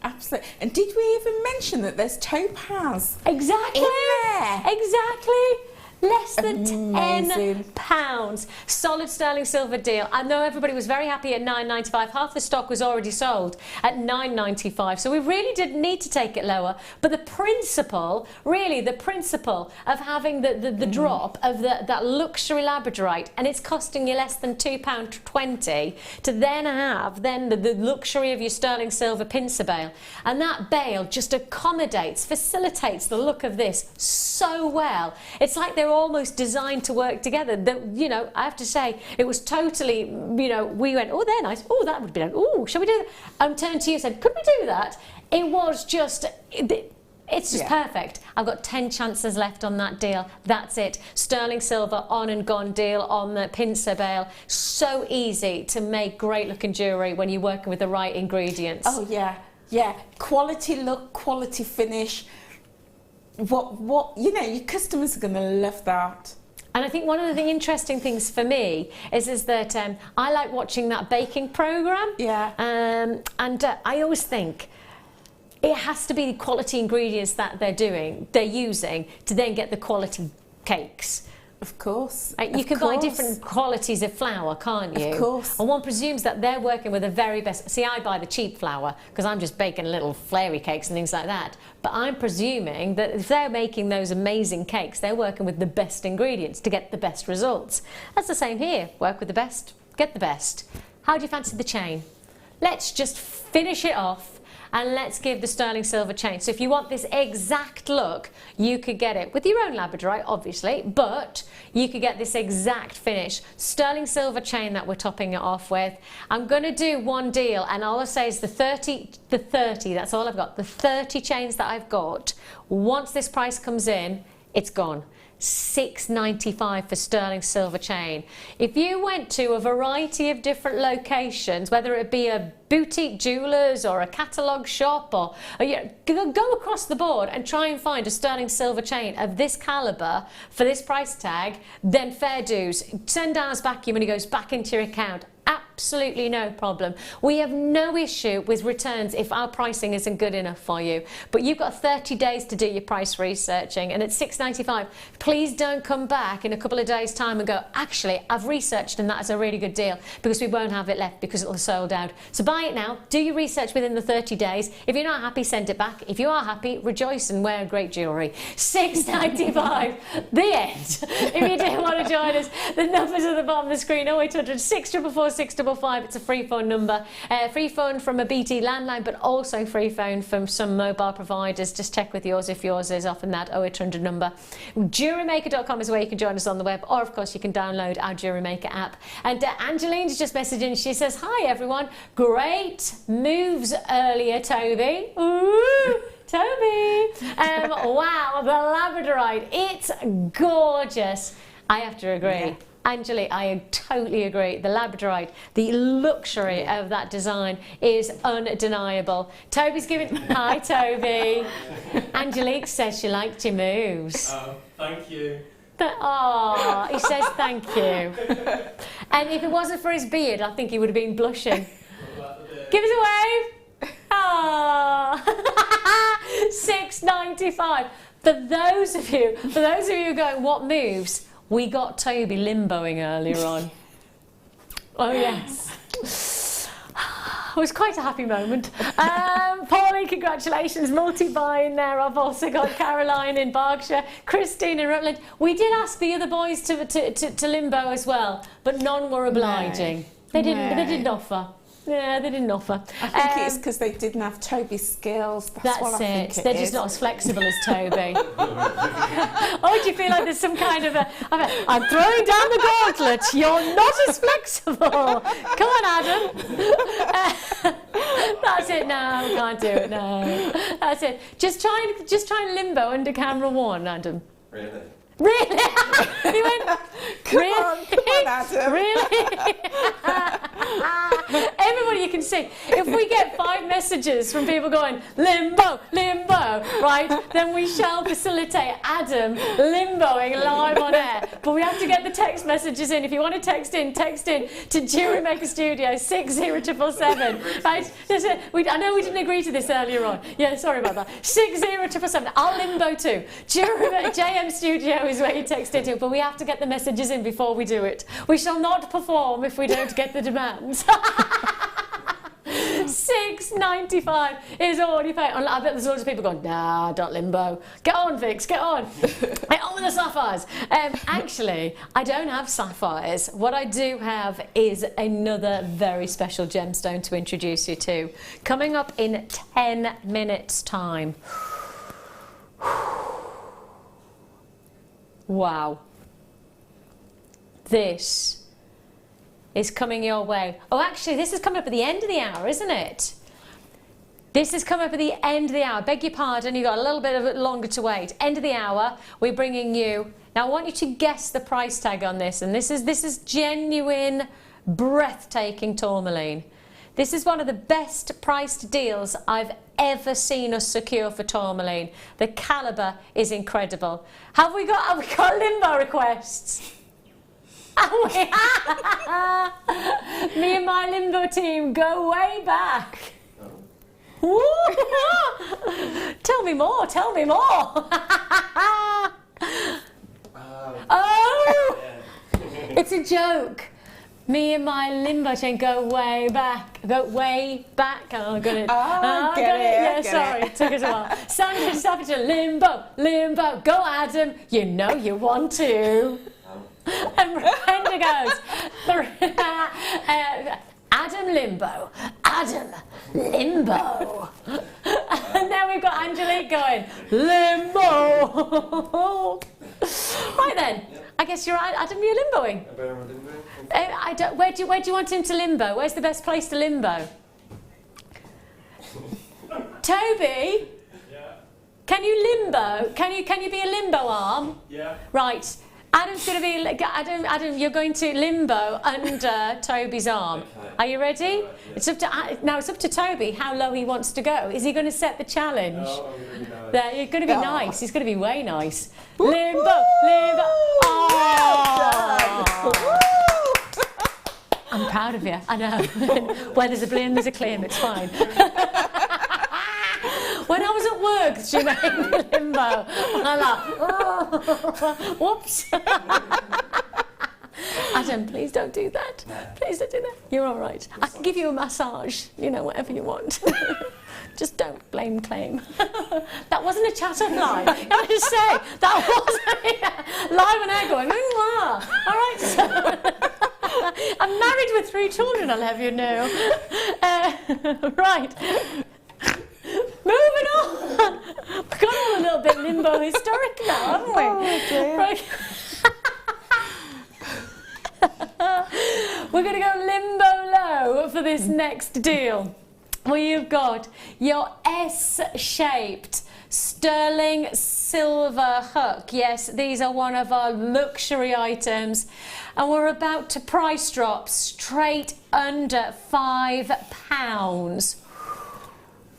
absolutely. And did we even mention that there's topaz? Exactly. In there. Exactly. Less than £10. Solid sterling silver deal. I know everybody was very happy at $9.95. Half the stock was already sold at $9.95. So we really didn't need to take it lower. But the principle, really the principle of having the drop of that luxury labradorite, and it's costing you less than £2.20 to then have the luxury of your sterling silver pincer bail. And that bail just accommodates, facilitates the look of this so well. It's like they're almost designed to work together. You know, I have to say, it was totally, you know, we went, oh, they're nice. Oh, that would be nice. Oh, shall we do that? And turned to you and said, could we do that? It was just, it's just perfect. I've got 10 chances left on that deal. That's it. Sterling silver on and gone deal on the pincer bail. So easy to make great looking jewellery when you're working with the right ingredients. Oh, yeah. Yeah, quality look, quality finish. What you know, your customers are going to love that. And I think one of the interesting things for me is that I like watching that baking program. Yeah. And I always think it has to be the quality ingredients that they're using to then get the quality cakes. Of course. You can buy different qualities of flour, can't you? Of course. And one presumes that they're working with the very best. See, I buy the cheap flour because I'm just baking little flary cakes and things like that. But I'm presuming that if they're making those amazing cakes, they're working with the best ingredients to get the best results. That's the same here. Work with the best, get the best. How do you fancy the chain? Let's just finish it off. And let's give the sterling silver chain. So if you want this exact look, you could get it with your own labradorite, obviously, but you could get this exact finish. Sterling silver chain that we're topping it off with. I'm going to do one deal, and all I say is the 30, that's all I've got. The 30 chains that I've got, once this price comes in, it's gone. $6.95 for sterling silver chain. If you went to a variety of different locations, whether it be a boutique jewellers or a catalogue shop, or go across the board and try and find a sterling silver chain of this calibre for this price tag, then fair dues. $10 back your money goes back into your account. Absolutely no problem. We have no issue with returns if our pricing isn't good enough for you. But you've got 30 days to do your price researching, and at $6.95, please don't come back in a couple of days' time and go, actually, I've researched and that is a really good deal, because we won't have it left because it'll have sold out. So buy it now, do your research within the 30 days. If you're not happy, send it back. If you are happy, rejoice and wear great jewellery. $6.95, the end. If you do want to join us, the numbers at the bottom of the screen, 0800 644 655. It's a free phone number. Free phone from a BT landline, but also free phone from some mobile providers. Just check with yours if yours is off in that 0800 number. JewelleryMaker.com is where you can join us on the web, or of course you can download our Jewellery Maker app. And Angeline's just messaging. She says, hi everyone, great moves earlier, Toby. Ooh, Toby. Wow, the labradorite, it's gorgeous. I have to agree. Yeah. Angeli, I totally agree. The labradorite, the luxury of that design is undeniable. Toby's giving... Hi, Toby. Angelique says she liked your moves. Oh, thank you. Oh, he says thank you. And if it wasn't for his beard, I think he would have been blushing. Give us a wave. Oh. $6.95. For those of you who are going, what moves? We got Toby limboing earlier on. Oh yes. It was quite a happy moment. Paulie, congratulations, multi-buy in there. I've also got Caroline in Berkshire, Christine in Rutland. We did ask the other boys to limbo as well, but none were obliging. They didn't offer. Yeah, they didn't offer. I think it's because they didn't have Toby's skills. That's what I think it They're is. just not as flexible as Toby. Oh, do you feel like there's some kind of I'm throwing down the gauntlet. You're not as flexible. Come on, Adam. That's it. No, we can't do it. No, that's it. Just try and limbo under camera one, Adam. Really? Really? He went, come on, Adam. Really? Everybody you can see. If we get 5 messages from people going, limbo, limbo, right, then we shall facilitate Adam limboing live on air. But we have to get the text messages in. If you want to text in to Jewellery Maker Studio 60777. Right? I know we didn't agree to this earlier on. Yeah, sorry about that. 60777. I'll limbo too. JM Studio is where you text into, but we have to get the messages in before we do it. We shall not perform if we don't get the demands. $6.95 is all you pay. I bet there's loads of people going, nah, don't limbo. Get on, Vix, get on. Get on with the sapphires. Actually, I don't have sapphires. What I do have is another very special gemstone to introduce you to. Coming up in 10 minutes' time. Wow. This is coming your way. Oh, actually, this is coming up at the end of the hour, isn't it? This is coming up at the end of the hour. Beg your pardon, you've got a little bit of it longer to wait. End of the hour, we're bringing you... Now, I want you to guess the price tag on this, and this is genuine, breathtaking tourmaline. This is one of the best priced deals I've ever seen us secure for tourmaline. The calibre is incredible. Have we got limbo requests? Me and my limbo team go way back. Tell me more, tell me more. Oh, it's a joke. Me and my limbo chain go way back. Go way back. Oh, got it. Oh, got it. Yeah, sorry, it took us a while. Sandra Savage, limbo, limbo. Go, Adam. You know you want to. And Brenda goes, Adam Limbo, Adam Limbo. And then we've got Angelique going, Limbo. Right then, I guess you're right, Adam, you're limboing. Where do you want him to limbo? Where's the best place to limbo? Toby? Yeah. Can you limbo? Can you be a limbo arm? Yeah. Right. Adam's going to be Adam. You're going to limbo under Toby's arm. Okay. Are you ready? Right, yeah. It's up to now. It's up to Toby how low he wants to go. Is he going to set the challenge? No, I'm going to be nice. There, you're going to be nice. He's going to be way nice. Limbo, limbo. Oh. I'm proud of you. I know. Where there's a blim, there's a clim. It's fine. When I was at work, she made me limbo. And I'm like, oh, whoops. Adam, please don't do that. Please don't do that. You're all right. I can give you a massage, you know, whatever you want. Just don't blame claim. That wasn't a chat-up line. Can I just say, that wasn't live and air going, all right. I'm married with 3 children, I'll have you know. Right. Moving on. We've got all a little bit limbo historic now, haven't we? Oh, dear. Right. We're going to go limbo low for this next deal. Well, you've got your S-shaped sterling silver hook. Yes, these are one of our luxury items. And we're about to price drop straight under £5.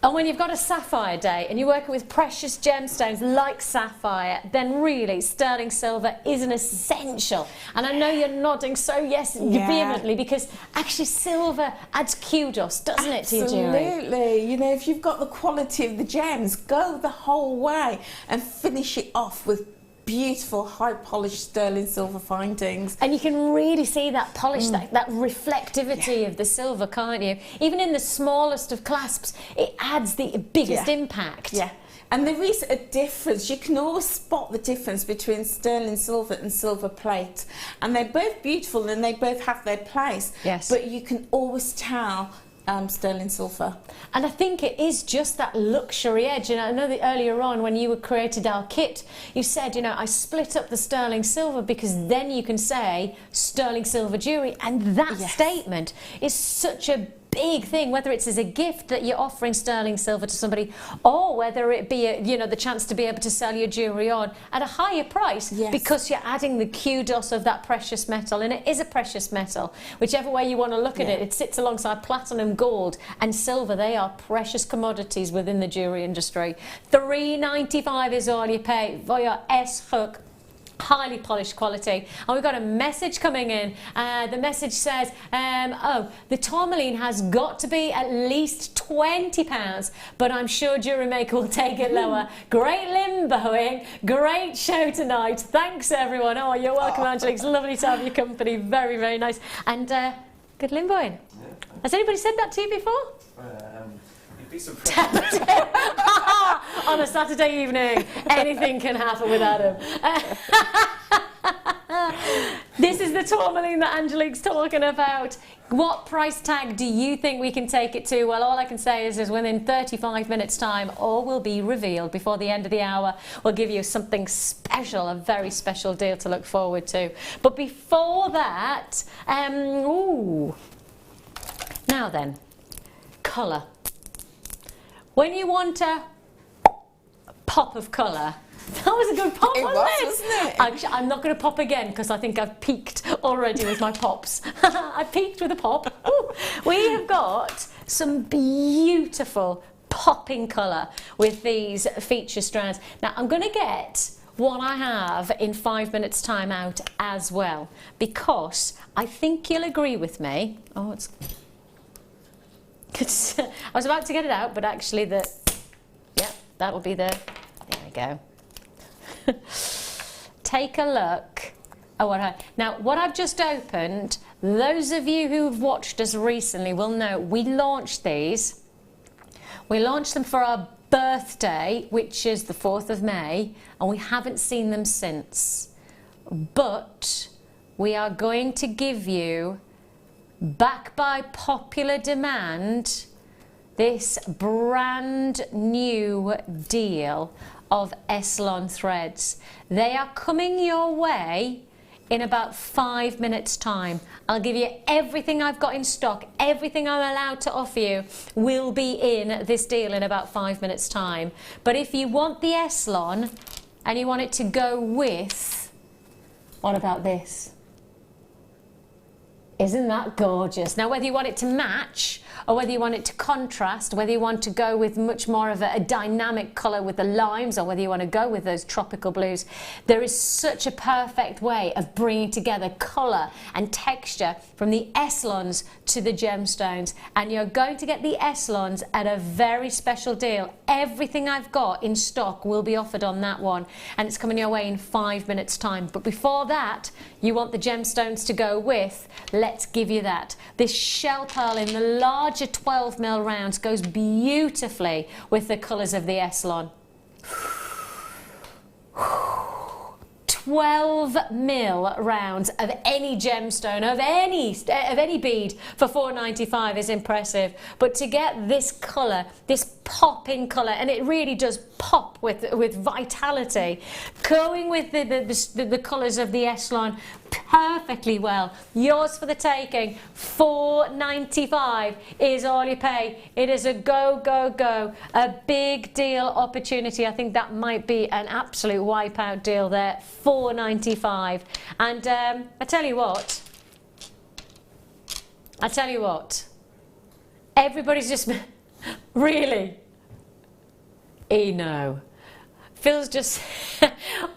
And when you've got a sapphire day and you're working with precious gemstones like sapphire, then really sterling silver is an essential. And I know you're nodding so yes vehemently, because actually silver adds kudos, doesn't it, to your jewellery? Absolutely. You know, if you've got the quality of the gems, go the whole way and finish it off with beautiful high polished sterling silver findings. And you can really see that polish, that reflectivity of the silver, can't you? Even in the smallest of clasps, it adds the biggest impact. Yeah. And there is a difference. You can always spot the difference between sterling silver and silver plate. And they're both beautiful and they both have their place. Yes. But you can always tell sterling silver. And I think it is just that luxury edge. And I know that earlier on when you created our kit, you said, you know, I split up the sterling silver because then you can say sterling silver jewellery. And that statement is such a big thing, whether it's as a gift that you're offering sterling silver to somebody, or whether it be the chance to be able to sell your jewellery on at a higher price because you're adding the kudos of that precious metal. And it is a precious metal, whichever way you want to look at it. It sits alongside platinum, gold and silver. They are precious commodities within the jewellery industry. $3.95 is all you pay for your S hook. Highly polished quality. And we've got a message coming in. The message says, the tourmaline has got to be at least £20, but I'm sure Jewellery Maker will take it lower. Great limboing, great show tonight. Thanks everyone. Oh, you're welcome, Angelique. It's lovely to have your company. Very, very nice. And good limboing. Has anybody said that to you before? You'd be surprised. On a Saturday evening, anything can happen with Adam. This is the tourmaline that Angelique's talking about. What price tag do you think we can take it to? Well, all I can say is within 35 minutes time, all will be revealed before the end of the hour. We'll give you something special, a very special deal to look forward to. But before that, now then, colour. When you want a pop of colour, That was a good pop, wasn't it? Actually, I'm not going to pop again because I think I've peaked already with my pops. I peaked with a pop. Ooh. We have got some beautiful popping colour with these feature strands. Now, I'm going to get what I have in 5 minutes time out as well, because I think you'll agree with me. Oh, it's I was about to get it out, but actually that'll be there we go. Take a look at what I've just opened. Those of you who've watched us recently will know we launched these. We launched them for our birthday, which is the 4th of May, and we haven't seen them since. But we are going to give you, back by popular demand, this brand new deal of Eslon threads. They are coming your way in about 5 minutes time. I'll give you everything I've got in stock. Everything I'm allowed to offer you will be in this deal in about 5 minutes time. But if you want the Eslon and you want it to go with, what about this? Isn't that gorgeous? Now, whether you want it to match or whether you want it to contrast, whether you want to go with much more of a dynamic colour with the limes, or whether you want to go with those tropical blues, there is such a perfect way of bringing together colour and texture from the Eslons to the gemstones. And you're going to get the Eslons at a very special deal. Everything I've got in stock will be offered on that one, and it's coming your way in 5 minutes time. But before that, you want the gemstones to go with. Let's give you that. This shell pearl in the larger 12mm rounds goes beautifully with the colours of the Eslon. 12mm rounds of any gemstone, of any bead for $4.95 is impressive. But to get this colour, this popping colour, and it really does pop with vitality, going with the colours of the Eslon perfectly well. Yours for the taking. $4.95 is all you pay. It is a go, go, go. A big deal opportunity. I think that might be an absolute wipeout deal there. $4.95. And I tell you what, everybody's just really, no. Phil's just,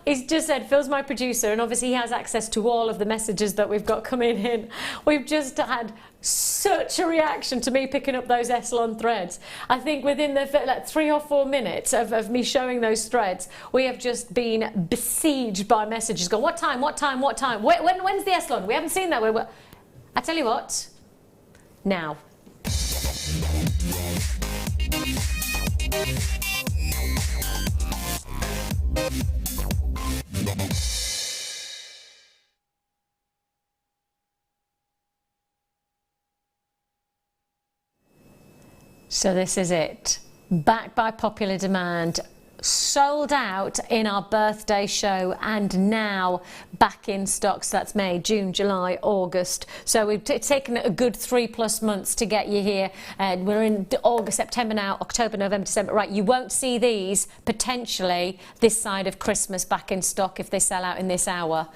he's just said, Phil's my producer, and obviously he has access to all of the messages that we've got coming in. We've just had such a reaction to me picking up those Eslon threads. I think within the like 3 or 4 minutes of me showing those threads, we have just been besieged by messages going, what time, what time, what time? When's the Eslon? We haven't seen that. I tell you what, now. So this is it, backed by popular demand, sold out in our birthday show, and now back in stock. So that's May, June, July, August. So we've taken a good 3+ months to get you here, and we're in August, September now, October, November, December. Right, you won't see these potentially this side of Christmas back in stock if they sell out in this hour.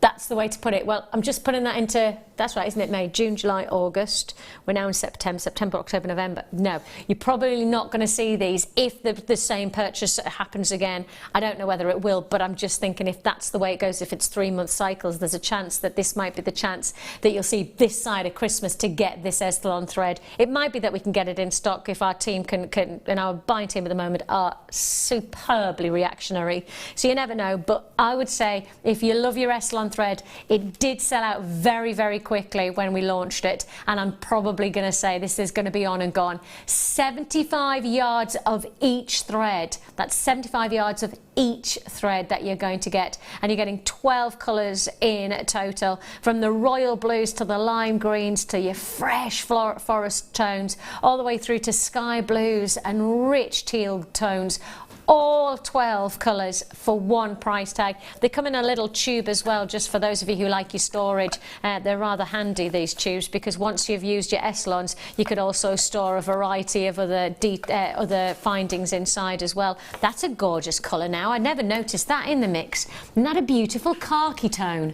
That's the way to put it. Well, I'm just putting that into, that's right, isn't it, May, June, July, August. We're now in September, October, November. No, you're probably not going to see these if the same purchase happens again. I don't know whether it will, but I'm just thinking if that's the way it goes, if it's 3-month cycles, there's a chance that this might be the chance that you'll see this side of Christmas to get this Eslon thread. It might be that we can get it in stock if our team can, and our buying team at the moment are superbly reactionary. So you never know, but I would say if you love your Eslon thread, it did sell out very, very quickly when we launched it, and I'm probably going to say this is going to be on and gone. 75 yards of each thread. That's 75 yards of each thread that you're going to get, and you're getting 12 colours in total, from the royal blues to the lime greens to your fresh forest tones, all the way through to sky blues and rich teal tones. All 12 colours for one price tag. They come in a little tube as well, just for those of you who like your storage. They're rather rather handy, these tubes, because once you've used your Eslons, you could also store a variety of other findings inside as well. That's a gorgeous colour now. I never noticed that in the mix. Isn't that a beautiful khaki tone?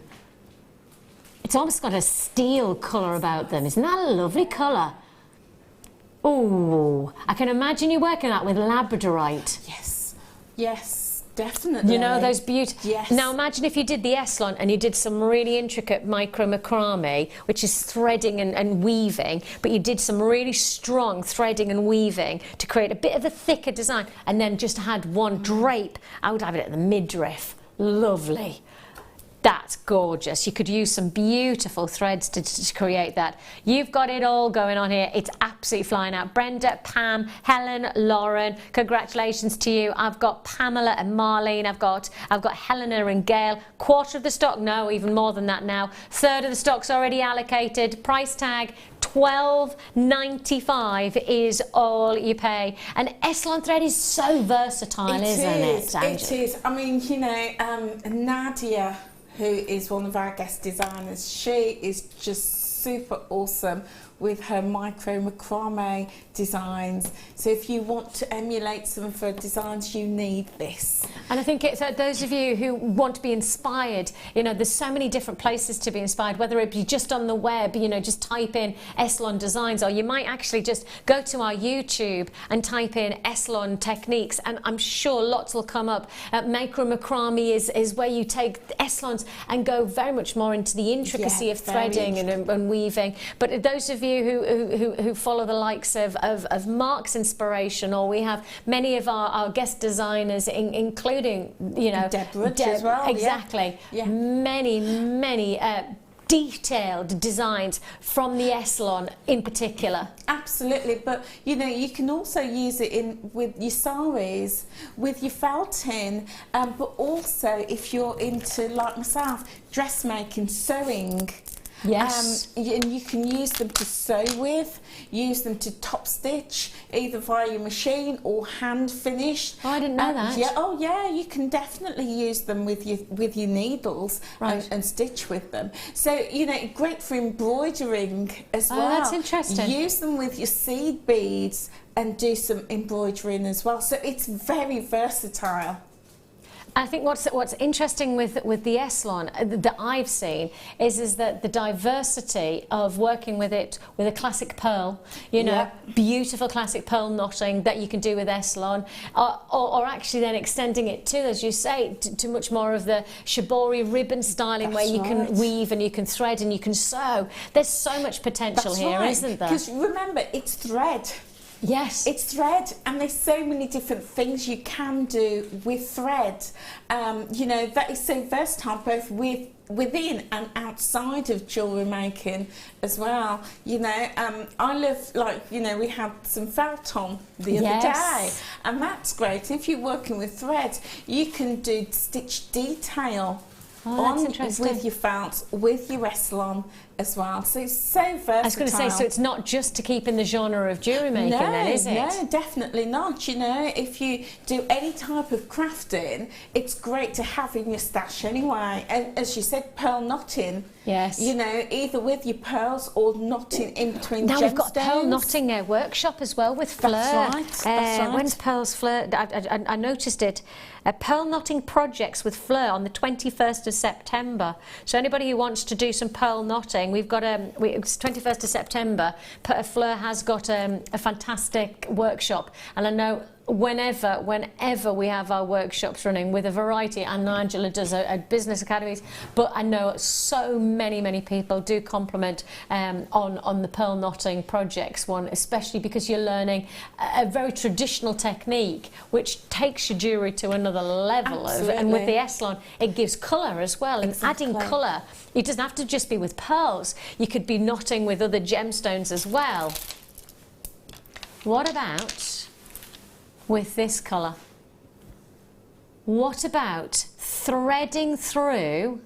It's almost got a steel colour about them. Isn't that a lovely colour? Oh, I can imagine you working that with labradorite. Yes, yes, definitely. You know, those beautiful... Yes. Now imagine if you did the Eslon and you did some really intricate micro macrame, which is threading and weaving, but you did some really strong threading and weaving to create a bit of a thicker design, and then just had one drape. I would have it at the midriff. Lovely. That's gorgeous. You could use some beautiful threads to create that. You've got it all going on here. It's absolutely flying out. Brenda, Pam, Helen, Lauren, congratulations to you. I've got Pamela and Marlene. I've got Helena and Gail. Quarter of the stock, no, even more than that now. Third of the stock's already allocated. Price tag $12.95 is all you pay. And Eslon thread is so versatile, isn't it, Angela? It is. I mean, you know, Nadia, who is one of our guest designers, she is just super awesome with her micro macrame designs. So if you want to emulate some of her designs, you need this. And I think it's those of you who want to be inspired, you know, there's so many different places to be inspired, whether it be just on the web, you know, just type in Eslon designs, or you might actually just go to our YouTube and type in Eslon techniques, and I'm sure lots will come up. Micro macrame is where you take Eslons and go very much more into the intricacy of threading and weaving. But those of you who follow the likes of Mark's inspiration, or we have many of our guest designers, including, you know, Deborah as well. Exactly. Yeah. Many detailed designs from the Eslon in particular. Absolutely, but you know, you can also use it with your saris, with your felting, but also if you're into, like myself, dressmaking, sewing. Yes. And you can use them to sew with, use them to top stitch, either via your machine or hand finished. Oh, I didn't know that. Yeah, oh yeah, you can definitely use them with your needles, right, and stitch with them. So, you know, great for embroidering as well. Oh, that's interesting. Use them with your seed beads and do some embroidering as well. So it's very versatile. I think what's interesting with the Eslon that I've seen is that the diversity of working with it with a classic pearl, you know, beautiful classic pearl knotting that you can do with Eslon, or actually then extending it to, as you say, to much more of the shibori ribbon styling, where you can weave and you can thread and you can sew. There's so much potential here, isn't there? Because remember, it's thread. Yes. It's thread, and there's so many different things you can do with thread. You know, that is so versatile, both within and outside of jewellery making as well. You know, I love, like, you know, we had some felt on the other day, and that's great. If you're working with thread, you can do stitch detail with your felt, with your Eslon as well. So it's so versatile. I was going to say, so it's not just to keep in the genre of jewellery making, then, is it? No, definitely not. You know, if you do any type of crafting, it's great to have in your stash anyway. And as you said, pearl knotting. Yes. You know, either with your pearls or knotting in between gemstones. Now we've got a pearl knotting workshop as well with Fleur. That's right. That's right. When's Pearl's Fleur? I noticed it. Pearl knotting projects with Fleur on the 21st of September. So anybody who wants to do some pearl knotting, we've got it's 21st of September. Fleur has got a fantastic workshop, and I know whenever we have our workshops running with a variety, and Angela does a business academies, but I know so many people do compliment on the pearl knotting projects one, especially because you're learning a very traditional technique which takes your jewellery to another level. And with the Eslon, it gives colour as well, and adding colour, it doesn't have to just be with pearls, you could be knotting with other gemstones as well. What about with this colour? What about threading through,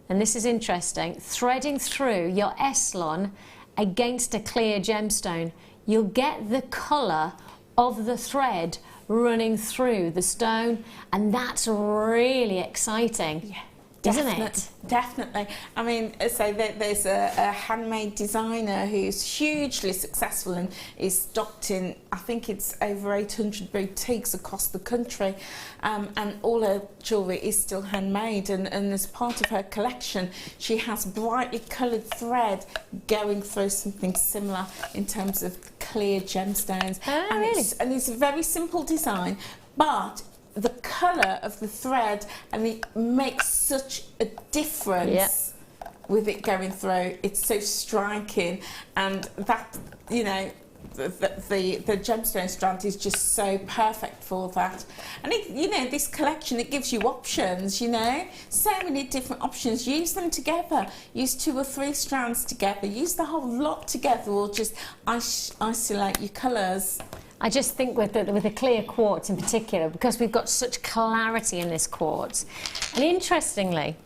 and this is interesting, threading through your Eslon against a clear gemstone? You'll get the colour of the thread running through the stone, and that's really exciting. Yeah. isn't it? Definitely. I mean, so there's a handmade designer who's hugely successful and is stocked in, I think it's over 800 boutiques across the country, and all her jewellery is still handmade, and as part of her collection she has brightly coloured thread going through something similar in terms of clear gemstones. Oh, really? And it's a very simple design, but the colour of the thread, and it makes such a difference with it going through. It's so striking, and that, you know, the gemstone strand is just so perfect for that. And it, you know, this collection, it gives you options, you know, so many different options. Use them together, use 2 or 3 strands together, use the whole lot together, or just isolate your colours. I just think with the clear quartz in particular, because we've got such clarity in this quartz. And interestingly,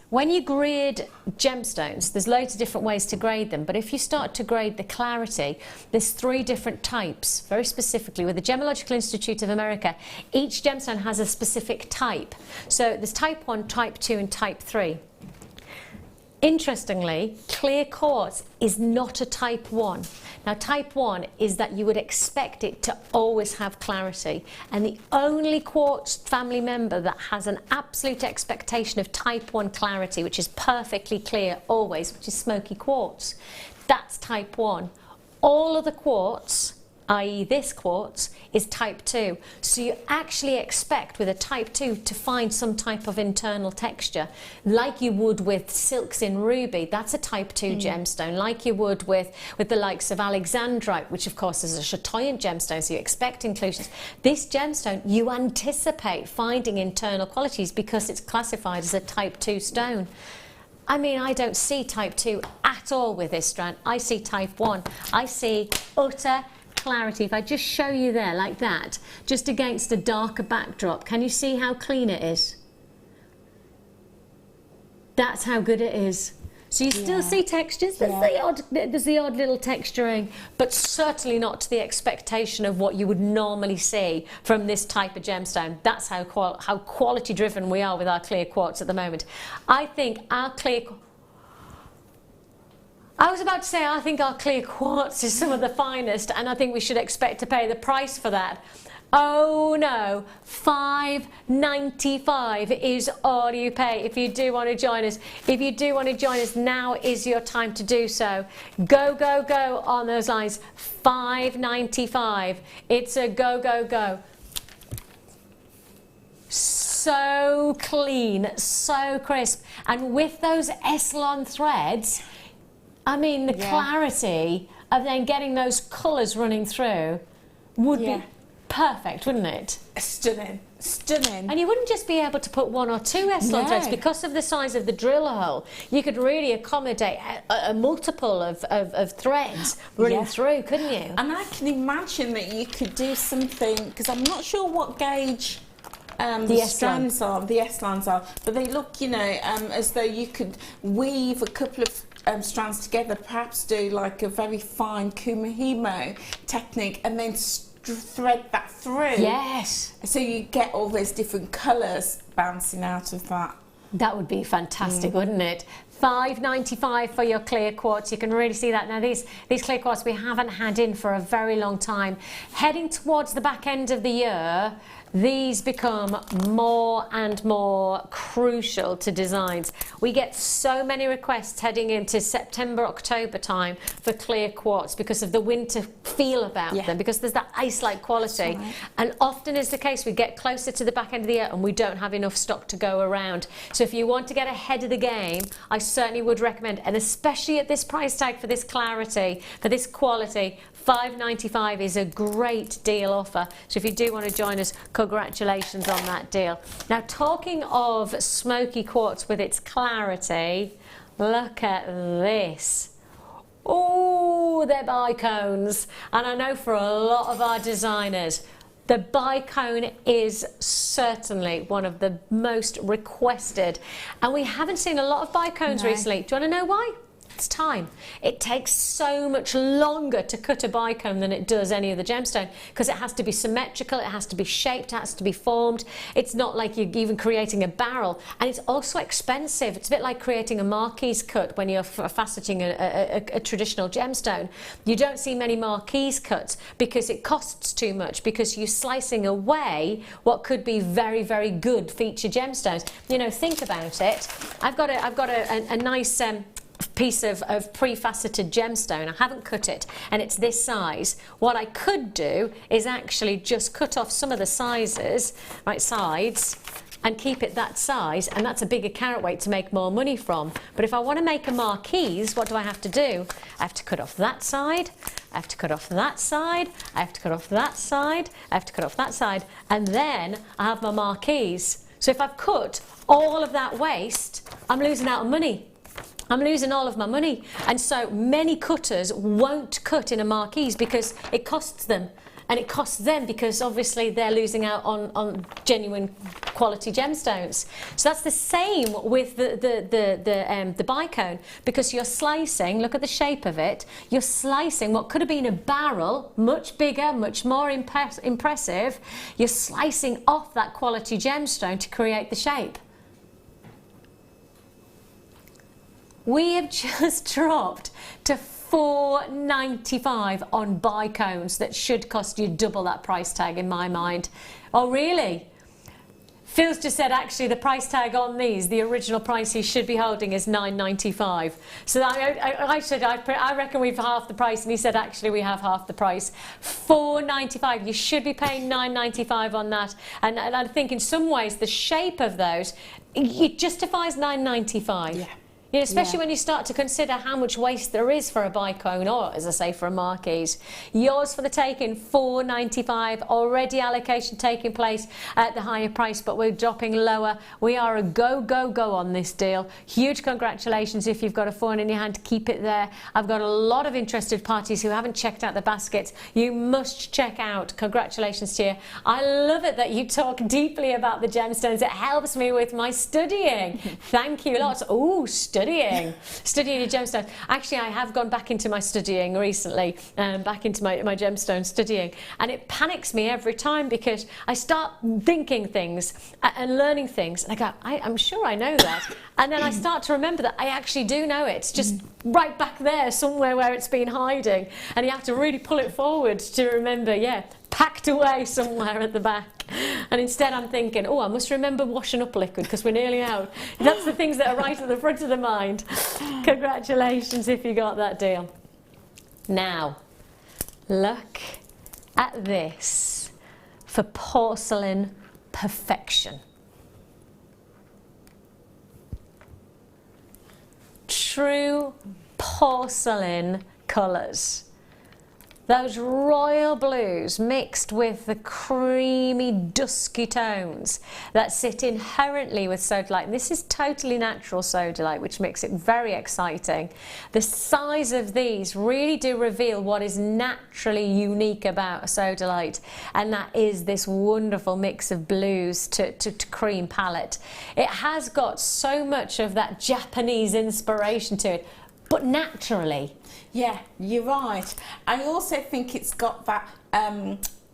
when you grade gemstones, there's loads of different ways to grade them, but if you start to grade the clarity, there's 3 different types. Very specifically, with the Gemological Institute of America, each gemstone has a specific type. So there's type 1, type 2 and type 3. Interestingly, clear quartz is not a type 1. Now, type 1 is that you would expect it to always have clarity, and the only quartz family member that has an absolute expectation of type 1 clarity, which is perfectly clear always, which is smoky quartz. That's type 1. All other quartz, i.e. this quartz, is type 2. So you actually expect with a type 2 to find some type of internal texture, like you would with silks in ruby. That's a type 2 gemstone, like you would with the likes of alexandrite, which of course is a chatoyant gemstone, so you expect inclusions. This gemstone, you anticipate finding internal qualities because it's classified as a type 2 stone. I mean, I don't see type 2 at all with this strand. I see type 1. I see utter clarity. If I just show you there like that, just against a darker backdrop, can you see how clean it is? That's how good it is. So you still see textures, there's the odd little texturing, but certainly not to the expectation of what you would normally see from this type of gemstone. That's how quality driven we are with our clear quartz at the moment. I think our clear I think our clear quartz is some of the finest, and I think we should expect to pay the price for that. Oh no, $5.95 is all you pay if you do want to join us. If you do want to join us, now is your time to do so. Go, go, go on those lines. $5.95. It's a go, go, go. So clean, so crisp, and with those Eslon threads, I mean, the clarity of then getting those colours running through would be perfect, wouldn't it? Stunning, stunning. And you wouldn't just be able to put 1 or 2 Eslon threads. Because of the size of the drill hole, you could really accommodate a multiple of threads running through, couldn't you? And I can imagine that you could do something, because I'm not sure what gauge the strands are, the Eslons are, but they look, you know, as though you could weave a couple of strands together, perhaps do like a very fine kumihimo technique, and then thread that through. Yes. So you get all those different colours bouncing out of that. That would be fantastic, wouldn't it? $5.95 for your clear quartz. You can really see that. Now these clear quartz we haven't had in for a very long time. Heading towards the back end of the year, these become more and more crucial to designs. We get so many requests heading into September, October time for clear quartz because of the winter feel about them, because there's that ice-like quality. And often is the case, we get closer to the back end of the year and we don't have enough stock to go around. So if you want to get ahead of the game, I certainly would recommend, and especially at this price tag for this clarity, for this quality, $5.95 is a great deal offer. So if you do want to join us, congratulations on that deal. Now, talking of smoky quartz with its clarity, look at this. Oh, they're bicones. And I know for a lot of our designers, the bicone is certainly one of the most requested. And we haven't seen a lot of bicones recently. Do you want to know why? It's time. It takes so much longer to cut a bicone than it does any other gemstone, because it has to be symmetrical, it has to be shaped, it has to be formed. It's not like you're even creating a barrel, and it's also expensive. It's a bit like creating a marquise cut when you're faceting a traditional gemstone. You don't see many marquise cuts because it costs too much, because you're slicing away what could be very, very good feature gemstones. You know, think about it. I've got a nice piece of pre-faceted gemstone. I haven't cut it, and it's this size. What I could do is actually just cut off some of the sizes, right sides, and keep it that size, and that's a bigger carat weight to make more money from. But if I want to make a marquise, what do I have to do? I have to cut off that side, I have to cut off that side, I have to cut off that side, I have to cut off that side, and then I have my marquise. So if I've cut all of that waste, I'm losing out on money. I'm losing all of my money. And so many cutters won't cut in a marquise because it costs them. And it costs them because obviously they're losing out on genuine quality gemstones. So that's the same with the bicone, because you're slicing, look at the shape of it, you're slicing what could have been a barrel, much bigger, much more impressive. You're slicing off that quality gemstone to create the shape. We have just dropped to $4.95 on bicones that should cost you double that price tag in my mind. Oh really? Phil's just said actually the price tag on these, the original price he should be holding is $9.95. So I said I reckon we've half the price, and he said actually we have half the price. $4.95. You should be paying $9.95 on that. And I think in some ways the shape of those, it justifies $9.95. Yeah. You know, especially when you start to consider how much waste there is for a bicone, or as I say, for a marquise. Yours for the taking, $4.95. Already allocation taking place at the higher price, but we're dropping lower. We are a go, go, go on this deal. Huge congratulations if you've got a phone in your hand. Keep it there. I've got a lot of interested parties who haven't checked out the baskets. You must check out. Congratulations to you. I love it that you talk deeply about the gemstones. It helps me with my studying. Thank you lots. Oh, studying your gemstones. Actually, I have gone back into my studying recently, back into my gemstone studying, and it panics me every time because I start thinking things and learning things, and I go, I'm sure I know that, and then I start to remember that I actually do know it. It's just right back there somewhere where it's been hiding, and you have to really pull it forward to remember, yeah, packed away somewhere at the back. And instead I'm thinking, oh, I must remember washing up liquid because we're nearly out. That's the things that are right at the front of the mind. Congratulations if you got that deal. Now, look at this for porcelain perfection. True porcelain colours. Those royal blues mixed with the creamy, dusky tones that sit inherently with sodalite. And this is totally natural sodalite, which makes it very exciting. The size of these really do reveal what is naturally unique about a sodalite, and that is this wonderful mix of blues to cream palette. It has got so much of that Japanese inspiration to it, but naturally. Yeah, you're right. I also think it's got that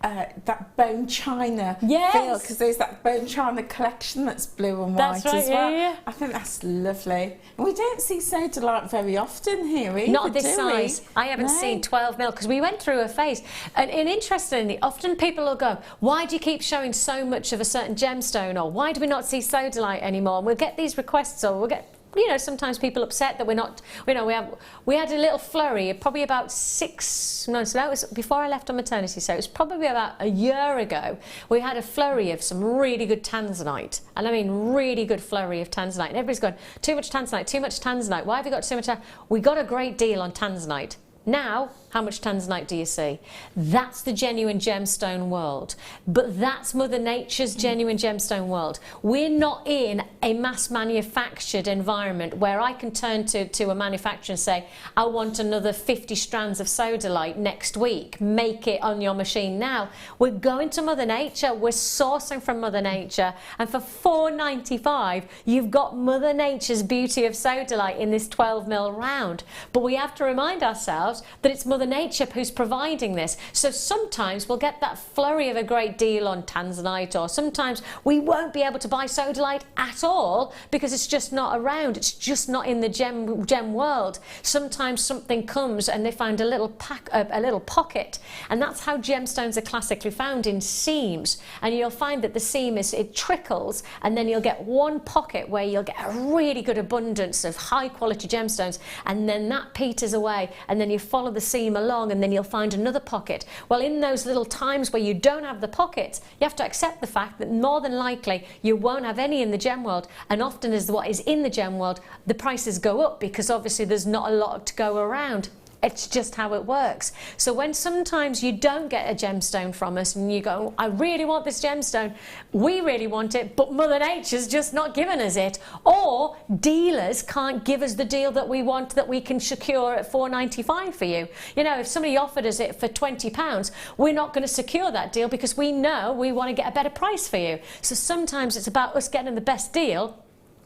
that bone china feel, because there's that bone china collection that's blue and white as well. Yeah. I think that's lovely. And we don't see sodalite very often here either, not this size. I haven't seen 12 mil because we went through a phase. And interestingly, often people will go, why do you keep showing so much of a certain gemstone, or why do we not see sodalite anymore? And we'll get these requests, or we'll get, you know, sometimes people upset that we're not, you know, we had a little flurry probably about 6 months, that was before I left on maternity, so it was probably about a year ago. We had a flurry of some really good tanzanite, and I mean really good flurry of tanzanite, and everybody's going, too much tanzanite, why have you got so much? We got a great deal on tanzanite. Now How much tanzanite do you see? That's the genuine gemstone world. But that's Mother Nature's genuine gemstone world. We're not in a mass manufactured environment where I can turn to a manufacturer and say, I want another 50 strands of sodalite next week. Make it on your machine now. We're going to Mother Nature. We're sourcing from Mother Nature. And for $4.95, you've got Mother Nature's beauty of sodalite in this 12mm round. But we have to remind ourselves that it's Mother Nature who's providing this. So sometimes we'll get that flurry of a great deal on tanzanite, or sometimes we won't be able to buy sodalite at all because it's just not around. It's just not in the gem world. Sometimes something comes and they find a little pocket, and that's how gemstones are classically found, in seams. And you'll find that the seam it trickles, and then you'll get one pocket where you'll get a really good abundance of high quality gemstones, and then that peters away, and then you follow the seam along, and then you'll find another pocket. Well, in those little times where you don't have the pockets, you have to accept the fact that more than likely you won't have any in the gem world, and often as what is in the gem world, the prices go up because obviously there's not a lot to go around. It's just how it works. So when sometimes you don't get a gemstone from us and you go, I really want this gemstone, we really want it, but Mother Nature's just not giving us it, or dealers can't give us the deal that we want, that we can secure at $4.95 for you. You know, if somebody offered us it for £20, we're not going to secure that deal because we know we want to get a better price for you. So sometimes it's about us getting the best deal,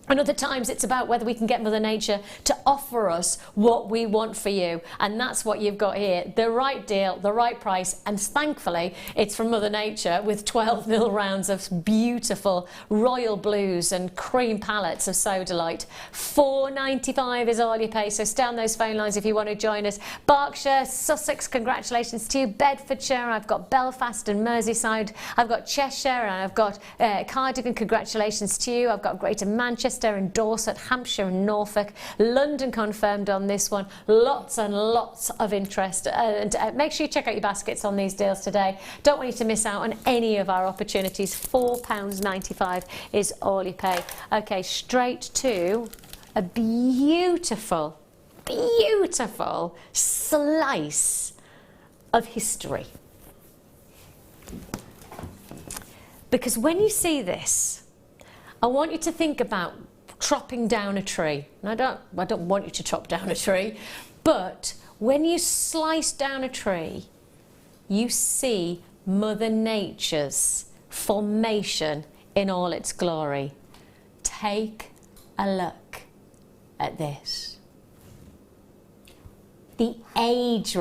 and other times it's about whether we can get Mother Nature to offer us what we want for you. And that's what you've got here. The right deal, the right price. And thankfully, it's from Mother Nature with 12mm rounds of beautiful royal blues and cream palettes of sodalite. $4.95 is all you pay. So stay on those phone lines if you want to join us. Berkshire, Sussex, congratulations to you. Bedfordshire, I've got Belfast and Merseyside. I've got Cheshire and I've got Cardigan, congratulations to you. I've got Greater Manchester and Dorset, Hampshire and Norfolk. London confirmed on this one. Lots and lots of interest. And make sure you check out your baskets on these deals today. Don't want you to miss out on any of our opportunities. £4.95 is all you pay. Okay, straight to a beautiful, beautiful slice of history. Because when you see this, I want you to think about chopping down a tree. And I don't want you to chop down a tree, but when you slice down a tree, you see Mother Nature's formation in all its glory. Take a look at this. The age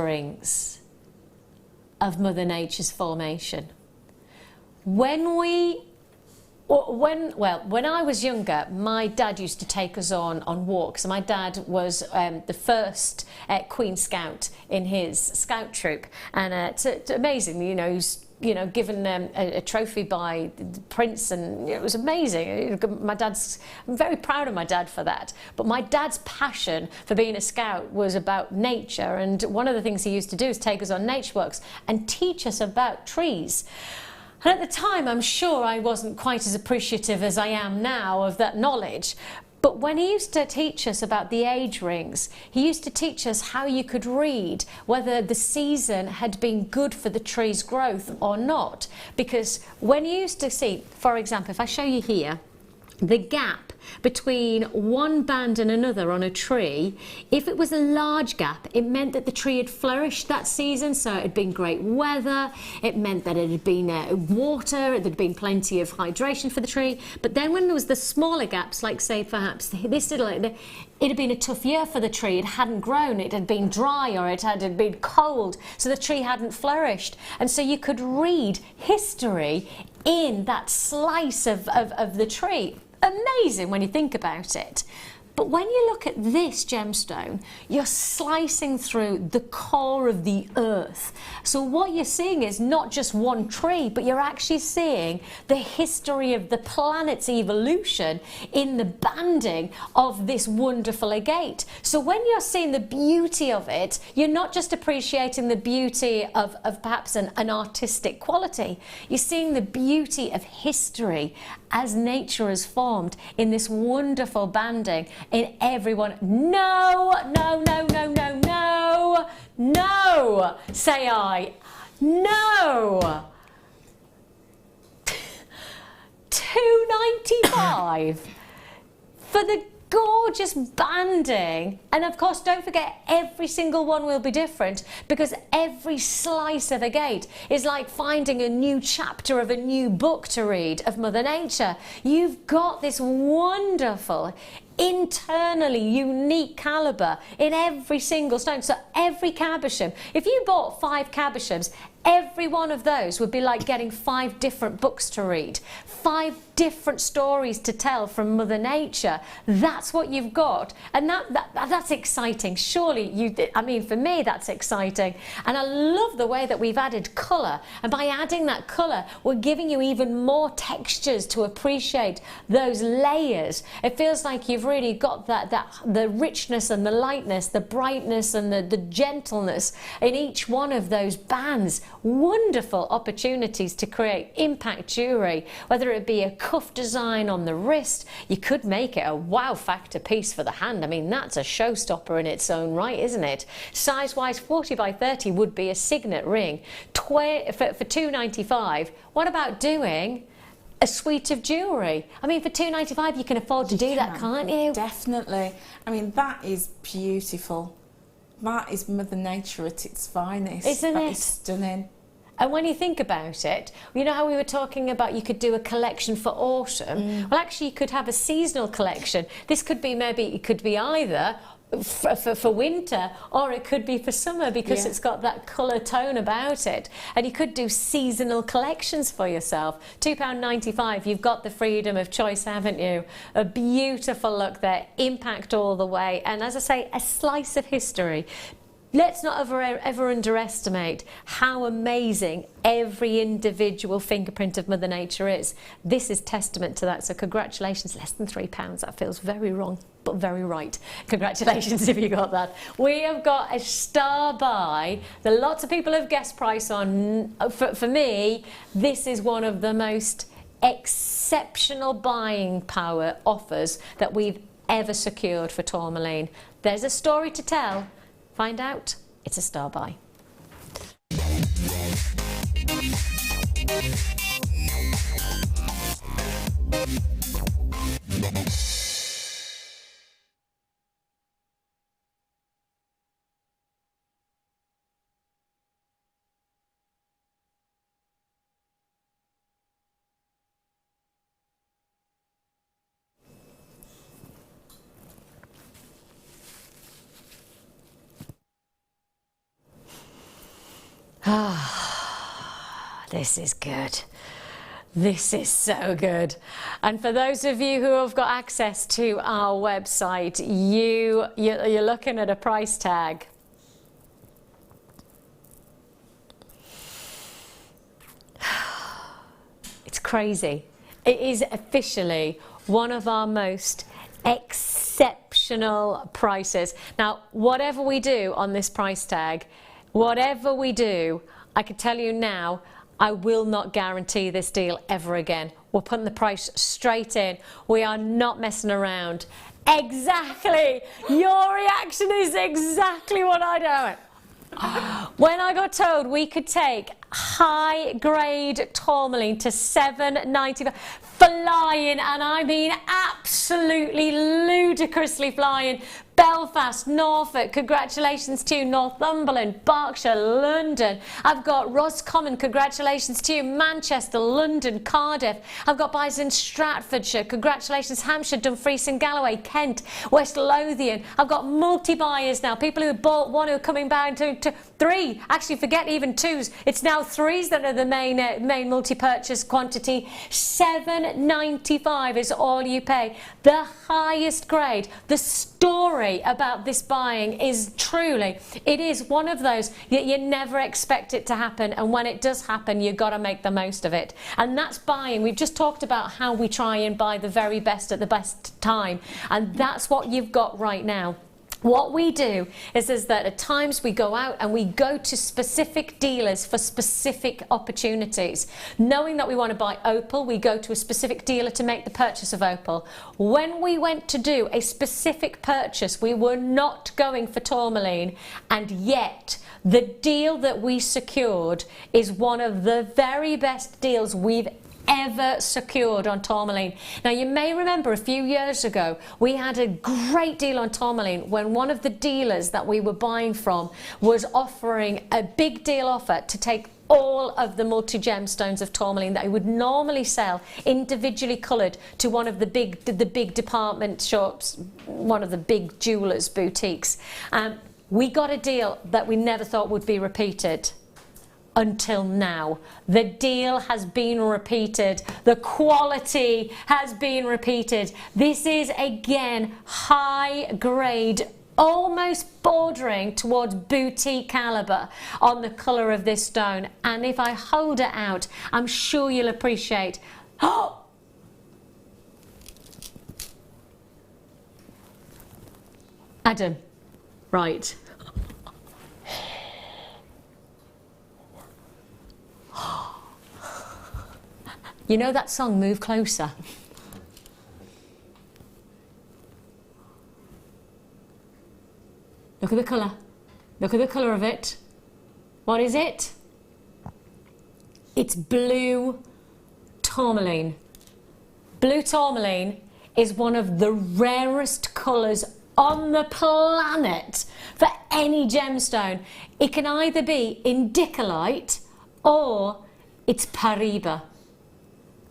of Mother Nature's formation. When I was younger, my dad used to take us on walks. My dad was the first Queen Scout in his scout troop, and it's amazing. You know, he's given a trophy by the Prince, and it was amazing. I'm very proud of my dad for that. But my dad's passion for being a scout was about nature, and one of the things he used to do is take us on nature walks and teach us about trees. And at the time, I'm sure I wasn't quite as appreciative as I am now of that knowledge. But when he used to teach us about the age rings, he used to teach us how you could read whether the season had been good for the tree's growth or not. Because when you used to see, for example, if I show you here, the gap between one band and another on a tree, if it was a large gap, it meant that the tree had flourished that season, so it had been great weather, it meant that it had been water, there'd been plenty of hydration for the tree. But then when there was the smaller gaps, like say perhaps this little, it had been a tough year for the tree, it hadn't grown, it had been dry, or it had been cold, so the tree hadn't flourished. And so you could read history in that slice of the tree. Amazing when you think about it. But when you look at this gemstone, you're slicing through the core of the earth. So what you're seeing is not just one tree, but you're actually seeing the history of the planet's evolution in the banding of this wonderful agate. So when you're seeing the beauty of it, you're not just appreciating the beauty of perhaps an artistic quality. You're seeing the beauty of history as nature has formed in this wonderful banding in everyone. No, no, no, no, no, no. No, say I. No. £2.95 for the gorgeous banding. And of course, don't forget, every single one will be different, because every slice of agate is like finding a new chapter of a new book to read of Mother Nature. You've got this wonderful, internally unique calibre in every single stone. So every cabochon, if you bought 5 cabochons, every one of those would be like getting 5 different books to read, 5 different stories to tell from Mother Nature. That's what you've got, and that's exciting. Surely, I mean, for me, that's exciting. And I love the way that we've added colour, and by adding that colour, we're giving you even more textures to appreciate those layers. It feels like you've really got the richness and the lightness, the brightness and the gentleness in each one of those bands. Wonderful opportunities to create impact jewellery, whether it be a cuff design on the wrist. You could make it a wow factor piece for the hand. I mean, that's a showstopper in its own right, isn't it? Size wise, 40 by 30 would be a signet ring. For £2.95, what about doing a suite of jewellery? I mean, for £2.95 you can afford to do that, can't you? Definitely. I mean, that is beautiful. That is Mother Nature at its finest. Isn't it? That is stunning. And when you think about it, you know how we were talking about you could do a collection for autumn? Well, actually, you could have a seasonal collection. This could be it could be either for winter, or it could be for summer, because it's got that colour tone about it. And you could do seasonal collections for yourself. £2.95, you've got the freedom of choice, haven't you? A beautiful look there, impact all the way, and as I say, a slice of history. Let's not ever underestimate how amazing every individual fingerprint of Mother Nature is. This is testament to that, so congratulations. Less than £3, that feels very wrong, but very right. Congratulations if you got that. We have got a star buy that lots of people have guessed price on. For me, this is one of the most exceptional buying power offers that we've ever secured for tourmaline. There's a story to tell. Find out. It's a star buy. This is good. This is so good. And for those of you who have got access to our website, you're looking at a price tag. It's crazy. It is officially one of our most exceptional prices. Now, whatever we do on this price tag, whatever we do, I can tell you now, I will not guarantee this deal ever again. We're putting the price straight in. We are not messing around. Exactly. Your reaction is exactly what I do. When I got told we could take high grade tourmaline to $7.95, flying, and I mean absolutely ludicrously flying. Belfast, Norfolk, congratulations to you. Northumberland, Berkshire, London. I've got Roscommon, congratulations to you. Manchester, London, Cardiff. I've got buys in Stratfordshire, congratulations. Hampshire, Dumfries and Galloway, Kent, West Lothian. I've got multi-buyers now, people who bought one who are coming back to 3. Actually, forget even 2s. It's now 3s that are the main multi-purchase quantity. $7.95 is all you pay. The highest grade. The story about this buying is truly, it is one of those that you never expect it to happen, and when it does happen, you've got to make the most of it. And that's buying. We've just talked about how we try and buy the very best at the best time, and that's what you've got right now. What we do is that at times we go out and we go to specific dealers for specific opportunities. Knowing that we want to buy opal, we go to a specific dealer to make the purchase of opal. When we went to do a specific purchase, we were not going for tourmaline, and yet the deal that we secured is one of the very best deals we've ever secured on tourmaline. Now, you may remember a few years ago we had a great deal on tourmaline when one of the dealers that we were buying from was offering a big deal offer to take all of the multi-gemstones of tourmaline that he would normally sell individually coloured to one of the big department shops, one of the big jewellers' boutiques. We got a deal that we never thought would be repeated. Until now, the deal has been repeated, the quality has been repeated. This is again high grade, almost bordering towards boutique caliber on the colour of this stone, and if I hold it out, I'm sure you'll appreciate. Oh, Adam, right. You know that song, Move Closer? Look at the colour. Look at the colour of it. What is it? It's blue tourmaline. Blue tourmaline is one of the rarest colours on the planet for any gemstone. It can either be indicolite or it's Pariba.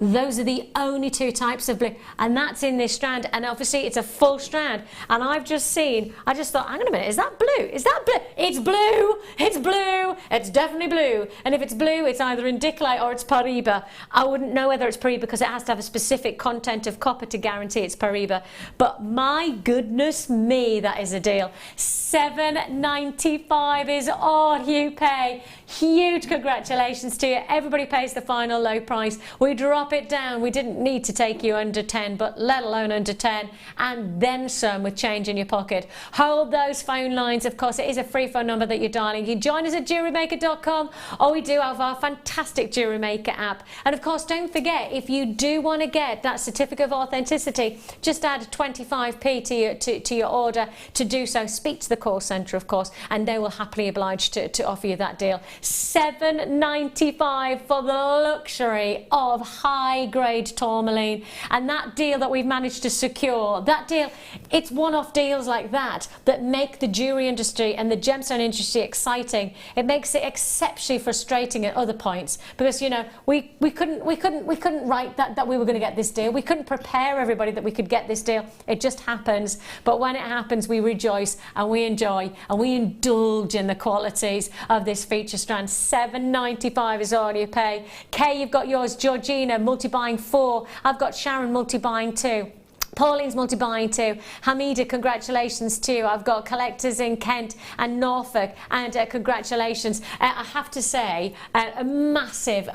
Those are the only two types of blue, and that's in this strand, and obviously it's a full strand, and I just thought, hang on a minute, is that blue? Is that blue? It's blue! It's blue! It's definitely blue, and if it's blue, it's either indicolite or it's Pariba. I wouldn't know whether it's Pariba because it has to have a specific content of copper to guarantee it's Pariba, but my goodness me, that is a deal. $7.95 is all you pay. Huge congratulations to you. Everybody pays the final low price. We drop it down. We didn't need to take you under 10, but let alone under 10, and then some with change in your pocket. Hold those phone lines. Of course, it is a free phone number that you're dialing. You can join us at JewelleryMaker.com, or we do have our fantastic Jewellery Maker app. And of course, don't forget, if you do want to get that certificate of authenticity, just add 25p to your order. To do so, speak to the call centre, of course, and they will happily oblige to offer you that deal. $7.95 for the luxury of high-grade tourmaline, and that deal that we've managed to secure, that deal, it's one-off deals like that that make the jewellery industry and the gemstone industry exciting. It makes it exceptionally frustrating at other points because, you know, we couldn't write that we were going to get this deal. We couldn't prepare everybody that we could get this deal. It just happens. But when it happens, we rejoice and we enjoy and we indulge in the qualities of this feature strand. $7.95 is all you pay. Kay, you've got yours. Georgina, multi-buying 4. I've got Sharon, multi-buying 2. Pauline's multi-buying 2. Hamida, congratulations to you. I've got collectors in Kent and Norfolk, and congratulations. I have to say a massive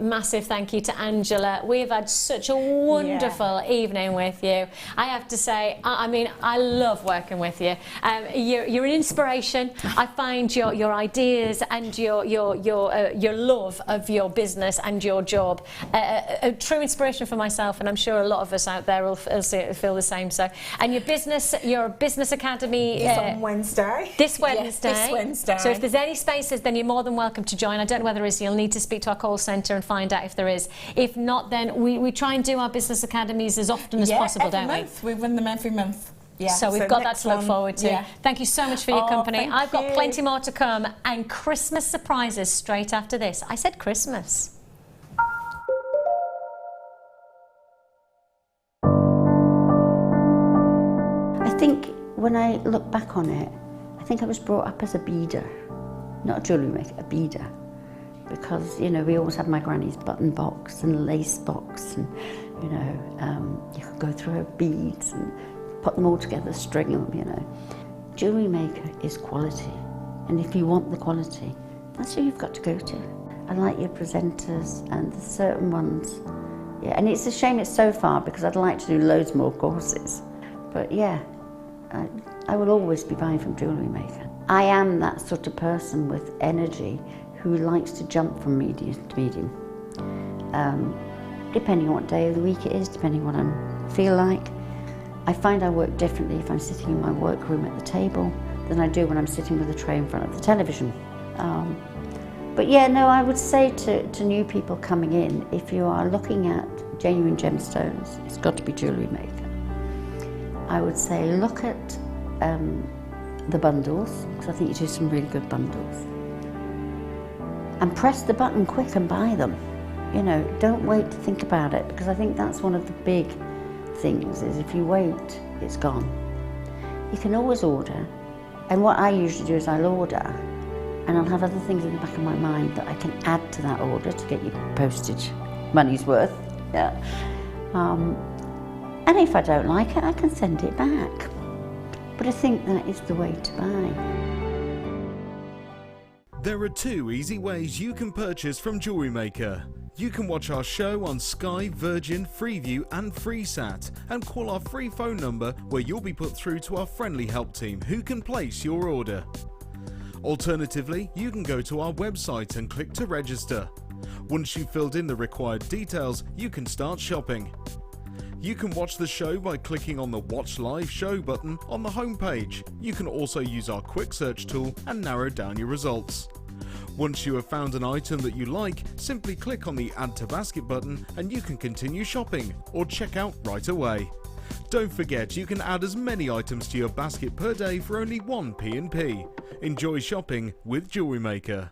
thank you to Angela. We've had such a wonderful evening with you. I have to say, I mean, I love working with you. You're an inspiration. I find your ideas and your love of your business and your job a true inspiration for myself, and I'm sure a lot of us out there will feel the same. So, and your business academy is on Wednesday. This Wednesday. Yes, this Wednesday. So if there's any spaces, then you're more than welcome to join. I don't know whether there is. You'll need to speak to our call centre and find out if there is. If not, then we try and do our business academies as often as possible, don't we? We run them every month. Yeah, so we've got that to look forward to. Yeah. Thank you so much for your company. I've got you. plenty more to come, and Christmas surprises straight after this. I said Christmas. I think when I look back on it, I think I was brought up as a beader, not a jewellery maker, a beader. Because, you know, we always had my granny's button box and lace box, and, you know, you could go through her beads and put them all together, string them, you know. Jewellery Maker is quality, and if you want the quality, that's who you've got to go to. I like your presenters and the certain ones. Yeah, and it's a shame it's so far because I'd like to do loads more courses. But yeah, I will always be buying from Jewellery Maker. I am that sort of person with energy who likes to jump from medium to medium. Depending on what day of the week it is, depending on what I feel like. I find I work differently if I'm sitting in my workroom at the table than I do when I'm sitting with a tray in front of the television. But yeah, no, I would say to new people coming in, if you are looking at genuine gemstones, it's got to be Jewellery Maker. I would say look at the bundles, because I think you do some really good bundles. And press the button quick and buy them. You know, don't wait to think about it, because I think that's one of the big things, is if you wait, it's gone. You can always order, and what I usually do is I'll order, and I'll have other things in the back of my mind that I can add to that order to get your postage money's worth. Yeah. And if I don't like it, I can send it back. But I think that is the way to buy. There are 2 easy ways you can purchase from Jewellery Maker. You can watch our show on Sky, Virgin, Freeview and FreeSat and call our free phone number where you'll be put through to our friendly help team who can place your order. Alternatively, you can go to our website and click to register. Once you've filled in the required details, you can start shopping. You can watch the show by clicking on the Watch Live Show button on the homepage. You can also use our quick search tool and narrow down your results. Once you have found an item that you like, simply click on the Add to Basket button and you can continue shopping or check out right away. Don't forget, you can add as many items to your basket per day for only 1p&p. Enjoy shopping with Jewellery Maker.